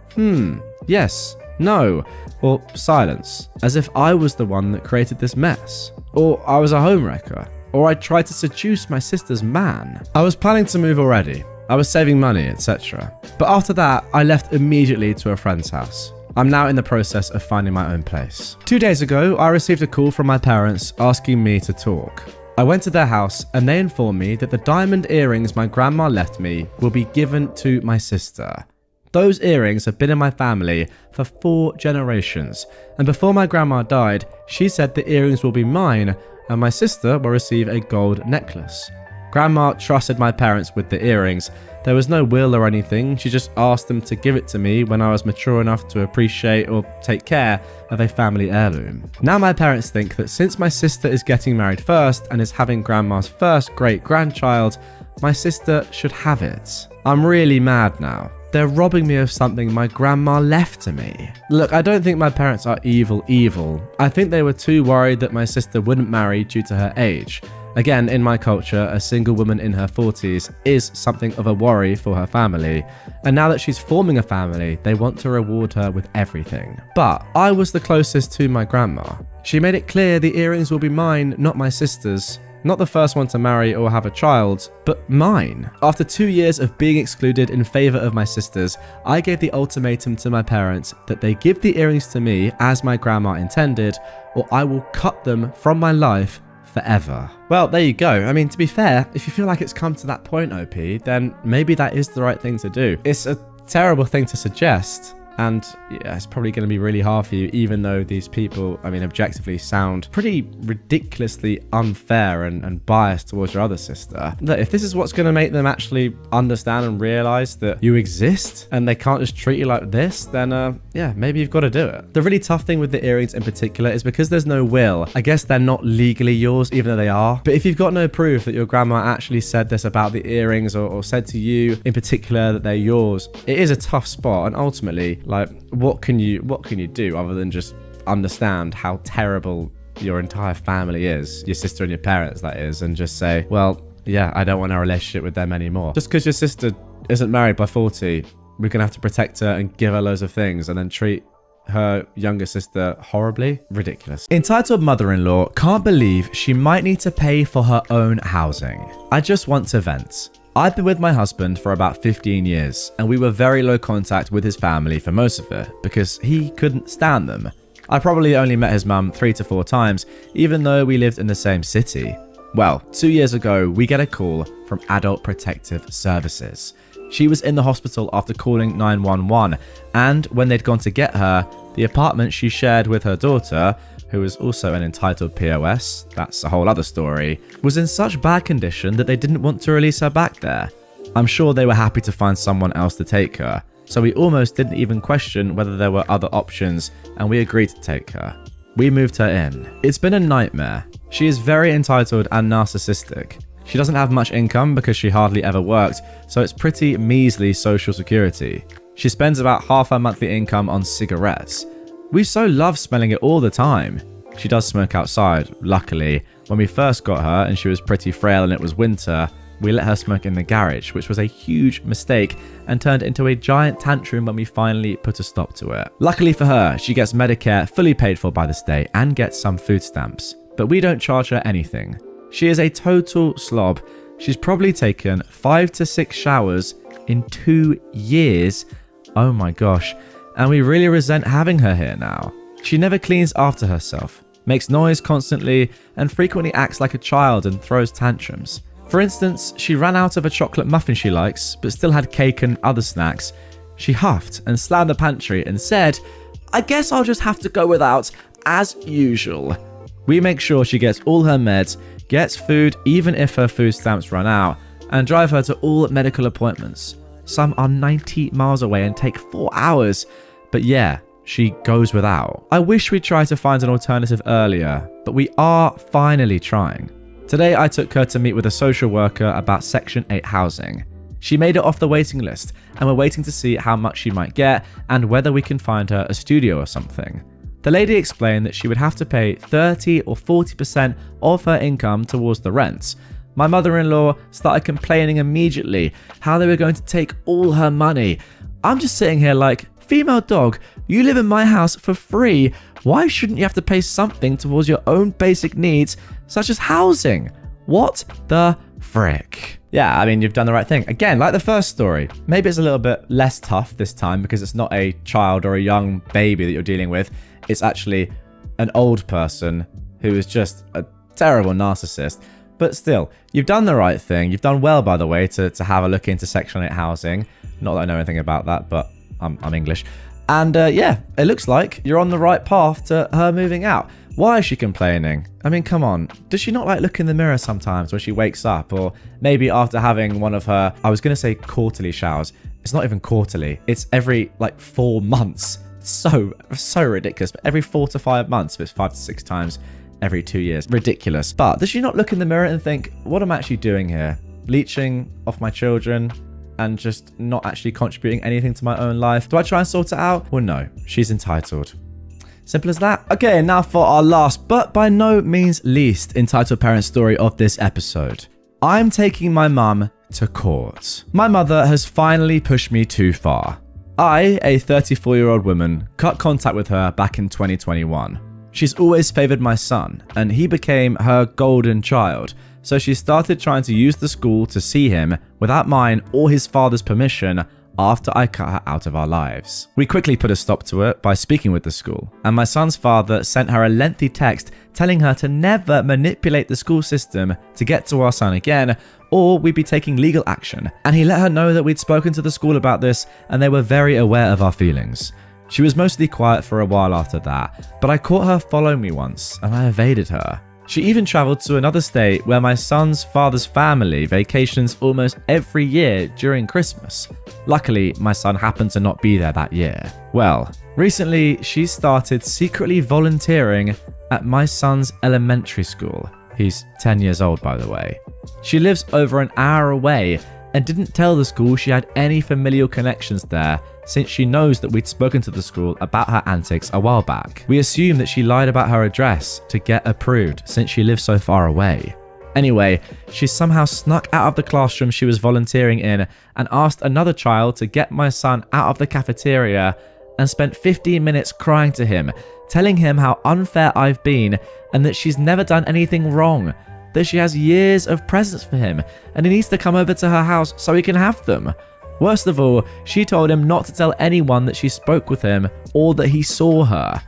yes, no, or silence, as if I was the one that created this mess. Or I was a homewrecker. Or I tried to seduce my sister's man. I was planning to move already. I was saving money, etc. But after that, I left immediately to a friend's house. I'm now in the process of finding my own place. 2 days ago, I received a call from my parents asking me to talk. I went to their house and they informed me that the diamond earrings my grandma left me will be given to my sister. Those earrings have been in my family for 4 generations, and before my grandma died, she said the earrings will be mine and my sister will receive a gold necklace. Grandma trusted my parents with the earrings. There was no will or anything, she just asked them to give it to me when I was mature enough to appreciate or take care of a family heirloom. Now my parents think that since my sister is getting married first and is having grandma's first great-grandchild, my sister should have it. I'm really mad now. They're robbing me of something my grandma left to me. Look, I don't think my parents are evil. I think they were too worried that my sister wouldn't marry due to her age. Again, in my culture, a single woman in her 40s is something of a worry for her family. And now that she's forming a family, they want to reward her with everything. But I was the closest to my grandma. She made it clear the earrings will be mine, not my sister's. Not the first one to marry or have a child, but mine. After 2 years of being excluded in favor of my sisters, I gave the ultimatum to my parents that they give the earrings to me as my grandma intended, or I will cut them from my life forever. Well, there you go. I mean, to be fair, if you feel like it's come to that point, OP, then maybe that is the right thing to do. It's a terrible thing to suggest. And yeah, it's probably going to be really hard for you, even though these people, I mean, objectively sound pretty ridiculously unfair and biased towards your other sister. That if this is what's going to make them actually understand and realize that you exist and they can't just treat you like this, then yeah, maybe you've got to do it. The really tough thing with the earrings in particular is because there's no will. I guess they're not legally yours, even though they are. But if you've got no proof that your grandma actually said this about the earrings or said to you in particular that they're yours, it is a tough spot. And ultimately, like, what can you do other than just understand how terrible your entire family is, your sister and your parents, that is, and just say, well, yeah, I don't want a relationship with them anymore. Just because your sister isn't married by 40, we're gonna have to protect her and give her loads of things and then treat her younger sister horribly? Ridiculous. Entitled mother-in-law can't believe she might need to pay for her own housing. I just want to vent. I've been with my husband for about 15 years, and we were very low contact with his family for most of it, because he couldn't stand them. I probably only met his mum 3 to 4 times, even though we lived in the same city. Well, 2 years ago, we get a call from Adult Protective Services. She was in the hospital after calling 911, and when they'd gone to get her, the apartment she shared with her daughter, who was also an entitled POS, that's a whole other story, was in such bad condition that they didn't want to release her back there. I'm sure they were happy to find someone else to take her, so we almost didn't even question whether there were other options, and we agreed to take her. We moved her in. It's been a nightmare. She is very entitled and narcissistic. She doesn't have much income because she hardly ever worked, so it's pretty measly social security. She spends about half her monthly income on cigarettes. We so love smelling it all the time. She does smoke outside, luckily. When we first got her and she was pretty frail and it was winter, we let her smoke in the garage, which was a huge mistake and turned into a giant tantrum when we finally put a stop to it. Luckily for her, she gets Medicare fully paid for by the state and gets some food stamps, but we don't charge her anything. She is a total slob. She's probably taken 5 to 6 showers in 2 years. Oh my gosh. And we really resent having her here now. She never cleans after herself, makes noise constantly, and frequently acts like a child and throws tantrums. For instance, she ran out of a chocolate muffin she likes, but still had cake and other snacks. She huffed and slammed the pantry and said, "I guess I'll just have to go without, as usual." We make sure she gets all her meds, gets food even if her food stamps run out, and drive her to all medical appointments. Some are 90 miles away and take 4 hours. But yeah, she goes without. I wish we'd tried to find an alternative earlier, but we are finally trying. Today I took her to meet with a social worker about Section 8 housing. She made it off the waiting list, and we're waiting to see how much she might get and whether we can find her a studio or something. The lady explained that she would have to pay 30 or 40% of her income towards the rent. My mother-in-law started complaining immediately how they were going to take all her money. I'm just sitting here like, female dog, you live in my house for free. Why shouldn't you have to pay something towards your own basic needs, such as housing? What the frick? Yeah, I mean, you've done the right thing. Again, like the first story, maybe it's a little bit less tough this time because it's not a child or a young baby that you're dealing with. It's actually an old person who is just a terrible narcissist. But still, you've done the right thing. You've done well, by the way, to have a look into Section 8 housing. Not that I know anything about that, but I'm English. And yeah, it looks like you're on the right path to her moving out. Why is she complaining? I mean, come on. Does she not like look in the mirror sometimes when she wakes up? Or maybe after having one of her, I was going to say quarterly showers. It's not even quarterly. It's every like 4 months. So ridiculous. But every 4 to 5 months, if it's 5 to 6 times every 2 years. Ridiculous. But does she not look in the mirror and think, what am I actually doing here? Leeching off my children and just not actually contributing anything to my own life? Do I try and sort it out? Well, no. She's entitled. Simple as that. Okay, now for our last, but by no means least, entitled parent story of this episode. I'm taking my mum to court. My mother has finally pushed me too far. I, a 34-year-old woman, cut contact with her back in 2021. She's always favored my son, and he became her golden child, so she started trying to use the school to see him without mine or his father's permission after I cut her out of our lives. We quickly put a stop to it by speaking with the school, and my son's father sent her a lengthy text telling her to never manipulate the school system to get to our son again, or we'd be taking legal action. And he let her know that we'd spoken to the school about this and they were very aware of our feelings. She was mostly quiet for a while after that, but I caught her following me once and I evaded her. She even traveled to another state where my son's father's family vacations almost every year during Christmas. Luckily, my son happened to not be there that year. Well, recently she started secretly volunteering at my son's elementary school. He's 10 years old, by the way. She lives over an hour away and didn't tell the school she had any familial connections there, since she knows that we'd spoken to the school about her antics a while back. We assume that she lied about her address to get approved since she lives so far away. Anyway, she somehow snuck out of the classroom she was volunteering in and asked another child to get my son out of the cafeteria and spent 15 minutes crying to him, telling him how unfair I've been and that she's never done anything wrong, that she has years of presents for him and he needs to come over to her house so he can have them. Worst of all, she told him not to tell anyone that she spoke with him or that he saw her.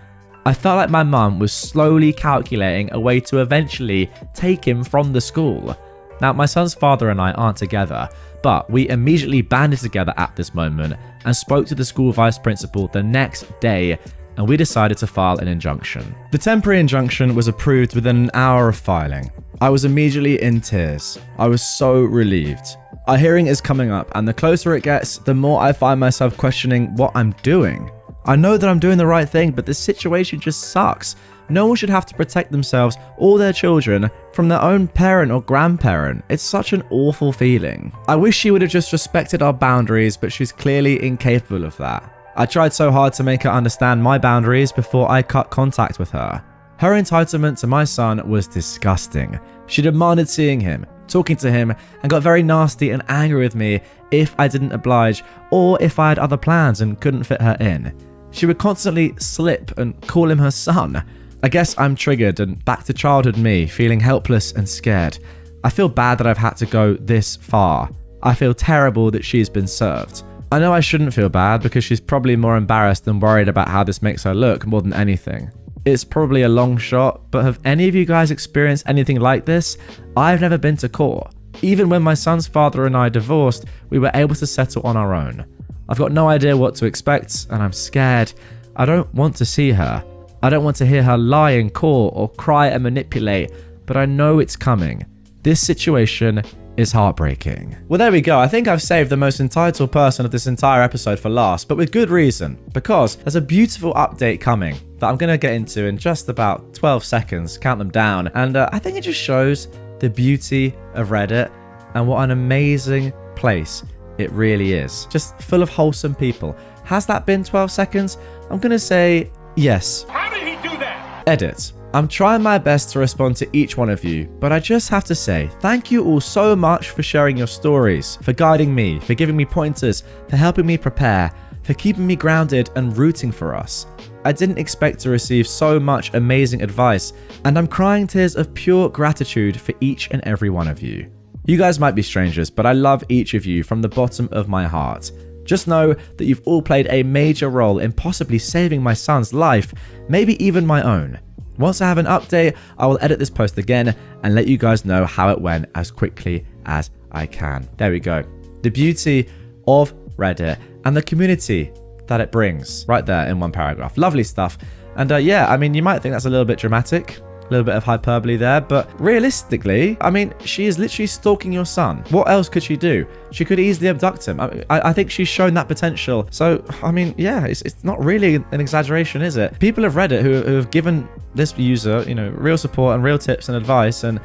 I felt like my mum was slowly calculating a way to eventually take him from the school. Now, my son's father and I aren't together, but we immediately banded together at this moment and spoke to the school vice principal the next day, and we decided to file an injunction. The temporary injunction was approved within an hour of filing. I was immediately in tears. I was so relieved. Our hearing is coming up, and the closer it gets, the more I find myself questioning what I'm doing. I know that I'm doing the right thing, but this situation just sucks. No one should have to protect themselves or their children from their own parent or grandparent. It's such an awful feeling. I wish she would have just respected our boundaries, but she's clearly incapable of that. I tried so hard to make her understand my boundaries before I cut contact with her. Her entitlement to my son was disgusting. She demanded seeing him, talking to him, and got very nasty and angry with me if I didn't oblige or if I had other plans and couldn't fit her in. She would constantly slip and call him her son. I guess I'm triggered and back to childhood me, feeling helpless and scared. I feel bad that I've had to go this far. I feel terrible that she's been served. I know I shouldn't feel bad because she's probably more embarrassed and worried about how this makes her look more than anything. It's probably a long shot, but have any of you guys experienced anything like this? I've never been to court. Even when my son's father and I divorced, we were able to settle on our own. I've got no idea what to expect, and I'm scared. I don't want to see her. I don't want to hear her lie in court or cry and manipulate, but I know it's coming. This situation is heartbreaking. Well, there we go. I think I've saved the most entitled person of this entire episode for last, but with good reason, because there's a beautiful update coming that I'm going to get into in just about 12 seconds, count them down, and I think it just shows the beauty of Reddit and what an amazing place it really is. Just full of wholesome people. Has that been 12 seconds? I'm going to say yes. How did he do that? Edit. I'm trying my best to respond to each one of you, but I just have to say thank you all so much for sharing your stories, for guiding me, for giving me pointers, for helping me prepare, for keeping me grounded and rooting for us. I didn't expect to receive so much amazing advice, and I'm crying tears of pure gratitude for each and every one of you. You guys might be strangers, but I love each of you from the bottom of my heart. Just know that you've all played a major role in possibly saving my son's life, maybe even my own. Once I have an update, I will edit this post again and let you guys know how it went as quickly as I can. There we go. The beauty of Reddit and the community that it brings right there in one paragraph. Lovely stuff. And yeah, I mean, you might think that's a little bit dramatic, a little bit of hyperbole there, but realistically, I mean, she is literally stalking your son. What else could she do? She could easily abduct him. I think she's shown that potential. So, I mean, yeah, it's not really an exaggeration, is it? People of Reddit who have given this user, you know, real support and real tips and advice and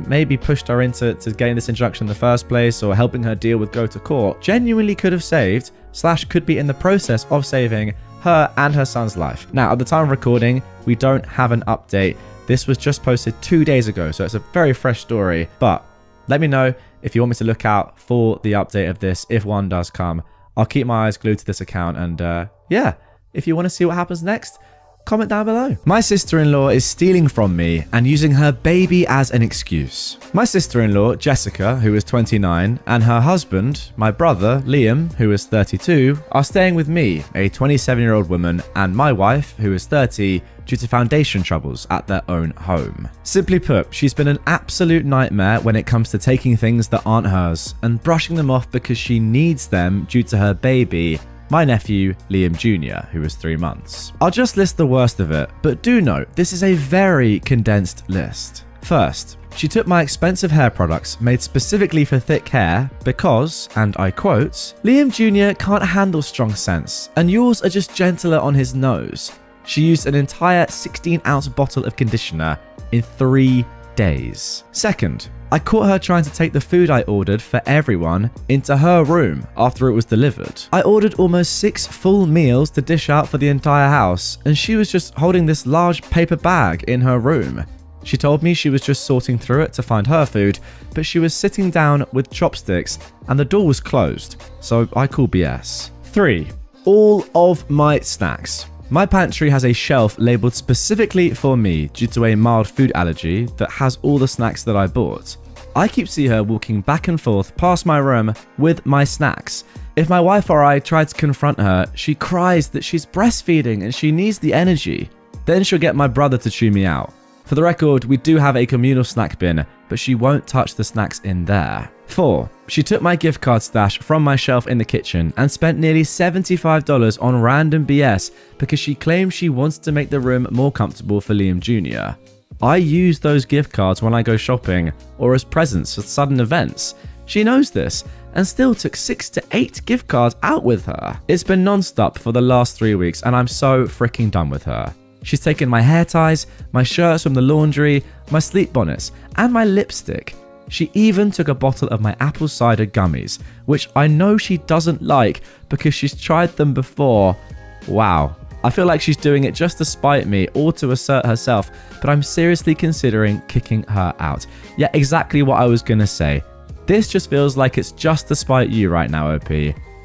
maybe pushed her into getting this injunction in the first place or helping her deal with go to court, genuinely could have saved / could be in the process of saving her and her son's life. Now, at the time of recording, we don't have an update. This was just posted 2 days ago, so it's a very fresh story. But let me know if you want me to look out for the update of this, if one does come. I'll keep my eyes glued to this account, and yeah, if you want to see what happens next, comment down below. My sister-in-law is stealing from me and using her baby as an excuse. My sister-in-law, Jessica, who is 29, and her husband, my brother, Liam, who is 32, are staying with me, a 27-year-old woman, and my wife, who is 30, due to foundation troubles at their own home. Simply put, she's been an absolute nightmare when it comes to taking things that aren't hers and brushing them off because she needs them due to her baby, my nephew, Liam Jr., who is 3 months. I'll just list the worst of it, but do note, this is a very condensed list. First, she took my expensive hair products made specifically for thick hair because, and I quote, Liam Jr. can't handle strong scents, and yours are just gentler on his nose. She used an entire 16-ounce bottle of conditioner in 3 days. Second, I caught her trying to take the food I ordered for everyone into her room after it was delivered. I ordered almost 6 full meals to dish out for the entire house, and she was just holding this large paper bag in her room. She told me she was just sorting through it to find her food, but she was sitting down with chopsticks and the door was closed, so I call BS. 3. All of my snacks. My pantry has a shelf labeled specifically for me due to a mild food allergy that has all the snacks that I bought. I keep seeing her walking back and forth past my room with my snacks. If my wife or I try to confront her, she cries that she's breastfeeding and she needs the energy. Then she'll get my brother to chew me out. For the record, we do have a communal snack bin, but she won't touch the snacks in there. 4. She took my gift card stash from my shelf in the kitchen and spent nearly $75 on random BS because she claimed she wants to make the room more comfortable for Liam Jr. I use those gift cards when I go shopping or as presents for sudden events. She knows this and still took 6 to 8 gift cards out with her. It's been non-stop for the last 3 weeks and I'm so freaking done with her. She's taken my hair ties, my shirts from the laundry, my sleep bonnets, and my lipstick. She even took a bottle of my apple cider gummies, which I know she doesn't like because she's tried them before. Wow. I feel like she's doing it just to spite me or to assert herself, but I'm seriously considering kicking her out. Yeah, exactly what I was gonna say. This just feels like it's just to spite you right now, OP.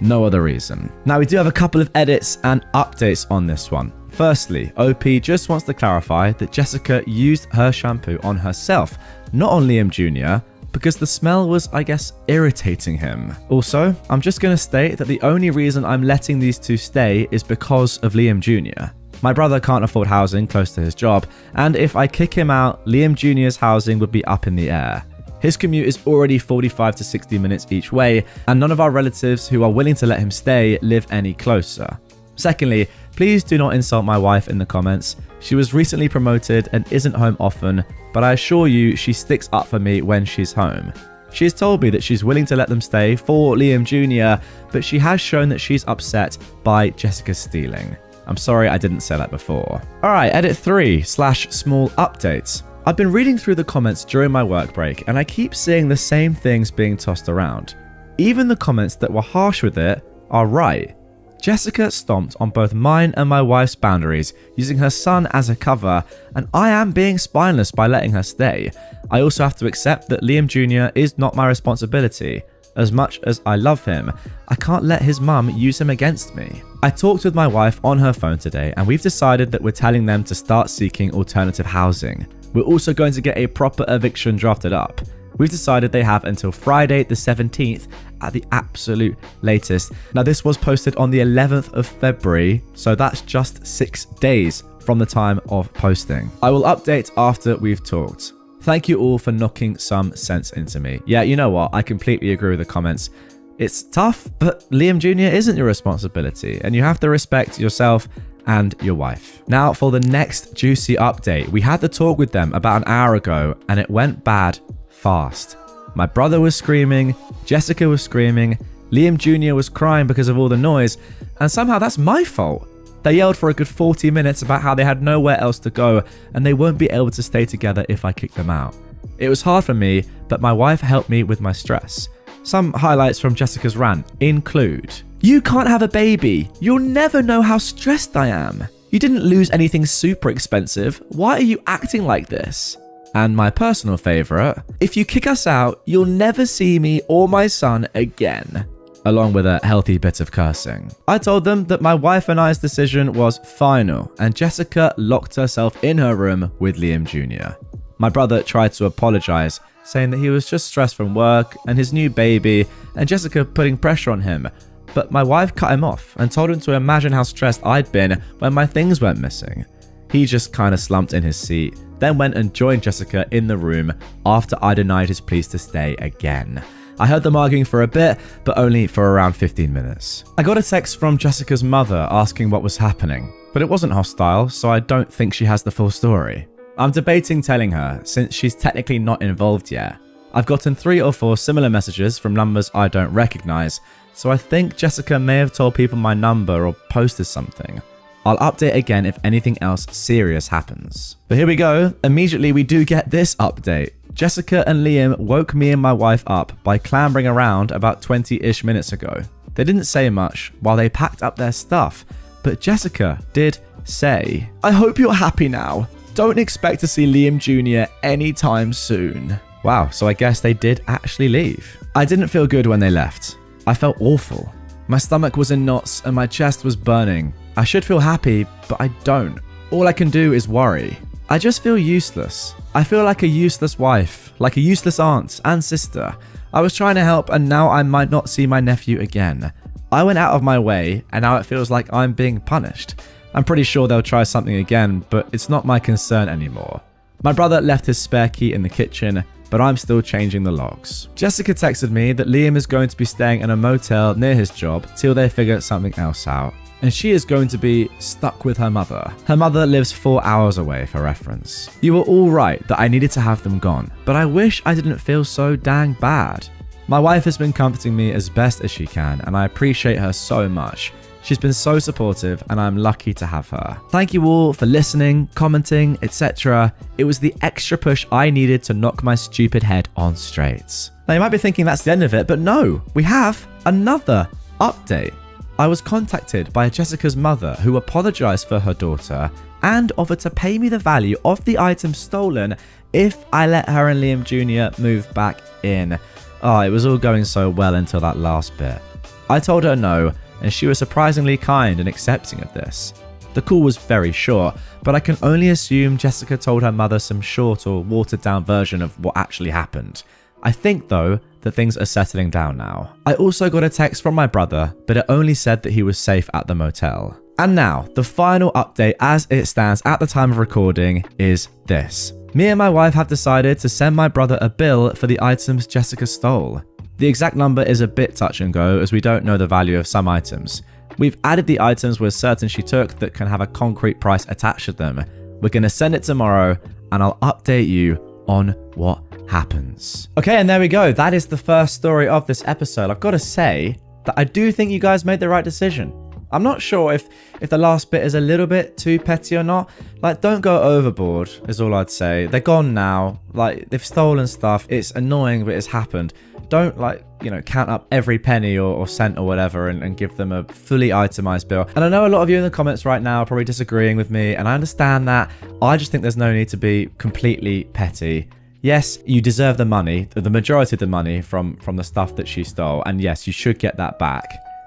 No other reason. Now, we do have a couple of edits and updates on this one. Firstly, OP just wants to clarify that Jessica used her shampoo on herself, not on Liam Jr., because the smell was, I guess, irritating him. Also, I'm just going to state that the only reason I'm letting these two stay is because of Liam Jr. My brother can't afford housing close to his job, and if I kick him out, Liam Jr.'s housing would be up in the air. His commute is already 45 to 60 minutes each way, and none of our relatives who are willing to let him stay live any closer. Secondly, please do not insult my wife in the comments. She was recently promoted and isn't home often, but I assure you she sticks up for me when she's home. She has told me that she's willing to let them stay for Liam Jr., but she has shown that she's upset by Jessica stealing. I'm sorry I didn't say that before. Alright, edit 3/small updates. I've been reading through the comments during my work break and I keep seeing the same things being tossed around. Even the comments that were harsh with it are right. Jessica stomped on both mine and my wife's boundaries, using her son as a cover, and I am being spineless by letting her stay. I also have to accept that Liam Jr. is not my responsibility. As much as I love him, I can't let his mum use him against me. I talked with my wife on her phone today, and we've decided that we're telling them to start seeking alternative housing. We're also going to get a proper eviction drafted up. We've decided they have until Friday the 17th at the absolute latest. Now, this was posted on the 11th of February, so that's just 6 days from the time of posting. I will update after we've talked. Thank you all for knocking some sense into me. Yeah, you know what? I completely agree with the comments. It's tough, but Liam Jr. isn't your responsibility, and you have to respect yourself and your wife. Now, for the next juicy update. We had the talk with them about an hour ago, and it went bad fast. My brother was screaming, Jessica was screaming, Liam Jr. was crying because of all the noise, and somehow that's my fault. They yelled for a good 40 minutes about how they had nowhere else to go and they won't be able to stay together if I kick them out. It was hard for me, but my wife helped me with my stress. Some highlights from Jessica's rant include: "You can't have a baby. You'll never know how stressed I am. You didn't lose anything super expensive. Why are you acting like this?" And my personal favourite: "If you kick us out, you'll never see me or my son again," along with a healthy bit of cursing. I told them that my wife and I's decision was final, and Jessica locked herself in her room with Liam Jr. My brother tried to apologise, saying that he was just stressed from work and his new baby, and Jessica putting pressure on him. But my wife cut him off and told him to imagine how stressed I'd been when my things went missing. He just kind of slumped in his seat, then went and joined Jessica in the room after I denied his pleas to stay again. I heard them arguing for a bit, but only for around 15 minutes. I got a text from Jessica's mother asking what was happening, but it wasn't hostile, so I don't think she has the full story. I'm debating telling her, since she's technically not involved yet. I've gotten 3 or 4 similar messages from numbers I don't recognize, so I think Jessica may have told people my number or posted something. I'll update again if anything else serious happens. But here we go. Immediately we do get this update. Jessica and Liam woke me and my wife up by clambering around about 20-ish minutes ago. They didn't say much while they packed up their stuff, but Jessica did say, "I hope you're happy now. Don't expect to see Liam Jr. anytime soon." Wow, so I guess they did actually leave. I didn't feel good when they left. I felt awful. My stomach was in knots and my chest was burning. I should feel happy, but I don't. All I can do is worry. I just feel useless. I feel like a useless wife, like a useless aunt and sister. I was trying to help and now I might not see my nephew again. I went out of my way and now it feels like I'm being punished. I'm pretty sure they'll try something again, but it's not my concern anymore. My brother left his spare key in the kitchen, but I'm still changing the locks. Jessica texted me that Liam is going to be staying in a motel near his job till they figure something else out, and she is going to be stuck with her mother. Her mother lives 4 hours away, for reference. You were all right that I needed to have them gone, but I wish I didn't feel so dang bad. My wife has been comforting me as best as she can, and I appreciate her so much. She's been so supportive, and I'm lucky to have her. Thank you all for listening, commenting, etc. It was the extra push I needed to knock my stupid head on straight. Now you might be thinking that's the end of it, but no, we have another update. I was contacted by Jessica's mother, who apologized for her daughter and offered to pay me the value of the item stolen if I let her and Liam Jr. move back in. Oh, it was all going so well until that last bit. I told her no, and she was surprisingly kind and accepting of this. The call was very short, but I can only assume Jessica told her mother some short or watered down version of what actually happened. I think though that things are settling down now. I also got a text from my brother, but it only said that he was safe at the motel. And now, the final update as it stands at the time of recording is this. Me and my wife have decided to send my brother a bill for the items Jessica stole. The exact number is a bit touch and go as we don't know the value of some items. We've added the items we're certain she took that can have a concrete price attached to them. We're going to send it tomorrow and I'll update you on what happens. Okay, and there we go. That is the first story of this episode. I've got to say that I do think you guys made the right decision. I'm not sure if the last bit is a little bit too petty or not. Like, don't go overboard is all I'd say. They're gone now. Like, they've stolen stuff. It's annoying, but it's happened. Don't, like, you know, count up every penny or cent or whatever and give them a fully itemized bill. And I know a lot of you in the comments right now are probably disagreeing with me, and I understand that. I just think there's no need to be completely petty. Yes, you deserve the money, the majority of the money from the stuff that she stole, and yes, you should get that back.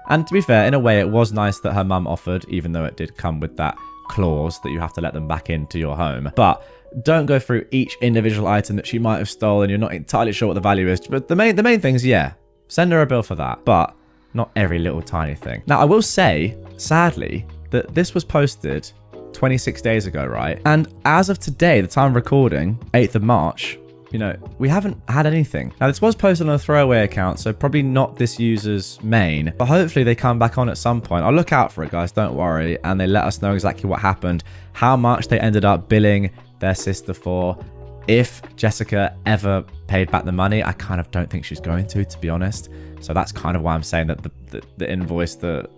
And to be fair, in a way, it was nice that her mum offered, even though it did come with that clause that you have to let them back into your home. But don't go through each individual item that she might have stolen. You're not entirely sure what the value is. But the main thing is, yeah, send her a bill for that. But not every little tiny thing. Now, I will say, sadly, that this was posted 26 days ago, right? And as of today, the time of recording, 8th of March, you know, we haven't had anything. Now, this was posted on a throwaway account, so probably not this user's main, but hopefully they come back on at some point. I'll look out for it, guys, don't worry, and they let us know exactly what happened, how much they ended up billing their sister for. If Jessica ever paid back the money, I kind of don't think she's going to be honest. So that's kind of why I'm saying that the invoice, the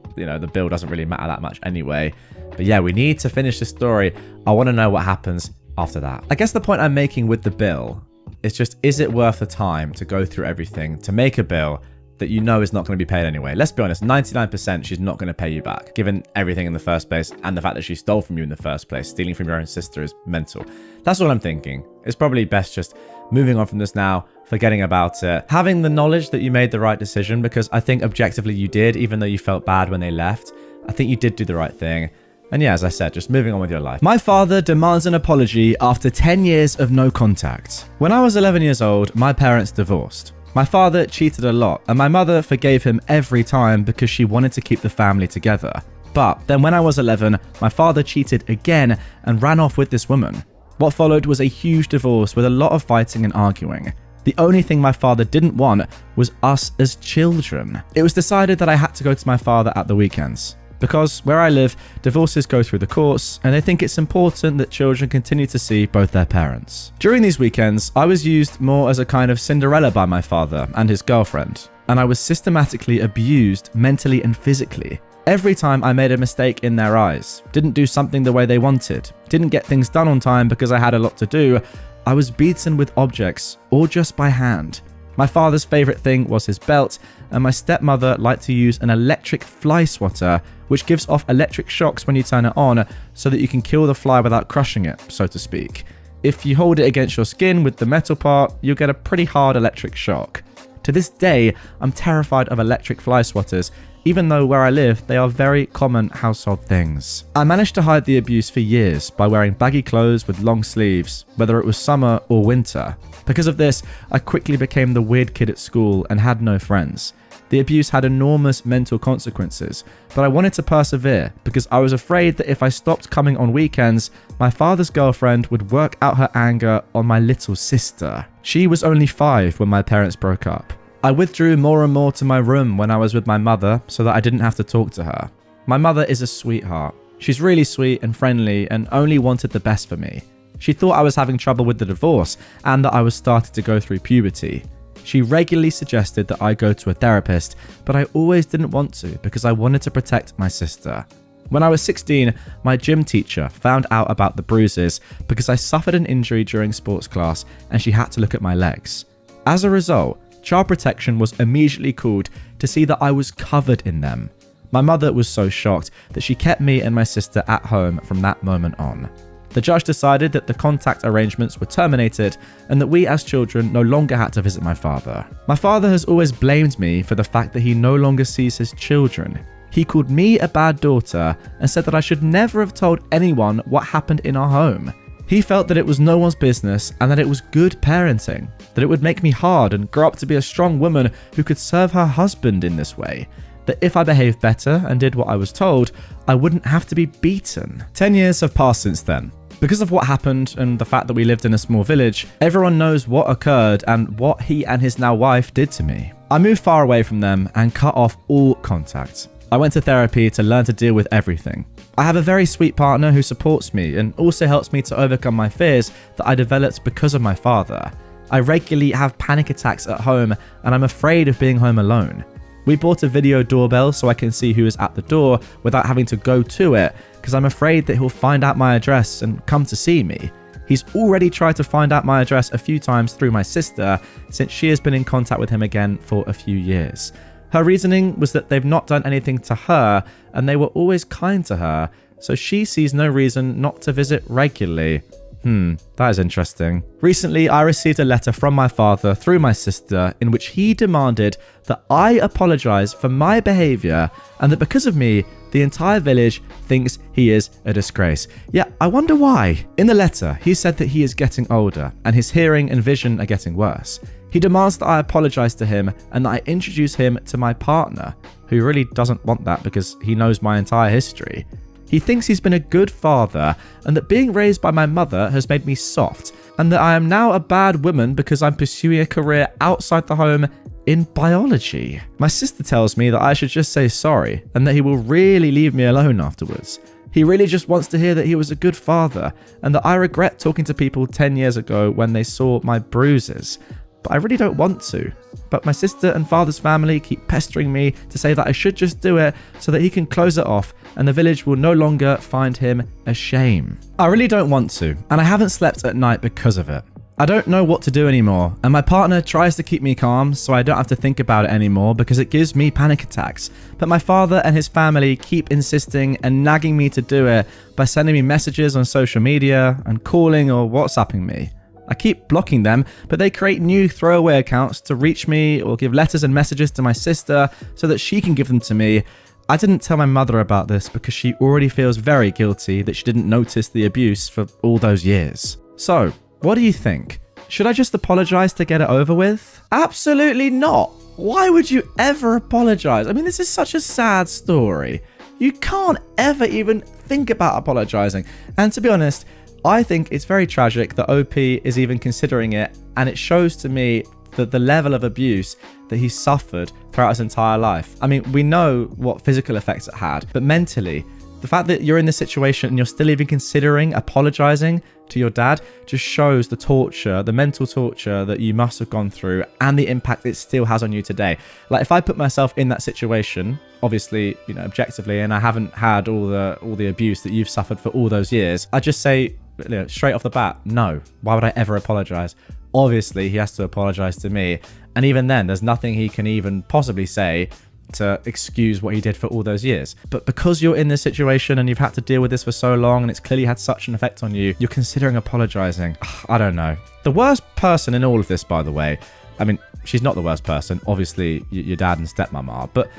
bill doesn't really matter that much anyway. But yeah, we need to finish the story. I want to know what happens after that. I guess the point I'm making with the bill, it's just, is it worth the time to go through everything to make a bill that you know is not going to be paid anyway? Let's be honest, 99% she's not going to pay you back, given everything in the first place and the fact that she stole from you in the first place. Stealing from your own sister is mental. That's all I'm thinking. It's probably best just moving on from this now, forgetting about it, having the knowledge that you made the right decision, because I think objectively you did, even though you felt bad when they left. I think you did do the right thing. And yeah, as I said, just moving on with your life. My father demands an apology after 10 years of no contact. When I was 11 years old, my parents divorced. My father cheated a lot, and my mother forgave him every time because she wanted to keep the family together. But then when I was 11, my father cheated again and ran off with this woman. What followed was a huge divorce with a lot of fighting and arguing. The only thing my father didn't want was us as children. It was decided that I had to go to my father at the weekends, because where I live, divorces go through the courts, and they think it's important that children continue to see both their parents. During these weekends, I was used more as a kind of Cinderella by my father and his girlfriend, and I was systematically abused mentally and physically. Every time I made a mistake in their eyes, didn't do something the way they wanted, didn't get things done on time because I had a lot to do, I was beaten with objects or just by hand. My father's favorite thing was his belt, and my stepmother liked to use an electric fly swatter, which gives off electric shocks when you turn it on so that you can kill the fly without crushing it, so to speak. If you hold it against your skin with the metal part, you'll get a pretty hard electric shock. To this day, I'm terrified of electric fly swatters, even though where I live, they are very common household things. I managed to hide the abuse for years by wearing baggy clothes with long sleeves, whether it was summer or winter. Because of this, I quickly became the weird kid at school and had no friends. The abuse had enormous mental consequences, but I wanted to persevere because I was afraid that if I stopped coming on weekends, my father's girlfriend would work out her anger on my little sister. She was only 5 when my parents broke up. I withdrew more and more to my room when I was with my mother so that I didn't have to talk to her. My mother is a sweetheart. She's really sweet and friendly and only wanted the best for me. She thought I was having trouble with the divorce and that I was starting to go through puberty. She regularly suggested that I go to a therapist, but I always didn't want to because I wanted to protect my sister. When I was 16, my gym teacher found out about the bruises because I suffered an injury during sports class and she had to look at my legs. As a result, child protection was immediately called to see that I was covered in them. My mother was so shocked that she kept me and my sister at home from that moment on. The judge decided that the contact arrangements were terminated and that we as children no longer had to visit my father. My father has always blamed me for the fact that he no longer sees his children. He called me a bad daughter and said that I should never have told anyone what happened in our home. He felt that it was no one's business and that it was good parenting, that it would make me hard and grow up to be a strong woman who could serve her husband in this way. That if I behaved better and did what I was told, I wouldn't have to be beaten. 10 years have passed since then. Because of what happened and the fact that we lived in a small village, everyone knows what occurred and what he and his now wife did to me. I moved far away from them and cut off all contact. I went to therapy to learn to deal with everything. I have a very sweet partner who supports me and also helps me to overcome my fears that I developed because of my father. I regularly have panic attacks at home and I'm afraid of being home alone. We bought a video doorbell so I can see who is at the door without having to go to it because I'm afraid that he'll find out my address and come to see me. He's already tried to find out my address a few times through my sister since she has been in contact with him again for a few years. Her reasoning was that they've not done anything to her and they were always kind to her, so she sees no reason not to visit regularly. That is interesting. Recently, I received a letter from my father through my sister in which he demanded that I apologize for my behavior and that because of me, the entire village thinks he is a disgrace. Yeah, I wonder why. In the letter, he said that he is getting older and his hearing and vision are getting worse. He demands that I apologize to him and that I introduce him to my partner, who really doesn't want that because he knows my entire history. He thinks he's been a good father and that being raised by my mother has made me soft and that I am now a bad woman because I'm pursuing a career outside the home in biology. My sister tells me that I should just say sorry and that he will really leave me alone afterwards. He really just wants to hear that he was a good father and that I regret talking to people 10 years ago when they saw my bruises. But I really don't want to. But my sister and father's family keep pestering me to say that I should just do it so that he can close it off and the village will no longer find him a shame. I really don't want to, and I haven't slept at night because of it. I don't know what to do anymore, and my partner tries to keep me calm so I don't have to think about it anymore because it gives me panic attacks. But my father and his family keep insisting and nagging me to do it by sending me messages on social media and calling or WhatsApping me. I keep blocking them, but they create new throwaway accounts to reach me or give letters and messages to my sister so that she can give them to me. I didn't tell my mother about this because she already feels very guilty that she didn't notice the abuse for all those years. So, what do you think? Should I just apologize to get it over with? Absolutely not. Why would you ever apologize? I mean, this is such a sad story. You can't ever even think about apologizing. And to be honest, I think it's very tragic that OP is even considering it, and it shows to me that the level of abuse that he suffered throughout his entire life. I mean, we know what physical effects it had, but mentally, the fact that you're in this situation and you're still even considering apologizing to your dad just shows the torture, the mental torture that you must have gone through and the impact it still has on you today. Like, if I put myself in that situation, obviously, you know, objectively, and I haven't had all the abuse that you've suffered for all those years, I just say, you know, straight off the bat, no. Why would I ever apologize? Obviously, he has to apologize to me. And even then, there's nothing he can even possibly say to excuse what he did for all those years. But because you're in this situation and you've had to deal with this for so long and it's clearly had such an effect on you, you're considering apologizing. I don't know. The worst person in all of this, by the way, I mean, she's not the worst person. Obviously, your dad and stepmom are. But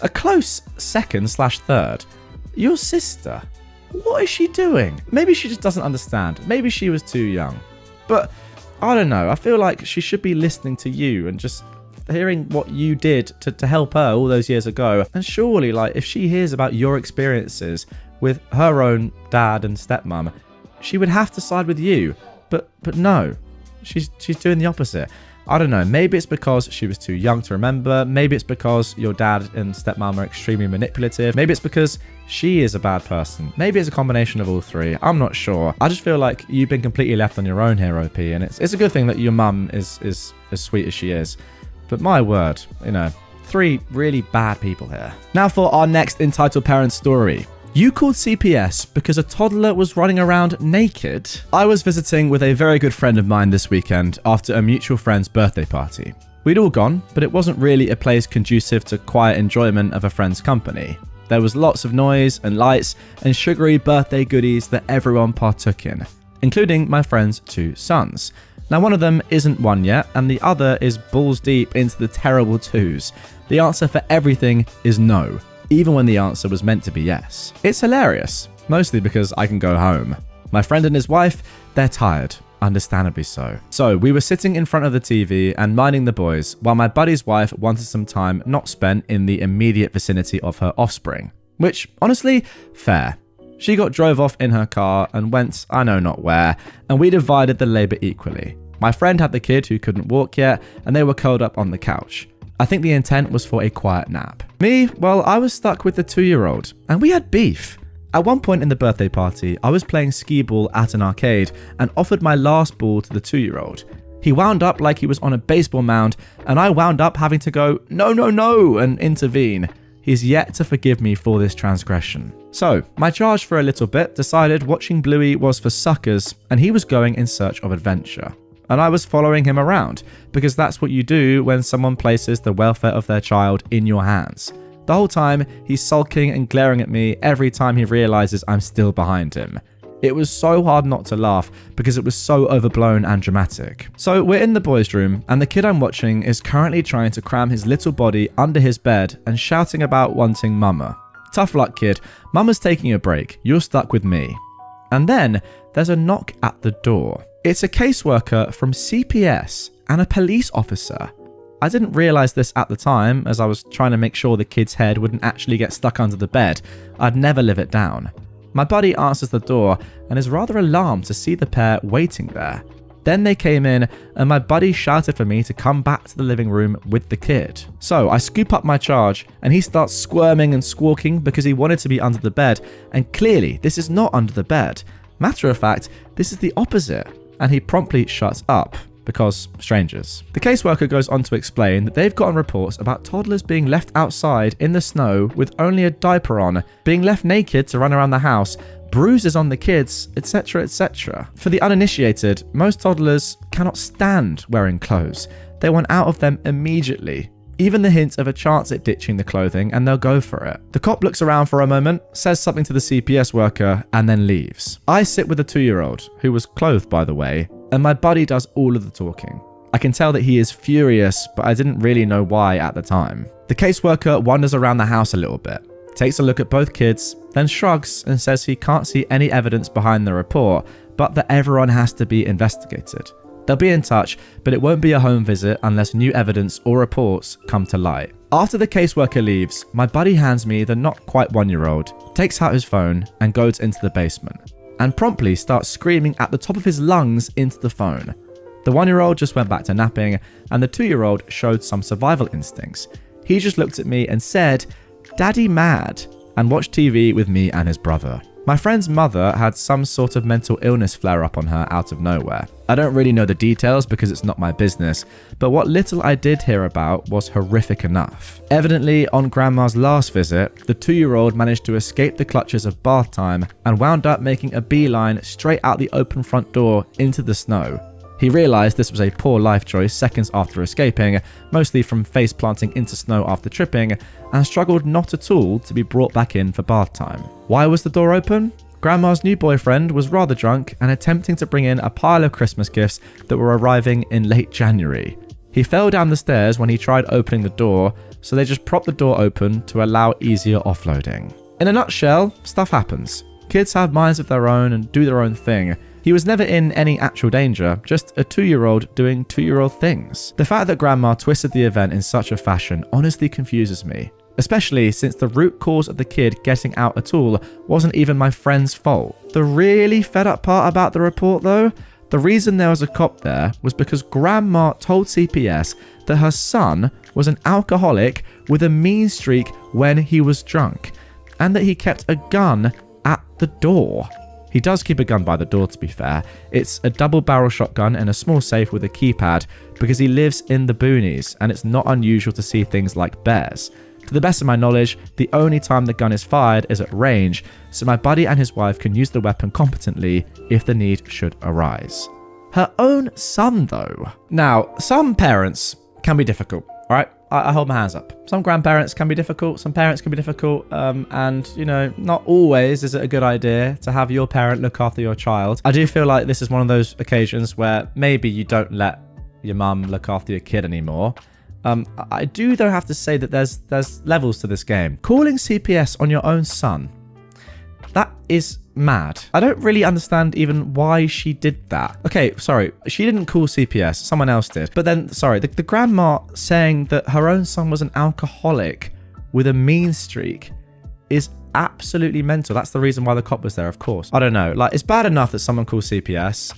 a close second/third, your sister. What is she doing? Maybe she just doesn't understand. Maybe she was too young. But I don't know. I feel like she should be listening to you and just hearing what you did to help her all those years ago. And surely, like, if she hears about your experiences with her own dad and stepmom, she would have to side with you. But no, she's doing the opposite. I don't know, maybe it's because she was too young to remember, maybe it's because your dad and stepmom are extremely manipulative, maybe it's because she is a bad person, maybe it's a combination of all three, I'm not sure. I just feel like you've been completely left on your own here, OP, and it's a good thing that your mum is as sweet as she is. But my word, you know, three really bad people here. Now for our next entitled parent story. You called CPS because a toddler was running around naked. I was visiting with a very good friend of mine this weekend after a mutual friend's birthday party. We'd all gone, but it wasn't really a place conducive to quiet enjoyment of a friend's company. There was lots of noise and lights and sugary birthday goodies that everyone partook in, including my friend's two sons. Now one of them isn't one yet, and the other is balls deep into the terrible twos. The answer for everything is no, even when the answer was meant to be yes. It's hilarious, mostly because I can go home. My friend and his wife, they're tired, understandably so. So we were sitting in front of the TV and minding the boys, while my buddy's wife wanted some time not spent in the immediate vicinity of her offspring. Which, honestly, fair. She got drove off in her car and went I know not where, and we divided the labour equally. My friend had the kid who couldn't walk yet, and they were curled up on the couch. I think the intent was for a quiet nap. Me, well, I was stuck with the 2-year-old, and we had beef. At one point in the birthday party, I was playing skee ball at an arcade and offered my last ball to the 2-year-old. He wound up like he was on a baseball mound, and I wound up having to go, no, no, no, and intervene. He's yet to forgive me for this transgression. So, my charge for a little bit decided watching Bluey was for suckers, and he was going in search of adventure. And I was following him around, because that's what you do when someone places the welfare of their child in your hands. The whole time, he's sulking and glaring at me every time he realizes I'm still behind him. It was so hard not to laugh because it was so overblown and dramatic. So we're in the boys' room, and the kid I'm watching is currently trying to cram his little body under his bed and shouting about wanting mama. Tough luck, kid. Mama's taking a break. You're stuck with me. And then there's a knock at the door. It's a caseworker from CPS and a police officer. I didn't realize this at the time, as I was trying to make sure the kid's head wouldn't actually get stuck under the bed. I'd never live it down. My buddy answers the door and is rather alarmed to see the pair waiting there. Then they came in, and my buddy shouted for me to come back to the living room with the kid. So I scoop up my charge, and he starts squirming and squawking because he wanted to be under the bed, and clearly this is not under the bed. Matter of fact, this is the opposite. And he promptly shuts up, because strangers. The caseworker goes on to explain that they've gotten reports about toddlers being left outside in the snow with only a diaper on, being left naked to run around the house, bruises on the kids, etc, etc. For the uninitiated, most toddlers cannot stand wearing clothes. They want out of them immediately. Even the hint of a chance at ditching the clothing, and they'll go for it. The cop looks around for a moment, says something to the CPS worker, and then leaves. I sit with the 2-year-old, who was clothed by the way, and my buddy does all of the talking. I can tell that he is furious, but I didn't really know why at the time. The caseworker wanders around the house a little bit, takes a look at both kids, then shrugs and says he can't see any evidence behind the report, but that everyone has to be investigated. They'll be in touch, but it won't be a home visit unless new evidence or reports come to light. After the caseworker leaves, my buddy hands me the not quite 1-year-old, takes out his phone and goes into the basement, and promptly starts screaming at the top of his lungs into the phone. The 1-year-old just went back to napping, and the 2-year-old showed some survival instincts. He just looked at me and said, "Daddy mad," and watched TV with me and his brother. My friend's mother had some sort of mental illness flare up on her out of nowhere. I don't really know the details because it's not my business, but what little I did hear about was horrific enough. Evidently, on Grandma's last visit, the 2-year-old managed to escape the clutches of bath time and wound up making a beeline straight out the open front door into the snow. He realised this was a poor life choice seconds after escaping, mostly from face planting into snow after tripping, and struggled not at all to be brought back in for bath time. Why was the door open? Grandma's new boyfriend was rather drunk and attempting to bring in a pile of Christmas gifts that were arriving in late January. He fell down the stairs when he tried opening the door, so they just propped the door open to allow easier offloading. In a nutshell, stuff happens. Kids have minds of their own and do their own thing. He was never in any actual danger, just a 2-year-old doing 2-year-old things. The fact that Grandma twisted the event in such a fashion honestly confuses me, especially since the root cause of the kid getting out at all wasn't even my friend's fault. The really fed up part about the report though, the reason there was a cop there was because Grandma told CPS that her son was an alcoholic with a mean streak when he was drunk, and that he kept a gun at the door. He does keep a gun by the door, to be fair. It's a double-barrel shotgun and a small safe with a keypad because he lives in the boonies and it's not unusual to see things like bears. To the best of my knowledge, the only time the gun is fired is at range, so my buddy and his wife can use the weapon competently if the need should arise. Her own son, though. Now, some parents can be difficult, all right? I hold my hands up. Some grandparents can be difficult, some parents can be difficult, and, you know, not always is it a good idea to have your parent look after your child. I do feel like this is one of those occasions where maybe you don't let your mum look after your kid anymore. I do, though, have to say that there's levels to this game. Calling CPS on your own son, that is mad. I don't really understand even why she did that. Okay, sorry, she didn't call CPS, someone else did. But then, sorry, the grandma saying that her own son was an alcoholic with a mean streak is absolutely mental. That's the reason why the cop was there, of course. I don't know, like, it's bad enough that someone calls CPS.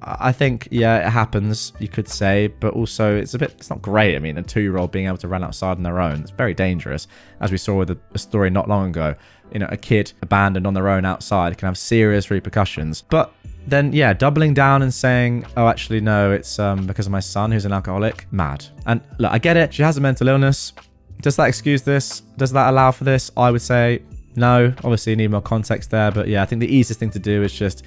I think, yeah, it happens, you could say, but also it's not great. I mean, a 2-year-old being able to run outside on their own, it's very dangerous. As we saw with a story not long ago, you know, a kid abandoned on their own outside can have serious repercussions. But then, yeah, doubling down and saying, oh, actually, no, it's because of my son who's an alcoholic, mad. And look, I get it, she has a mental illness. Does that excuse this? Does that allow for this? I would say no. Obviously, you need more context there. But yeah, I think the easiest thing to do is just,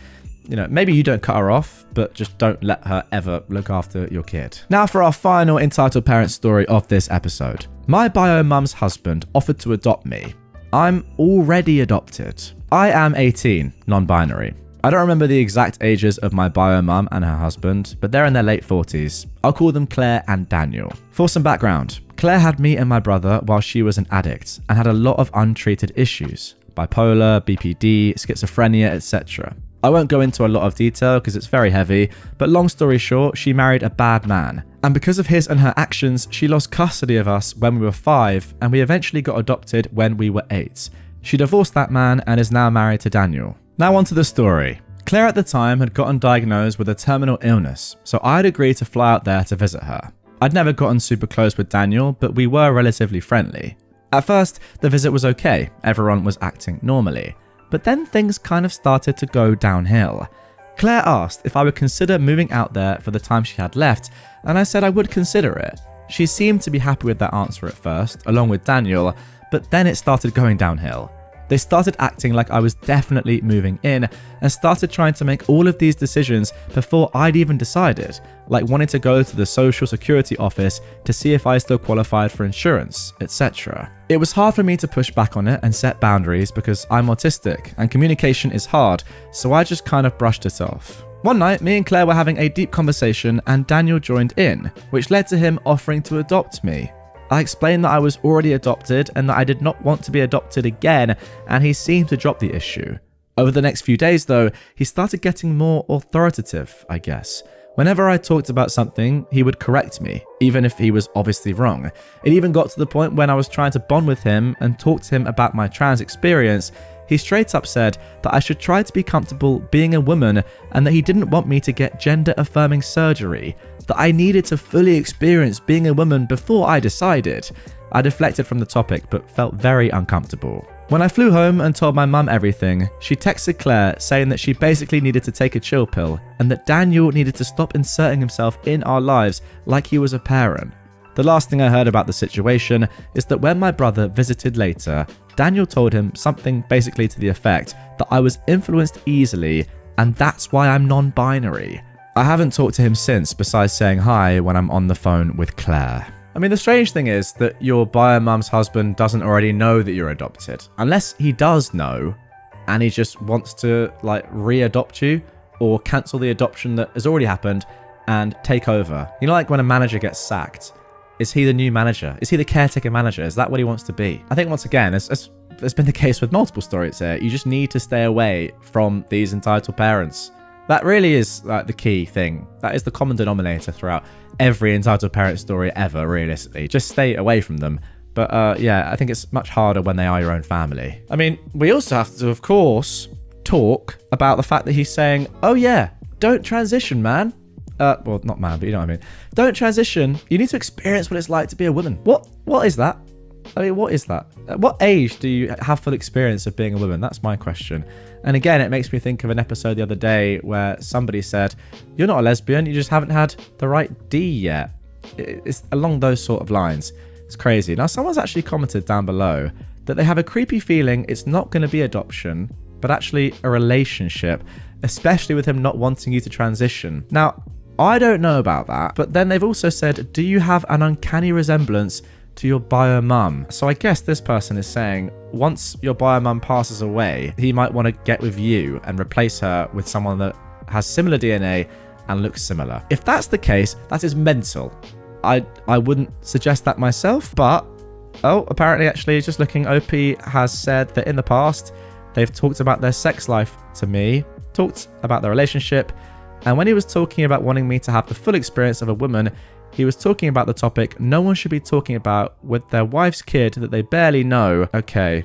you know, maybe you don't cut her off, but just don't let her ever look after your kid. Now for our final entitled parent story of this episode. My bio mum's husband offered to adopt me. I'm already adopted. I am 18, non-binary. I don't remember the exact ages of my bio mum and her husband, but they're in their late 40s. I'll call them Claire and Daniel. For some background, Claire had me and my brother while she was an addict and had a lot of untreated issues. Bipolar, BPD, schizophrenia, etc. I won't go into a lot of detail because it's very heavy, but long story short, she married a bad man. And because of his and her actions, she lost custody of us when we were 5, and we eventually got adopted when we were 8. She divorced that man and is now married to Daniel. Now on to the story. Claire at the time had gotten diagnosed with a terminal illness, so I'd agreed to fly out there to visit her. I'd never gotten super close with Daniel, but we were relatively friendly. At first, the visit was okay, everyone was acting normally. But then things kind of started to go downhill. Claire asked if I would consider moving out there for the time she had left, and I said I would consider it. She seemed to be happy with that answer at first, along with Daniel, but then it started going downhill. They started acting like I was definitely moving in and started trying to make all of these decisions before I'd even decided, like wanting to go to the social security office to see if I still qualified for insurance, etc. It was hard for me to push back on it and set boundaries because I'm autistic and communication is hard, so I just kind of brushed it off. One night, me and Claire were having a deep conversation and Daniel joined in, which led to him offering to adopt me. I explained that I was already adopted and that I did not want to be adopted again, and he seemed to drop the issue. Over the next few days though, he started getting more authoritative, I guess. Whenever I talked about something, he would correct me, even if he was obviously wrong. It even got to the point when I was trying to bond with him and talk to him about my trans experience, he straight up said that I should try to be comfortable being a woman and that he didn't want me to get gender-affirming surgery, that I needed to fully experience being a woman before I decided. I deflected from the topic but felt very uncomfortable. When I flew home and told my mum everything, she texted Claire saying that she basically needed to take a chill pill and that Daniel needed to stop inserting himself in our lives like he was a parent. The last thing I heard about the situation is that when my brother visited later, Daniel told him something basically to the effect that I was influenced easily and that's why I'm non-binary. I haven't talked to him since besides saying hi when I'm on the phone with Claire. I mean, the strange thing is that your bio mum's husband doesn't already know that you're adopted. Unless he does know and he just wants to like re-adopt you or cancel the adoption that has already happened and take over. You know, like when a manager gets sacked. Is he the new manager? Is he the caretaker manager? Is that what he wants to be? I think once again, it's been the case with multiple stories here. You just need to stay away from these entitled parents. That really is like the key thing. That is the common denominator throughout every entitled parent story ever, realistically. Just stay away from them. But yeah, I think it's much harder when they are your own family. I mean, we also have to, of course, talk about the fact that he's saying, oh yeah, don't transition, man. Well, not man, but you know what I mean. Don't transition. You need to experience what it's like to be a woman. What is that? I mean, what is that? At what age do you have full experience of being a woman? That's my question. And again, it makes me think of an episode the other day where somebody said, you're not a lesbian, you just haven't had the right D yet. It's along those sort of lines. It's crazy. Now, someone's actually commented down below that they have a creepy feeling it's not going to be adoption, but actually a relationship, especially with him not wanting you to transition. Now, I don't know about that, but then they've also said, do you have an uncanny resemblance to your bio mum? So I guess this person is saying once your bio mum passes away, he might want to get with you and replace her with someone that has similar DNA and looks similar. If that's the case, that is mental. I wouldn't suggest that myself, but apparently actually just looking, OP has said that in the past they've talked about their sex life to me, talked about their relationship, and when he was talking about wanting me to have the full experience of a woman, he was talking about the topic no one should be talking about with their wife's kid that they barely know. Okay,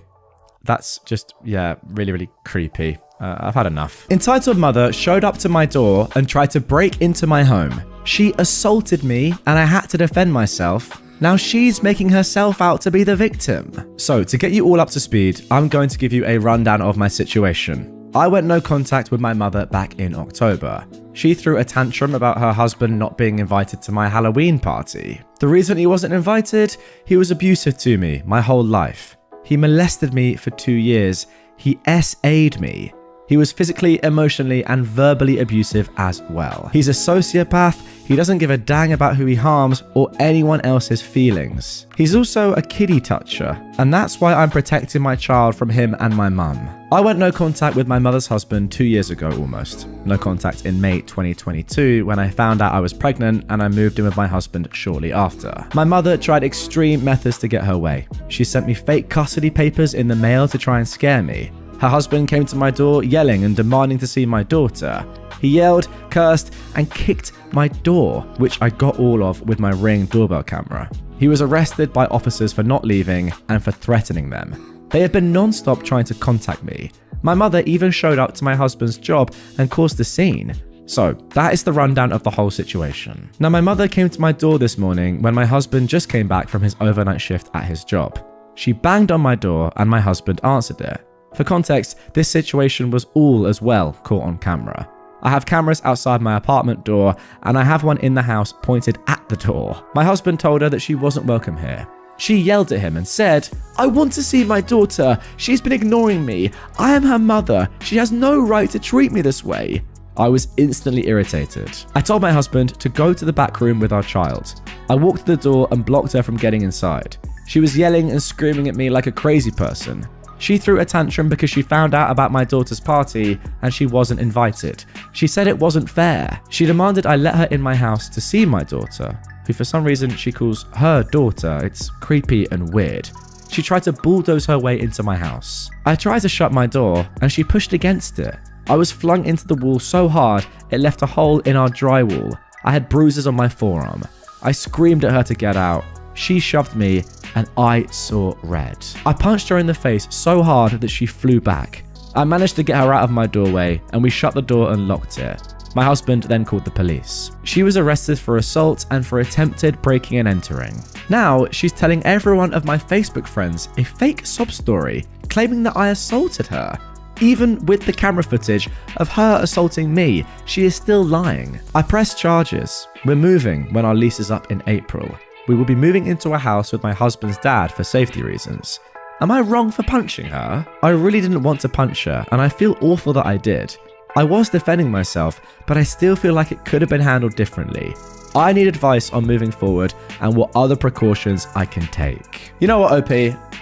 that's just, yeah, really, really creepy. I've had enough. Entitled mother showed up to my door and tried to break into my home. She assaulted me and I had to defend myself. Now she's making herself out to be the victim. So to get you all up to speed, I'm going to give you a rundown of my situation. I went no contact with my mother back in October. She threw a tantrum about her husband not being invited to my Halloween party. The reason he wasn't invited? He was abusive to me my whole life. He molested me for 2 years. He SA'd me. He was physically, emotionally, and verbally abusive as well. He's a sociopath. He doesn't give a dang about who he harms or anyone else's feelings. He's also a kiddie toucher, and that's why I'm protecting my child from him and my mum. I went no contact with my mother's husband 2 years ago almost. No contact in May 2022 when I found out I was pregnant and I moved in with my husband shortly after. My mother tried extreme methods to get her way. She sent me fake custody papers in the mail to try and scare me. Her husband came to my door yelling and demanding to see my daughter. He yelled, cursed, and kicked my door, which I got all of with my Ring doorbell camera. He was arrested by officers for not leaving and for threatening them. They have been non-stop trying to contact me. My mother even showed up to my husband's job and caused a scene. So that is the rundown of the whole situation. Now my mother came to my door this morning when my husband just came back from his overnight shift at his job. She banged on my door and my husband answered it. For context, this situation was all as well caught on camera. I have cameras outside my apartment door and I have one in the house pointed at the door. My husband told her that she wasn't welcome here. She yelled at him and said, I want to see my daughter. She's been ignoring me. I am her mother. She has no right to treat me this way. I was instantly irritated. I told my husband to go to the back room with our child. I walked to the door and blocked her from getting inside. She was yelling and screaming at me like a crazy person. She threw a tantrum because she found out about my daughter's party and she wasn't invited. She said it wasn't fair. She demanded I let her in my house to see my daughter, who for some reason she calls her daughter. It's creepy and weird. She tried to bulldoze her way into my house. I tried to shut my door and she pushed against it. I was flung into the wall so hard it left a hole in our drywall. I had bruises on my forearm. I screamed at her to get out. She shoved me and I saw red. I punched her in the face so hard that she flew back. I managed to get her out of my doorway and we shut the door and locked it. My husband then called the police. She was arrested for assault and for attempted breaking and entering. Now she's telling every one of my Facebook friends a fake sob story, claiming that I assaulted her. Even with the camera footage of her assaulting me, she is still lying. I pressed charges. We're moving when our lease is up in April. We will be moving into a house with my husband's dad for safety reasons. Am I wrong for punching her? I really didn't want to punch her, and I feel awful that I did. I was defending myself, but I still feel like it could have been handled differently. I need advice on moving forward and what other precautions I can take. You know what, OP?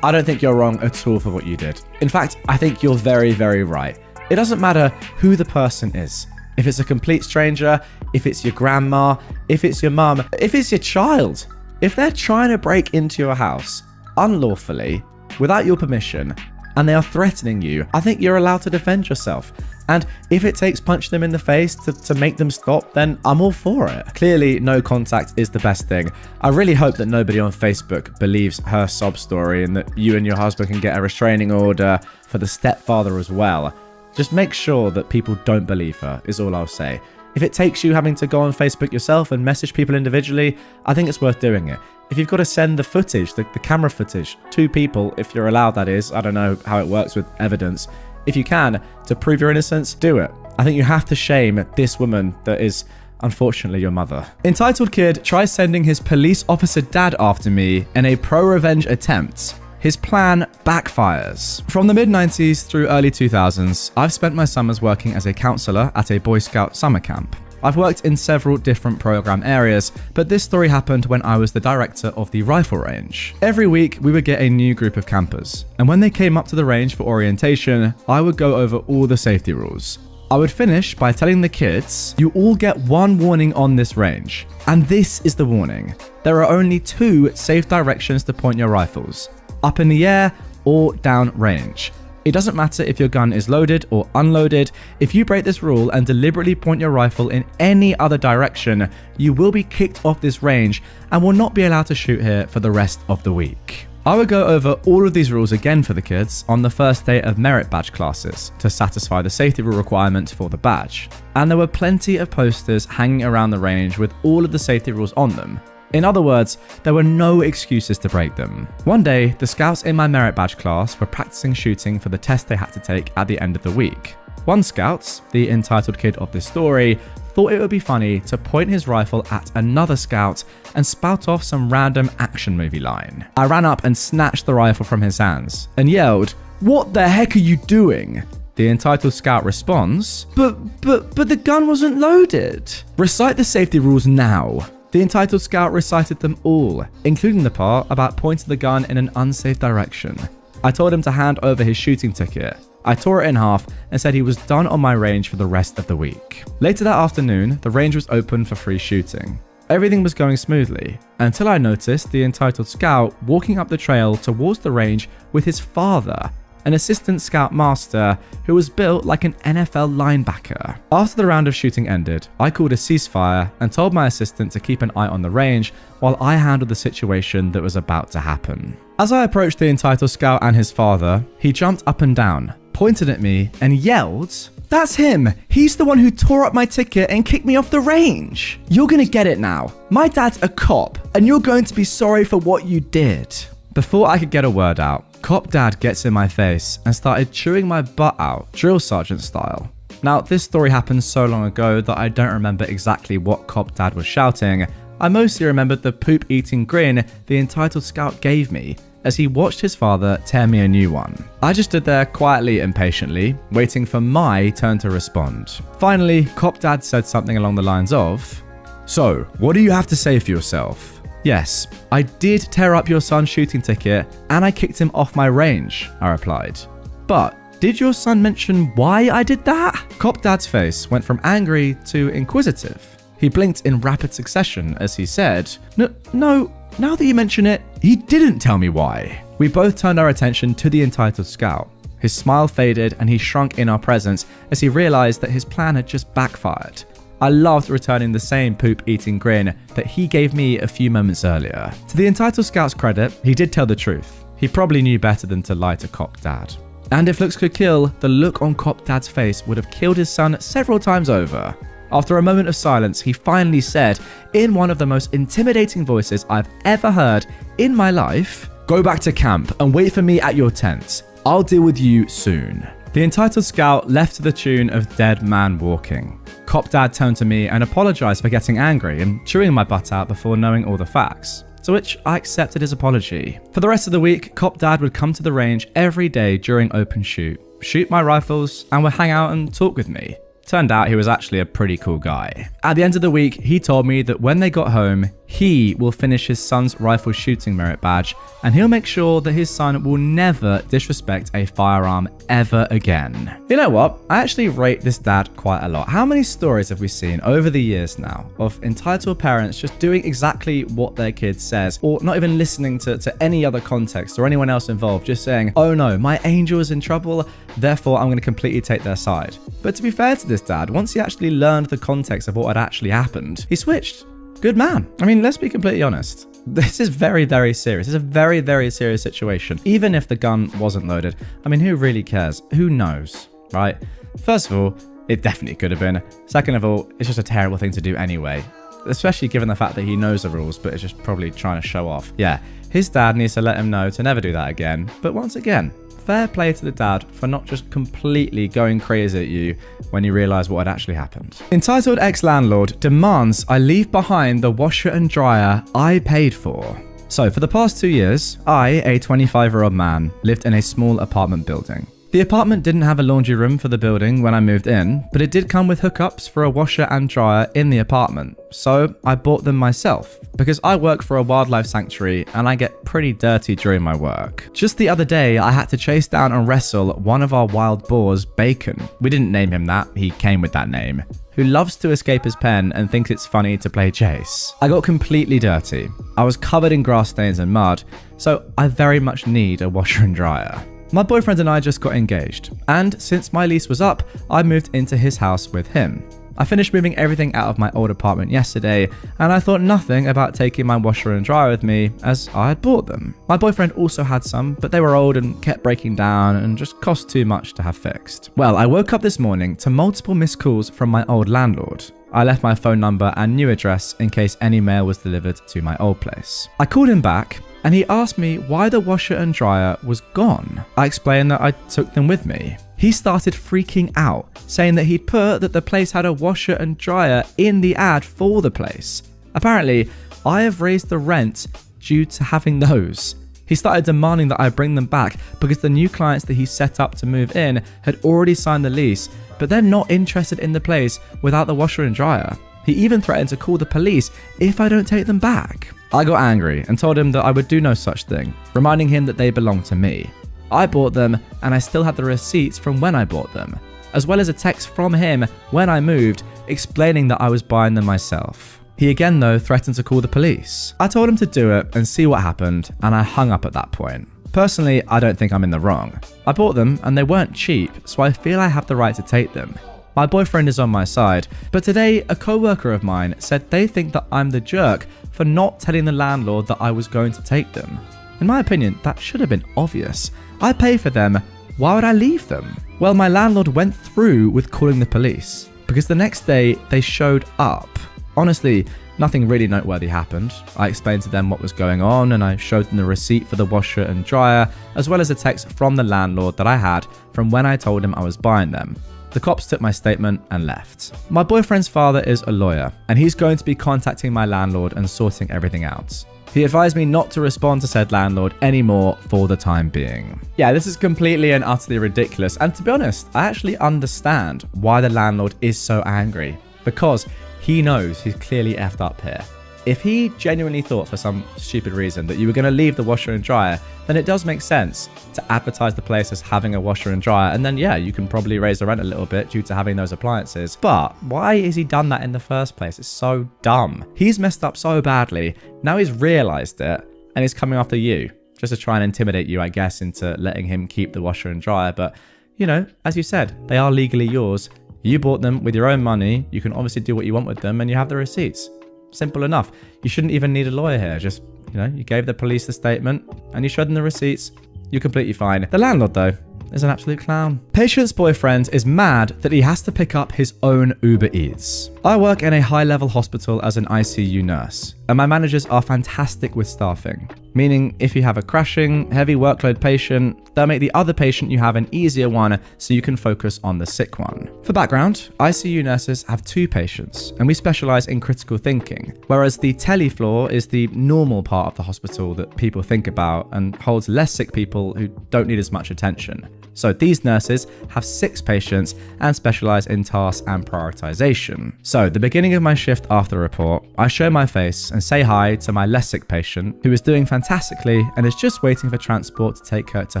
I don't think you're wrong at all for what you did. In fact, I think you're very, very right. It doesn't matter who the person is. If it's a complete stranger, if it's your grandma, if it's your mum, if it's your child. If they're trying to break into your house unlawfully, without your permission, and they are threatening you, I think you're allowed to defend yourself. And if it takes punching them in the face to make them stop, then I'm all for it. Clearly, no contact is the best thing. I really hope that nobody on Facebook believes her sob story and that you and your husband can get a restraining order for the stepfather as well. Just make sure that people don't believe her, is all I'll say. If it takes you having to go on Facebook yourself and message people individually, I think it's worth doing it. If you've got to send the footage, the camera footage, to people, if you're allowed that is, I don't know how it works with evidence, if you can, to prove your innocence, do it. I think you have to shame this woman that is unfortunately your mother. Entitled kid tries sending his police officer dad after me in a pro-revenge attempt. His plan backfires. From the mid-90s through early 2000s, I've spent my summers working as a counselor at a Boy Scout summer camp. I've worked in several different program areas, but this story happened when I was the director of the rifle range. Every week, we would get a new group of campers, and when they came up to the range for orientation, I would go over all the safety rules. I would finish by telling the kids, you all get one warning on this range, and this is the warning. There are only 2 safe directions to point your rifles, up in the air or down range. It doesn't matter if your gun is loaded or unloaded. If you break this rule and deliberately point your rifle in any other direction, you will be kicked off this range and will not be allowed to shoot here for the rest of the week. I would go over all of these rules again for the kids on the first day of merit badge classes to satisfy the safety rule requirement for the badge. And there were plenty of posters hanging around the range with all of the safety rules on them. In other words, there were no excuses to break them. One day, the scouts in my merit badge class were practicing shooting for the test they had to take at the end of the week. One scout, the entitled kid of this story, thought it would be funny to point his rifle at another scout and spout off some random action movie line. I ran up and snatched the rifle from his hands and yelled, "What the heck are you doing?" The entitled scout responds, But the gun wasn't loaded. Recite the safety rules now. The entitled scout recited them all, including the part about pointing the gun in an unsafe direction. I told him to hand over his shooting ticket. I tore it in half and said he was done on my range for the rest of the week. Later that afternoon, the range was open for free shooting. Everything was going smoothly, until I noticed the entitled scout walking up the trail towards the range with his father, an assistant scout master who was built like an NFL linebacker. After the round of shooting ended, I called a ceasefire and told my assistant to keep an eye on the range while I handled the situation that was about to happen. As I approached the entitled scout and his father, he jumped up and down, pointed at me and yelled, "That's him! He's the one who tore up my ticket and kicked me off the range! You're gonna get it now. My dad's a cop and you're going to be sorry for what you did." Before I could get a word out, Cop Dad gets in my face and started chewing my butt out, drill sergeant style. Now, this story happened so long ago that I don't remember exactly what Cop Dad was shouting. I mostly remembered the poop-eating grin the entitled scout gave me as he watched his father tear me a new one. I just stood there quietly and patiently, waiting for my turn to respond. Finally, Cop Dad said something along the lines of, "So, what do you have to say for yourself?" "Yes, I did tear up your son's shooting ticket and I kicked him off my range," I replied. "But did your son mention why I did that?" Cop Dad's face went from angry to inquisitive. He blinked in rapid succession as he said, No, now that you mention it, he didn't tell me why." We both turned our attention to the entitled scout. His smile faded and he shrunk in our presence as he realized that his plan had just backfired. I loved returning the same poop-eating grin that he gave me a few moments earlier. To the entitled scout's credit, he did tell the truth. He probably knew better than to lie to Cop Dad. And if looks could kill, the look on Cop Dad's face would have killed his son several times over. After a moment of silence, he finally said, in one of the most intimidating voices I've ever heard in my life, "Go back to camp and wait for me at your tent. I'll deal with you soon." The entitled scout left to the tune of Dead Man Walking. Cop Dad turned to me and apologized for getting angry and chewing my butt out before knowing all the facts, to which I accepted his apology. For the rest of the week, Cop Dad would come to the range every day during open shoot my rifles, and would hang out and talk with me. Turned out he was actually a pretty cool guy. At the end of the week, he told me that when they got home, He will finish his son's rifle shooting merit badge, and he'll make sure that his son will never disrespect a firearm ever again. You know what? I actually rate this dad quite a lot. How many stories have we seen over the years now of entitled parents just doing exactly what their kid says, or not even listening to any other context or anyone else involved, just saying, oh no, my angel is in trouble, therefore I'm going to completely take their side. But to be fair to this dad, once he actually learned the context of what had actually happened, he switched. Good man. I mean, let's be completely honest. This is very, very serious. It's a very, very serious situation. Even if the gun wasn't loaded, I mean, who really cares? Who knows, right? First of all, it definitely could have been. Second of all, it's just a terrible thing to do anyway, especially given the fact that he knows the rules, but is just probably trying to show off. Yeah, his dad needs to let him know to never do that again. But once again, fair play to the dad for not just completely going crazy at you when you realise what had actually happened. Entitled ex-landlord demands I leave behind the washer and dryer I paid for. So for the past 2 years, I, a 25-year-old man, lived in a small apartment building. The apartment didn't have a laundry room for the building when I moved in, but it did come with hookups for a washer and dryer in the apartment, so I bought them myself because I work for a wildlife sanctuary and I get pretty dirty during my work. Just the other day, I had to chase down and wrestle one of our wild boars, Bacon. We didn't name him that, he came with that name, who loves to escape his pen and thinks it's funny to play chase. I got completely dirty. I was covered in grass stains and mud, so I very much need a washer and dryer. My boyfriend and I just got engaged, and since my lease was up, I moved into his house with him. I finished moving everything out of my old apartment yesterday, and I thought nothing about taking my washer and dryer with me as I had bought them. My boyfriend also had some, but they were old and kept breaking down and just cost too much to have fixed. Well, I woke up this morning to multiple missed calls from my old landlord. I left my phone number and new address in case any mail was delivered to my old place. I called him back, and he asked me why the washer and dryer was gone. I explained that I took them with me. He started freaking out, saying that he'd put that the place had a washer and dryer in the ad for the place. Apparently, I have raised the rent due to having those. He started demanding that I bring them back because the new clients that he set up to move in had already signed the lease, but they're not interested in the place without the washer and dryer. He even threatened to call the police if I don't take them back. I got angry and told him that I would do no such thing, reminding him that they belong to me. I bought them and I still had the receipts from when I bought them, as well as a text from him when I moved explaining that I was buying them myself. He again though threatened to call the police. I told him to do it and see what happened, and I hung up at that point. Personally, I don't think I'm in the wrong. I bought them and they weren't cheap, so I feel I have the right to take them. My boyfriend is on my side, but today a co-worker of mine said they think that I'm the jerk for not telling the landlord that I was going to take them. In my opinion, that should have been obvious. I pay for them, why would I leave them? Well, my landlord went through with calling the police, because the next day they showed up. Honestly, nothing really noteworthy happened. I explained to them what was going on and I showed them the receipt for the washer and dryer, as well as a text from the landlord that I had from when I told him I was buying them. The cops took my statement and left. My boyfriend's father is a lawyer, and he's going to be contacting my landlord and sorting everything out. He advised me not to respond to said landlord anymore for the time being. Yeah, this is completely and utterly ridiculous, and to be honest, I actually understand why the landlord is so angry, because he knows he's clearly effed up here. If he genuinely thought for some stupid reason that you were going to leave the washer and dryer, then it does make sense to advertise the place as having a washer and dryer, and then yeah, you can probably raise the rent a little bit due to having those appliances. But why has he done that in the first place? It's so dumb. He's messed up so badly. Now he's realized it and he's coming after you just to try and intimidate you, I guess, into letting him keep the washer and dryer. But you know, as you said, they are legally yours. You bought them with your own money. You can obviously do what you want with them and you have the receipts. Simple enough. You shouldn't even need a lawyer here. Just, you know, you gave the police the statement and you showed them the receipts. You're completely fine. The landlord, though, is an absolute clown. Patient's boyfriend is mad that he has to pick up his own Uber Eats. I work in a high-level hospital as an ICU nurse, and my managers are fantastic with staffing, meaning if you have a crashing, heavy workload patient, they'll make the other patient you have an easier one so you can focus on the sick one. For background, ICU nurses have 2 patients, and we specialize in critical thinking, whereas the tele floor is the normal part of the hospital that people think about and holds less sick people who don't need as much attention. So these nurses have 6 patients and specialize in tasks and prioritization. So the beginning of my shift after the report, I show my face and say hi to my less sick patient who is doing fantastically and is just waiting for transport to take her to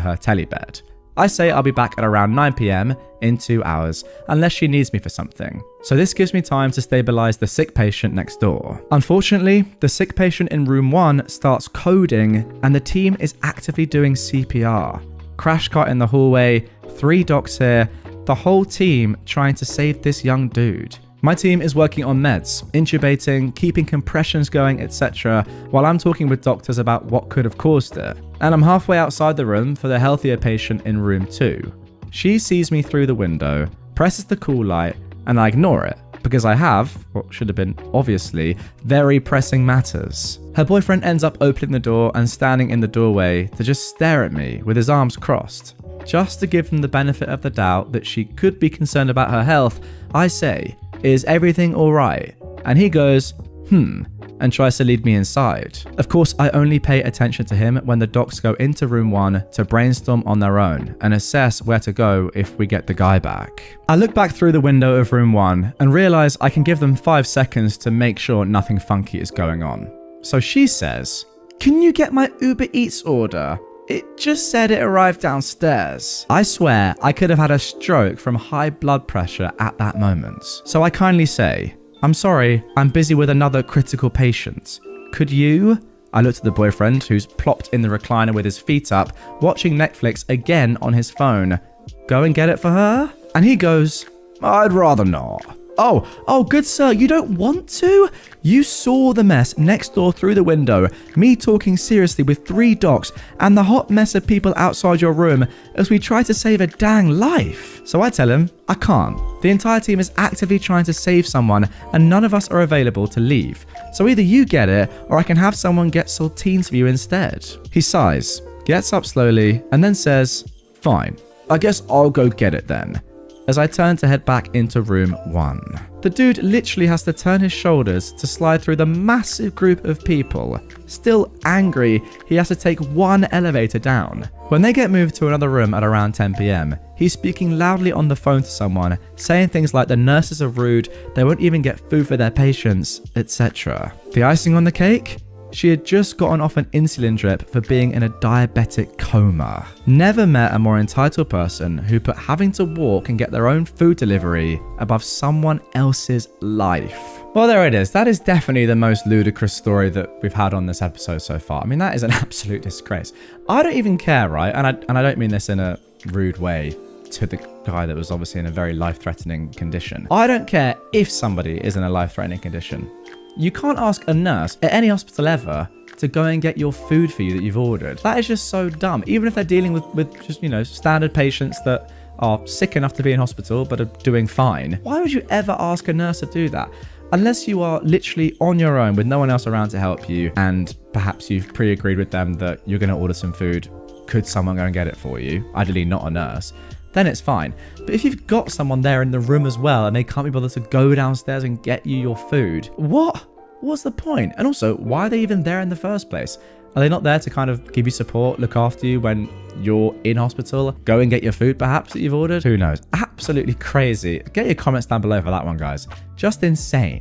her telebed. I say I'll be back at around 9 PM in 2 hours, unless she needs me for something. So this gives me time to stabilize the sick patient next door. Unfortunately, the sick patient in room 1 starts coding and the team is actively doing CPR. Crash cart in the hallway, 3 docs here, the whole team trying to save this young dude. My team is working on meds, intubating, keeping compressions going, etc., while I'm talking with doctors about what could have caused it. And I'm halfway outside the room for the healthier patient in room 2. She sees me through the window, presses the call light, and I ignore it, because I have, what should have been obviously, very pressing matters. Her boyfriend ends up opening the door and standing in the doorway to just stare at me with his arms crossed. Just to give him the benefit of the doubt that she could be concerned about her health, I say, "Is everything alright?" And he goes, and tries to lead me inside. Of course, I only pay attention to him when the docs go into room 1 to brainstorm on their own and assess where to go if we get the guy back. I look back through the window of room 1 and realize I can give them 5 seconds to make sure nothing funky is going on. So she says, "Can you get my Uber Eats order? It just said it arrived downstairs." I swear I could have had a stroke from high blood pressure at that moment. So I kindly say, "I'm sorry, I'm busy with another critical patient. Could you?" I looked at the boyfriend who's plopped in the recliner with his feet up, watching Netflix again on his phone. "Go and get it for her?" And he goes, "I'd rather not." Oh, good sir, you don't want to? You saw the mess next door through the window, me talking seriously with 3 docs, and the hot mess of people outside your room as we try to save a dang life. So I tell him, I can't. The entire team is actively trying to save someone, and none of us are available to leave. So either you get it, or I can have someone get saltines for you instead. He sighs, gets up slowly, and then says, "Fine, I guess I'll go get it then," as I turn to head back into room 1. The dude literally has to turn his shoulders to slide through the massive group of people. Still angry, he has to take 1 elevator down. When they get moved to another room at around 10 PM, he's speaking loudly on the phone to someone, saying things like the nurses are rude, they won't even get food for their patients, etc. The icing on the cake? She had just gotten off an insulin drip for being in a diabetic coma. Never met a more entitled person who put having to walk and get their own food delivery above someone else's life. Well, there it is. That is definitely the most ludicrous story that we've had on this episode so far. I mean, that is an absolute disgrace. I don't even care, right? And I don't mean this in a rude way to the guy that was obviously in a very life-threatening condition. I don't care if somebody is in a life-threatening condition. You can't ask a nurse at any hospital ever to go and get your food for you that you've ordered. That is just so dumb. Even if they're dealing with just, standard patients that are sick enough to be in hospital but are doing fine. Why would you ever ask a nurse to do that? Unless you are literally on your own with no one else around to help you, and perhaps you've pre-agreed with them that you're going to order some food. Could someone go and get it for you? Ideally not a nurse. Then it's fine. But if you've got someone there in the room as well and they can't be bothered to go downstairs and get you your food, what's the point? And also, why are they even there in the first place? Are they not there to kind of give you support, look after you when you're in hospital? Go and get your food perhaps that you've ordered? Who knows? Absolutely crazy. Get your comments down below for that one, guys. Just insane.